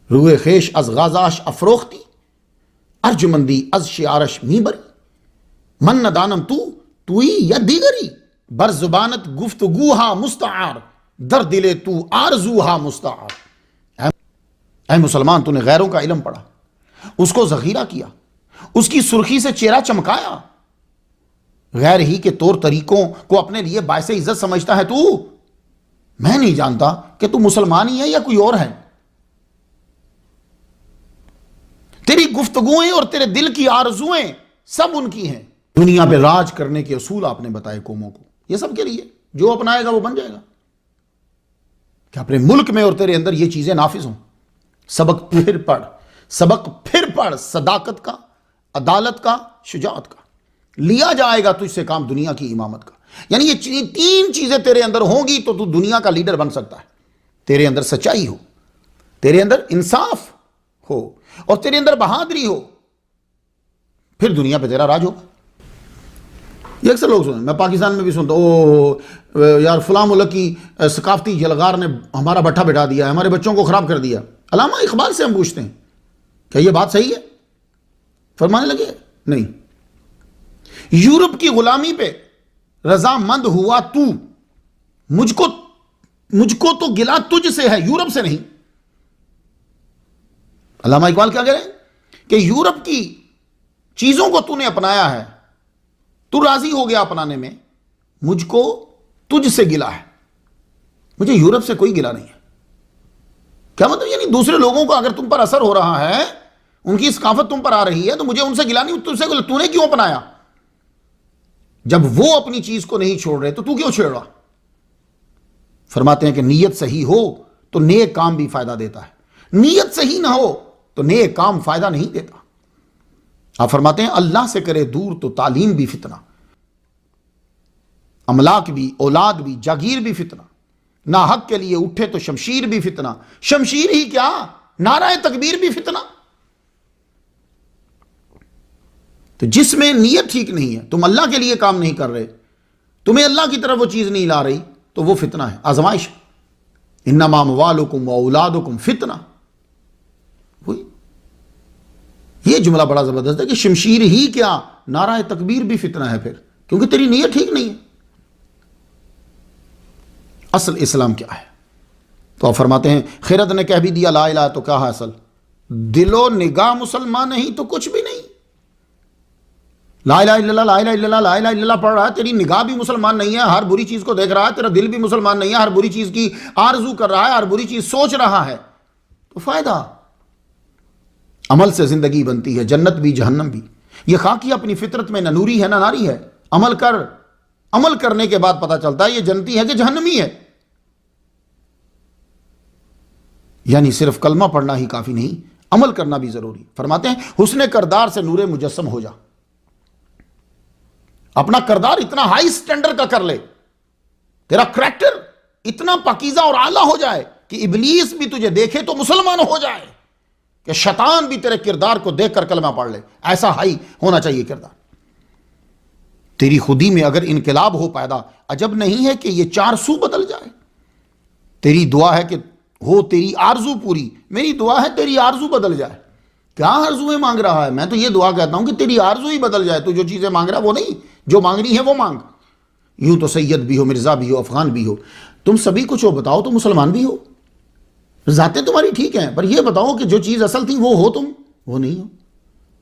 روح خیش از غازاش افروختی، ارجمندی از شعارش میبری، من ندانم توی یا دیگری، بر زبانت گفتگوہا مستعار، در دل تو آرزوہا مستعار۔ اے مسلمان، تو نے غیروں کا علم پڑھا، اس کو ذخیرہ کیا، اس کی سرخی سے چہرہ چمکایا، غیر ہی کے طور طریقوں کو اپنے لیے باعث عزت سمجھتا ہے۔ تو میں نہیں جانتا کہ تو مسلمان ہی ہے یا کوئی اور ہے۔ تیری گفتگویں اور تیرے دل کی آرزویں سب ان کی ہیں۔ دنیا پہ راج کرنے کے اصول آپ نے بتائے قوموں کو، یہ سب کے لیے جو اپنائے گا وہ بن جائے گا۔ کہ اپنے ملک میں اور تیرے اندر یہ چیزیں نافذ ہوں۔ سبق پھر پڑھ، صداقت کا، عدالت کا، شجاعت کا، لیا جائے گا تجھ سے کام دنیا کی امامت کا۔ یعنی یہ تین چیزیں تیرے اندر ہوں گی تو دنیا کا لیڈر بن سکتا ہے۔ تیرے اندر سچائی ہو، تیرے اندر انصاف ہو، اور تیرے اندر بہادری ہو، پھر دنیا پہ تیرا راج ہوگا۔ یہ اکثر لوگ سنیں، میں پاکستان میں بھی سنتا ہوں، یار فلاں ملک کی ثقافتی یلغار نے ہمارا بٹھا بٹھا دیا ہے، ہمارے بچوں کو خراب کر دیا۔ علامہ اقبال سے ہم پوچھتے ہیں کیا یہ بات صحیح ہے؟ فرمانے لگے نہیں، یورپ کی غلامی پہ رضامند ہوا تو، مجھ کو تو گلا تجھ سے ہے، یورپ سے نہیں۔ علامہ اقبال کیا کہہ رہے ہیں کہ یورپ کی چیزوں کو تو نے اپنایا ہے، تو راضی ہو گیا اپنانے میں، مجھ کو تجھ سے گلا ہے، مجھے یورپ سے کوئی گلا نہیں ہے۔ کیا مطلب؟ یعنی دوسرے لوگوں کو اگر تم پر اثر ہو رہا ہے، ان کی ثقافت تم پر آ رہی ہے، تو مجھے ان سے گلا نہیں، تجھ سے گلا، تو نے کیوں اپنایا؟ جب وہ اپنی چیز کو نہیں چھوڑ رہے تو کیوں چھیڑ رہا؟ فرماتے ہیں کہ نیت صحیح ہو تو نیک کام بھی فائدہ دیتا ہے، نیت صحیح نہ ہو تو نیک کام فائدہ نہیں دیتا۔ آپ فرماتے ہیں اللہ سے کرے دور تو تعلیم بھی فتنہ، املاک بھی، اولاد بھی، جاگیر بھی فتنہ، نہ حق کے لیے اٹھے تو شمشیر بھی فتنہ، شمشیر ہی کیا، نعرہ تکبیر بھی فتنہ۔ تو جس میں نیت ٹھیک نہیں ہے، تم اللہ کے لیے کام نہیں کر رہے، تمہیں اللہ کی طرف وہ چیز نہیں لا رہی، تو وہ فتنہ ہے، آزمائش۔ انما اموالکم واولادکم فتنہ، وہی یہ جملہ بڑا زبردست ہے کہ شمشیر ہی کیا، نعرہ تکبیر بھی فتنہ ہے، پھر کیونکہ تیری نیت ٹھیک نہیں ہے۔ اصل اسلام کیا ہے؟ تو آپ فرماتے ہیں خیرت نے کہہ بھی دیا لا الہ، تو کیا ہے اصل؟ دل و نگاہ مسلمان نہیں تو کچھ بھی نہیں۔ لا الہ الا اللہ، لا الہ الا اللہ، لا الہ الا اللہ پڑھ رہا ہے، تیری نگاہ بھی مسلمان نہیں ہے، ہر بری چیز کو دیکھ رہا ہے، تیرا دل بھی مسلمان نہیں ہے، ہر بری چیز کی آرزو کر رہا ہے، ہر بری چیز سوچ رہا ہے، تو فائدہ؟ عمل سے زندگی بنتی ہے، جنت بھی جہنم بھی۔ یہ خاکی اپنی فطرت میں نہ نوری ہے نہ ناری ہے، عمل کر، عمل کرنے کے بعد پتہ چلتا ہے یہ جنتی ہے کہ جہنمی ہے۔ یعنی صرف کلمہ پڑھنا ہی کافی نہیں، عمل کرنا بھی ضروری. فرماتے ہیں حسن کردار سے نور مجسم ہو جا. اپنا کردار اتنا ہائی سٹینڈرڈ کا کر لے, تیرا کریکٹر اتنا پاکیزہ اور اعلیٰ ہو جائے کہ ابلیس بھی تجھے دیکھے تو مسلمان ہو جائے, کہ شیطان بھی تیرے کردار کو دیکھ کر کلمہ پڑھ لے. ایسا ہائی ہونا چاہیے کردار. تیری خودی میں اگر انقلاب ہو پیدا, عجب نہیں ہے کہ یہ 4 سو بدل جائے. تیری دعا ہے کہ ہو تیری آرزو پوری, میری دعا ہے تیری آرزو بدل جائے. کیا آرزویں مانگ رہا ہے؟ میں تو یہ دعا کہتا ہوں کہ تیری آرزو ہی بدل جائے. تو جو چیزیں مانگ رہا ہے وہ نہیں, جو مانگنی ہے وہ مانگ. یوں تو سید بھی ہو, مرزا بھی ہو, افغان بھی ہو, تم سبھی کچھ ہو, بتاؤ تو مسلمان بھی ہو. ذاتیں تمہاری ٹھیک ہیں, پر یہ بتاؤ کہ جو چیز اصل تھی وہ ہو تم, وہ نہیں ہو.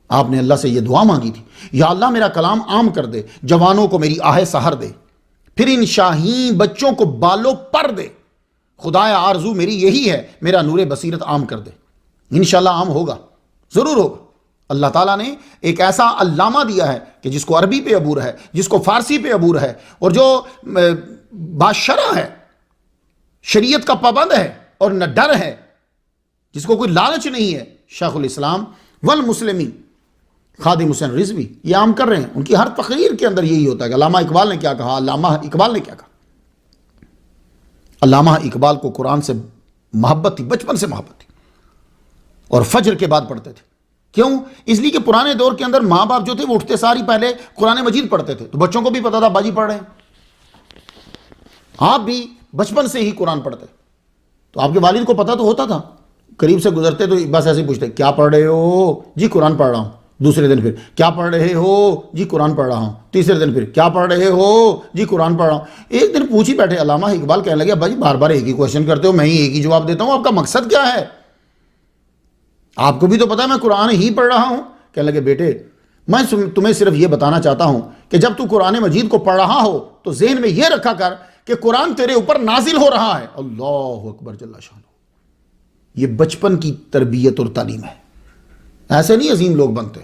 آپ نے اللہ سے یہ دعا مانگی تھی, یا اللہ میرا کلام عام کر دے, جوانوں کو میری آہ سحر دے, پھر ان شاہین بچوں کو بالوں پر دے. خدایا آرزو میری یہی ہے, میرا نور بصیرت عام کر دے. انشاءاللہ عام ہوگا, ضرور ہوگا. اللہ تعالیٰ نے ایک ایسا علامہ دیا ہے کہ جس کو عربی پہ عبور ہے, جس کو فارسی پہ عبور ہے, اور جو باشرع ہے, شریعت کا پابند ہے اور نہ ڈر ہے, جس کو کوئی لالچ نہیں ہے. شیخ الاسلام والمسلمین خادم حسین رضوی یہ عام کر رہے ہیں. ان کی ہر تقریر کے اندر یہی ہوتا ہے کہ علامہ اقبال نے کیا کہا, علامہ اقبال نے کیا کہا. علامہ اقبال کو قرآن سے محبت تھی, بچپن سے محبت تھی, اور فجر کے بعد پڑھتے تھے. کیوں؟ اس لیے کہ پرانے دور کے اندر ماں باپ جو تھے وہ اٹھتے ساری پہلے قرآن مجید پڑھتے تھے, تو بچوں کو بھی پتا تھا باجی پڑھ رہے ہیں. آپ بھی بچپن سے ہی قرآن پڑھتے, تو آپ کے والد کو پتا تو ہوتا تھا. قریب سے گزرتے تو بس ایسے پوچھتے, کیا پڑھ رہے ہو؟ جی قرآن پڑھ رہا ہوں. دوسرے دن پھر کیا پڑھ رہے ہو؟ جی قرآن پڑھ رہا ہوں. تیسرے دن پھر کیا پڑھ رہے ہو؟ جی قرآن پڑھ رہا ہوں. ایک دن پوچھ ہی بیٹھے, علامہ اقبال کہنے لگے, بھائی بار بار ایک ہی کوشچن کرتے ہو, میں ہی ایک ہی جواب دیتا ہوں, آپ کا مقصد کیا ہے؟ آپ کو بھی تو پتا ہے میں قرآن ہی پڑھ رہا ہوں. کہنے لگے, بیٹے میں تمہیں صرف یہ بتانا چاہتا ہوں کہ جب تو قرآن مجید کو پڑھ رہا ہو تو ذہن میں یہ رکھا کر کہ قرآن تیرے اوپر نازل ہو رہا ہے. اللہ اکبر جل شانہ. یہ بچپن کی تربیت اور تعلیم ہے. ایسے نہیں عظیم لوگ بنتے,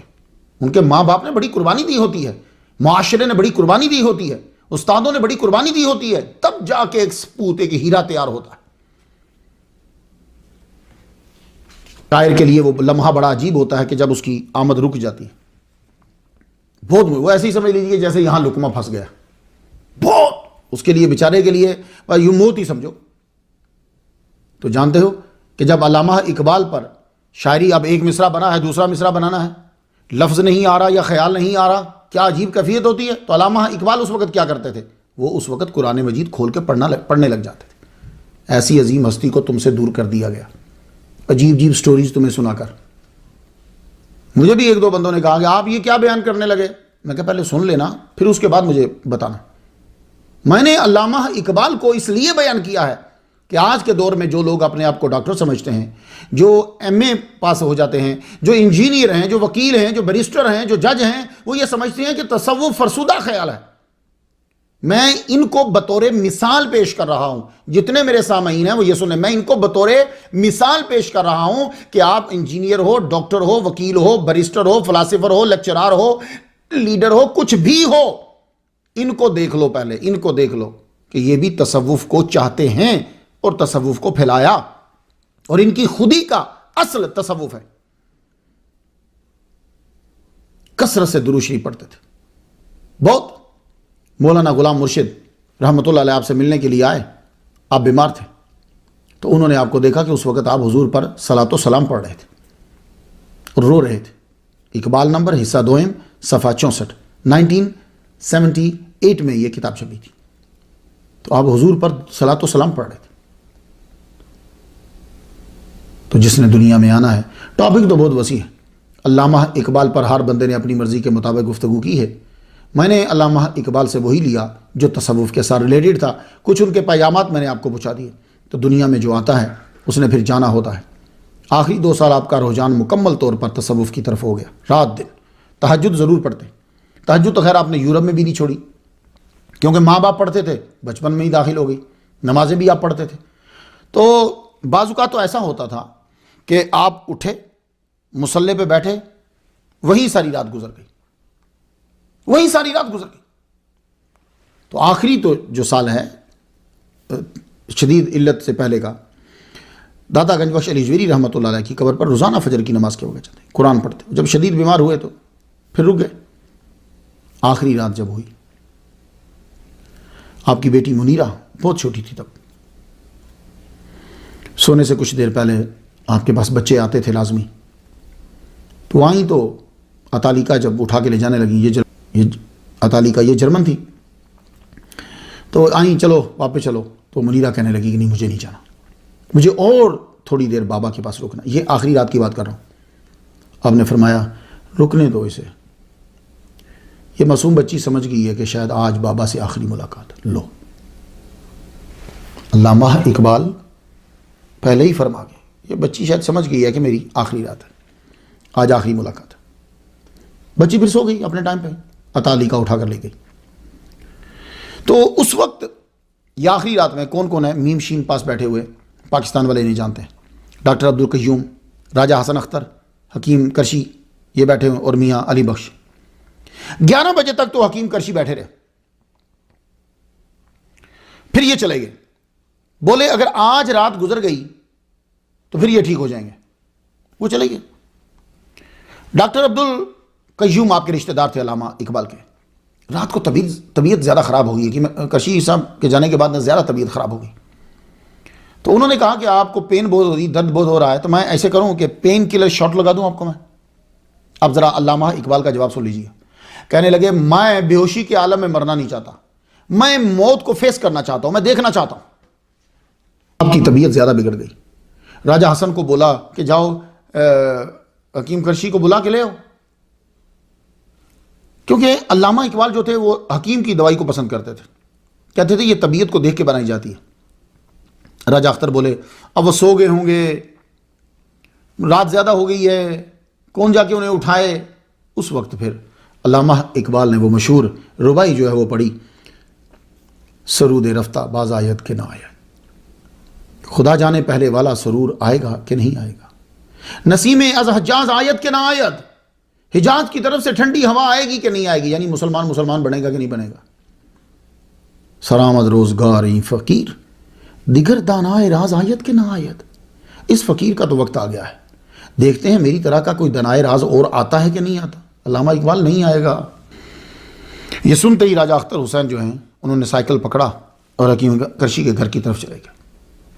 ان کے ماں باپ نے بڑی قربانی دی ہوتی ہے, معاشرے نے بڑی قربانی دی ہوتی ہے, استادوں نے بڑی قربانی دی ہوتی ہے, تب جا کے ایک سپوت, ایک ہیرا تیار ہوتا ہے. شاعر کے لیے وہ لمحہ بڑا عجیب ہوتا ہے کہ جب اس کی آمد رک جاتی ہے. بہت وہ ایسے ہی سمجھ لیجیے جیسے یہاں لقمہ پھنس گیا, بہت اس کے لیے بیچارے کے لیے یوں موت ہی سمجھو. تو جانتے ہو کہ جب علامہ اقبال پر شاعری اب ایک مصرع بنا ہے, دوسرا مصرع بنانا ہے, لفظ نہیں آ رہا یا خیال نہیں آ رہا, کیا عجیب کیفیت ہوتی ہے. تو علامہ اقبال اس وقت کیا کرتے تھے, وہ اس وقت قرآن مجید کھول کے پڑھنے لگ جاتے تھے. ایسی عظیم ہستی کو تم سے دور کر دیا گیا, عجیب سٹوریز تمہیں سنا کر. مجھے بھی ایک دو بندوں نے کہا کہ آپ یہ کیا بیان کرنے لگے. میں کہا پہلے سن لینا, پھر اس کے بعد مجھے بتانا. میں نے علامہ اقبال کو اس لیے بیان کیا ہے کہ آج کے دور میں جو لوگ اپنے آپ کو ڈاکٹر سمجھتے ہیں, جو ایم اے پاس ہو جاتے ہیں, جو انجینئر ہیں, جو وکیل ہیں, جو بیرسٹر ہیں, جو جج ہیں, وہ یہ سمجھتے ہیں کہ تصوف فرسودہ خیال ہے. میں ان کو بطور مثال پیش کر رہا ہوں. جتنے میرے سامعین ہیں وہ یہ سنیں, میں ان کو بطور مثال پیش کر رہا ہوں کہ آپ انجینئر ہو, ڈاکٹر ہو, وکیل ہو, بیرسٹر ہو, فلاسفر ہو, لیکچرار ہو, لیڈر ہو, کچھ بھی ہو, ان کو دیکھ لو, پہلے ان کو دیکھ لو کہ یہ بھی تصوف کو چاہتے ہیں اور تصوف کو پھیلایا, اور ان کی خودی کا اصل تصوف ہے. کثرت سے درود شریف پڑھتے تھے بہت. مولانا غلام مرشد رحمۃ اللہ علیہ آپ سے ملنے کے لیے آئے, آپ بیمار تھے, تو انہوں نے آپ کو دیکھا کہ اس وقت آپ حضور پر صلاۃ و سلام پڑھ رہے تھے اور رو رہے تھے. اقبال نمبر حصہ دوئم صفحہ 64, 1978 میں یہ کتاب چھپی تھی. تو آپ حضور پر صلاۃ و سلام پڑھ رہے تھے. تو جس نے دنیا میں آنا ہے, ٹاپک تو بہت وسیع ہے. علامہ اقبال پر ہر بندے نے اپنی مرضی کے مطابق گفتگو کی ہے. میں نے علامہ اقبال سے وہی لیا جو تصوف کے ساتھ ریلیٹڈ تھا. کچھ ان کے پیامات میں نے آپ کو پہنچا دیے. تو دنیا میں جو آتا ہے اس نے پھر جانا ہوتا ہے. آخری 2 سال آپ کا رجحان مکمل طور پر تصوف کی طرف ہو گیا. رات دن تہجد ضرور پڑھتے. تہجد تو خیر آپ نے یورپ میں بھی نہیں چھوڑی, کیونکہ ماں باپ پڑھتے تھے, بچپن میں ہی داخل ہو گئی. نمازیں بھی آپ پڑھتے تھے. تو بعض اوقات تو ایسا ہوتا تھا کہ آپ اٹھے, مصلی پہ بیٹھے, وہیں ساری رات گزر گئی, وہیں ساری رات گزر گئی. تو آخری تو جو سال ہے شدید علت سے پہلے کا, داتا گنج بخش علی جویری رحمۃ اللہ علیہ کی قبر پر روزانہ فجر کی نماز کے وقت جاتے، قرآن پڑھتے۔ جب شدید بیمار ہوئے تو پھر رک گئے۔ آخری رات جب ہوئی، آپ کی بیٹی منیرہ بہت چھوٹی تھی، تب سونے سے کچھ دیر پہلے آپ کے پاس بچے آتے تھے لازمی، تو آئیں تو عطالیکا جب اٹھا کے لے جانے لگیں، یہ عطالیکا یہ جرمن تھی، تو آئیں چلو واپس چلو، تو منیرہ کہنے لگی کہ نہیں مجھے نہیں جانا، مجھے اور تھوڑی دیر بابا کے پاس رکنا۔ یہ آخری رات کی بات کر رہا ہوں۔ آپ نے فرمایا رکنے دو اسے، یہ معصوم بچی سمجھ گئی ہے کہ شاید آج بابا سے آخری ملاقات۔ لو، علامہ اقبال پہلے ہی فرما گئے، یہ بچی شاید سمجھ گئی ہے کہ میری آخری رات ہے، آج آخری ملاقات ہے۔ بچی پھر سو گئی اپنے ٹائم پہ، عطالیکا اٹھا کر لے گئی۔ تو اس وقت یہ آخری رات میں کون کون ہے؟ میم شین پاس بیٹھے ہوئے، پاکستان والے نہیں جانتے، ڈاکٹر عبدالقیوم، راجہ حسن اختر، حکیم کرشی یہ بیٹھے ہوئے، اور میاں علی بخش۔ 11 بجے تک تو حکیم کرشی بیٹھے رہے، پھر یہ چلے گئے، بولے اگر آج رات گزر گئی تو پھر یہ ٹھیک ہو جائیں گے، وہ چلے گئے۔ ڈاکٹر عبدالقیوم آپ کے رشتہ دار تھے علامہ اقبال کے، رات کو طبیعت زیادہ خراب ہو گئی کہ کرشی صاحب کے جانے کے بعد نہ زیادہ طبیعت خراب ہو گئی، تو انہوں نے کہا کہ آپ کو پین بہت ہو رہی، درد بہت ہو رہا ہے، تو میں ایسے کروں کہ پین کلر شاٹ لگا دوں آپ کو میں۔ اب ذرا علامہ اقبال کا جواب سن لیجیے۔ کہنے لگے میں بے ہوشی کے عالم میں مرنا نہیں چاہتا، میں موت کو فیس کرنا چاہتا ہوں، میں دیکھنا چاہتا ہوں۔ آپ کی طبیعت زیادہ بگڑ گئی۔ راجہ حسن کو بولا کہ جاؤ حکیم کرشی کو بلا کے لے آؤ، کیونکہ علامہ اقبال جو تھے وہ حکیم کی دوائی کو پسند کرتے تھے، کہتے تھے یہ طبیعت کو دیکھ کے بنائی جاتی ہے۔ راجہ اختر بولے اب وہ سو گئے ہوں گے، رات زیادہ ہو گئی ہے، کون جا کے انہیں اٹھائے۔ اس وقت پھر علامہ اقبال نے وہ مشہور ربائی جو ہے وہ پڑھی، سرود رفتہ باز آیت کہ نہ آیا، خدا جانے پہلے والا سرور آئے گا کہ نہیں آئے گا، نسیم از حجاز آیت کہ نہ آیت، حجاز کی طرف سے ٹھنڈی ہوا آئے گی کہ نہیں آئے گی، یعنی مسلمان بنے گا کہ نہیں بنے گا۔ سرآمد روزگار فقیر دیگر دانائے راز آیت کہ نہ آیت، اس فقیر کا تو وقت آ گیا ہے، دیکھتے ہیں میری طرح کا کوئی دنائے راز اور آتا ہے کہ نہیں آتا۔ علامہ اقبال نہیں آئے گا۔ یہ سنتے ہی راجہ اختر حسین جو ہیں انہوں نے سائیکل پکڑا اور حکیم کرشی کے گھر کی طرف چلے گئے۔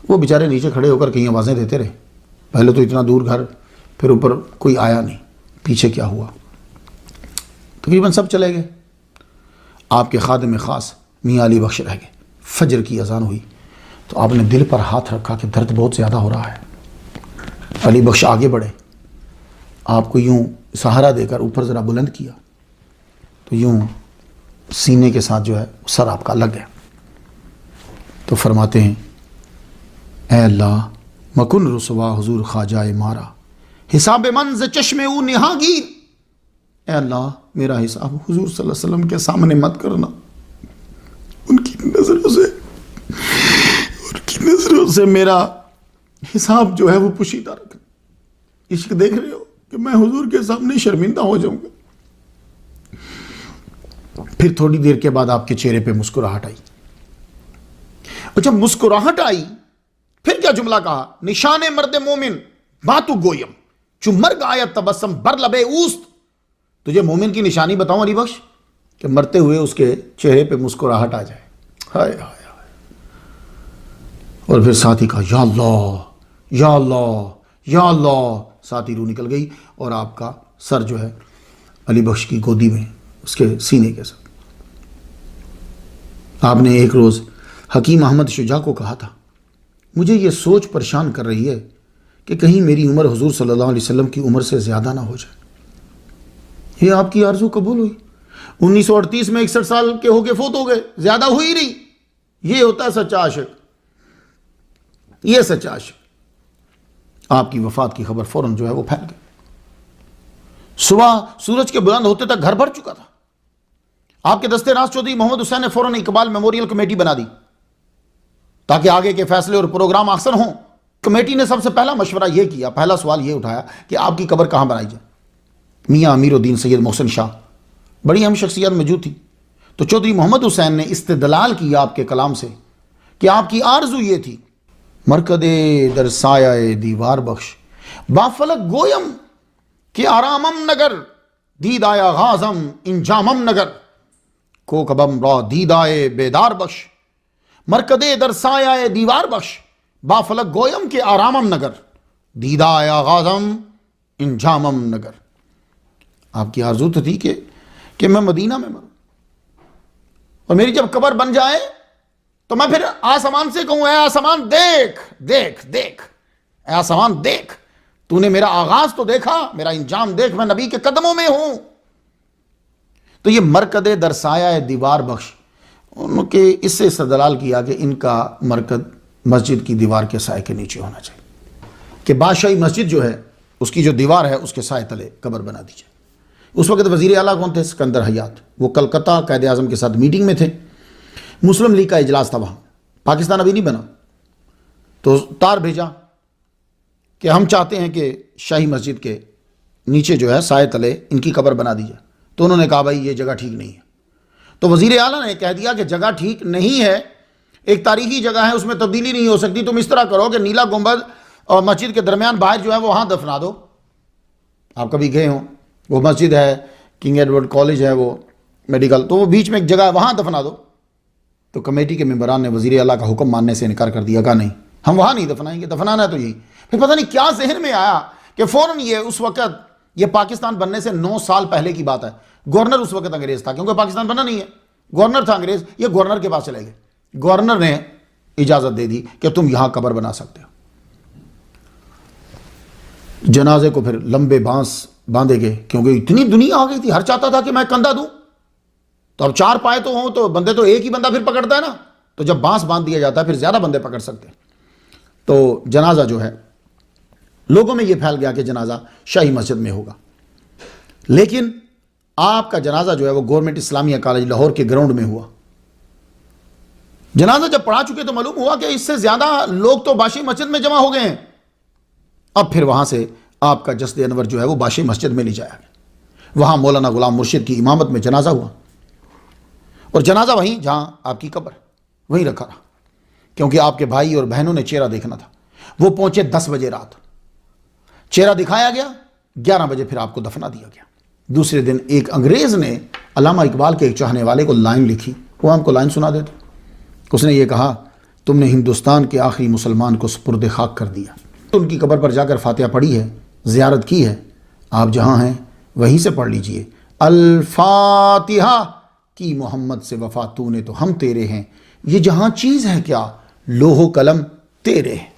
وہ بیچارے نیچے کھڑے ہو کر کہیں آوازیں دیتے رہے، پہلے تو اتنا دور گھر، پھر اوپر کوئی آیا نہیں، پیچھے کیا ہوا۔ تقریباً سب چلے گئے، آپ کے خادم خاص میاں علی بخش رہ گئے۔ فجر کی اذان ہوئی تو آپ نے دل پر ہاتھ رکھا کہ درد بہت زیادہ ہو رہا ہے۔ علی بخش آگے بڑھے، آپ کو یوں سہارا دے کر اوپر ذرا بلند کیا تو یوں سینے کے ساتھ جو ہے سر آپ کا لگ گیا، تو فرماتے ہیں اے اللہ مکن رسوا حضور خواجہ مارا، حساب منز چشم او نہاگیر، اے اللہ میرا حساب حضور صلی اللہ علیہ وسلم کے سامنے مت کرنا، ان کی نظروں سے میرا حساب جو ہے وہ پوشیدہ رکھنا۔ عشق دیکھ رہے ہو کہ میں حضور کے سامنے شرمندہ ہو جاؤں گا۔ پھر تھوڑی دیر کے بعد آپ کے چہرے پہ مسکراہٹ آئی، اور جب مسکراہٹ آئی پھر کیا جملہ کہا؟ نشان مرد مومن باتو گویم چو مرگ آیت تبسم بر لبے اوست، تجھے مومن کی نشانی بتاؤں علی بخش کہ مرتے ہوئے اس کے چہرے پہ مسکراہٹ آ جائے۔ ہائے ہائے ہائے۔ اور پھر ساتھی کہا یا اللہ یا اللہ یا اللہ، ساتھی روح نکل گئی اور آپ کا سر جو ہے علی بخش کی گودی میں اس کے سینے کے ساتھ۔ آپ نے ایک روز حکیم احمد شجاع کو کہا تھا مجھے یہ سوچ پریشان کر رہی ہے کہ کہیں میری عمر حضور صلی اللہ علیہ وسلم کی عمر سے زیادہ نہ ہو جائے۔ یہ آپ کی آرزو قبول ہوئی۔ 1938 میں 61 سال کے ہو کے فوت ہو گئے، زیادہ ہوئی نہیں۔ یہ ہوتا ہے سچا عاشق، یہ سچا عاشق۔ آپ کی وفات کی خبر فوراً جو ہے وہ پھیل گئی۔ صبح سورج کے بلند ہوتے تک گھر بھر چکا تھا۔ آپ کے دستے راز چودھری محمد حسین نے فوراً اقبال میموریل کمیٹی بنا دی تاکہ آگے کے فیصلے اور پروگرام آسان ہوں۔ کمیٹی نے سب سے پہلا مشورہ یہ کیا، پہلا سوال یہ اٹھایا کہ آپ کی قبر کہاں بنائی جائے۔ میاں امیر الدین سید محسن شاہ بڑی اہم شخصیت موجود تھی، تو چودھری محمد حسین نے استدلال کیا آپ کے کلام سے کہ آپ کی آرزو یہ تھی مرکد در سایہ دیوار بخش، بافلک گویم کہ آرامم نگر، دید آیا غازم انجامم نگر، کوکبم را دید آئے بیدار بخش، مرکد در سایہ دیوار بخش، بافلک گویم کہ آرامم نگر، دید آیا غازم انجامم نگر۔ آپ کی آرزو تو تھی کہ میں مدینہ میں مروں، اور میری جب قبر بن جائے تو میں پھر آسمان سے کہوں، اے آسمان دیکھ دیکھ دیکھ، اے آسمان دیکھ، تو نے میرا آغاز تو دیکھا، میرا انجام دیکھ، میں نبی کے قدموں میں ہوں۔ تو یہ مرکد در سایہ دیوار بخش، ان کے اس سے استدلال کیا کہ ان کا مرکد مسجد کی دیوار کے سائے کے نیچے ہونا چاہیے، کہ بادشاہی مسجد جو ہے اس کی جو دیوار ہے اس کے سائے تلے قبر بنا دی جائے۔ اس وقت وزیر اعلیٰ کون تھے؟ سکندر حیات، وہ کلکتہ قائد اعظم کے ساتھ میٹنگ میں تھے، مسلم لیگ کا اجلاس تھا وہاں، پاکستان ابھی نہیں بنا، تو تار بھیجا کہ ہم چاہتے ہیں کہ شاہی مسجد کے نیچے جو ہے سائے تلے ان کی قبر بنا دی جائے۔ تو انہوں نے کہا بھائی یہ جگہ ٹھیک نہیں ہے۔ تو وزیر اعلیٰ نے کہہ دیا کہ جگہ ٹھیک نہیں ہے، ایک تاریخی جگہ ہے، اس میں تبدیلی نہیں ہو سکتی، تم اس طرح کرو کہ نیلا گنبد اور مسجد کے درمیان باہر جو ہے وہ وہاں دفنا دو۔ آپ کبھی گئے ہوں، وہ مسجد ہے، کنگ ایڈورڈ کالج ہے وہ میڈیکل، تو وہ بیچ میں ایک جگہ ہے، وہاں دفنا دو۔ تو کمیٹی کے ممبران نے وزیر اعلیٰ کا حکم ماننے سے انکار کر دیا، کہا نہیں ہم وہاں نہیں دفنائیں گے، دفنانا ہے تو یہی۔ پھر پتہ نہیں کیا ذہن میں آیا کہ فوراً یہ اس وقت، یہ پاکستان بننے سے 9 سال پہلے کی بات ہے، گورنر اس وقت انگریز تھا، کیونکہ پاکستان بنا نہیں ہے، گورنر تھا انگریز، یہ گورنر کے پاس چلے گئے، گورنر نے اجازت دے دی کہ تم یہاں قبر بنا سکتے ہو۔ جنازے کو پھر لمبے بانس باندھے گئے، کیونکہ اتنی دنیا آ گئی تھی، ہر چاہتا تھا کہ میں کندھا دوں، تو اب 4 پائے تو ہوں تو بندے تو ایک ہی بندہ پھر پکڑتا ہے نا، تو جب بانس باندھ دیا جاتا ہے پھر زیادہ بندے پکڑ سکتے ہیں۔ تو جنازہ جو ہے لوگوں میں یہ پھیل گیا کہ جنازہ شاہی مسجد میں ہوگا، لیکن آپ کا جنازہ جو ہے وہ گورنمنٹ اسلامیہ کالج لاہور کے گراؤنڈ میں ہوا۔ جنازہ جب پڑھا چکے تو معلوم ہوا کہ اس سے زیادہ لوگ تو باشی مسجد میں جمع ہو گئے ہیں۔ اب پھر وہاں سے آپ کا جسد انور جو ہے وہ باشی مسجد میں لے جایا گیا، وہاں مولانا غلام مرشد کی امامت میں جنازہ ہوا، اور جنازہ وہیں جہاں آپ کی قبر وہیں رکھا رہا، کیونکہ آپ کے بھائی اور بہنوں نے چہرہ دیکھنا تھا۔ وہ پہنچے 10 بجے رات، چہرہ دکھایا گیا، 11 بجے پھر آپ کو دفنا دیا گیا۔ دوسرے دن ایک انگریز نے علامہ اقبال کے ایک چاہنے والے کو لائن لکھی، وہ ہم کو لائن سنا دیتے۔ اس نے یہ کہا، تم نے ہندوستان کے آخری مسلمان کو سپرد خاک کر دیا۔ ان کی قبر پر جا کر فاتحہ پڑھی ہے، زیارت کی ہے، آپ جہاں ہیں وہیں سے پڑھ لیجئے، الفاتحہ کی محمد سے وفا تو نے تو ہم تیرے ہیں، یہ جہاں چیز ہے کیا لوح و قلم تیرے ہیں۔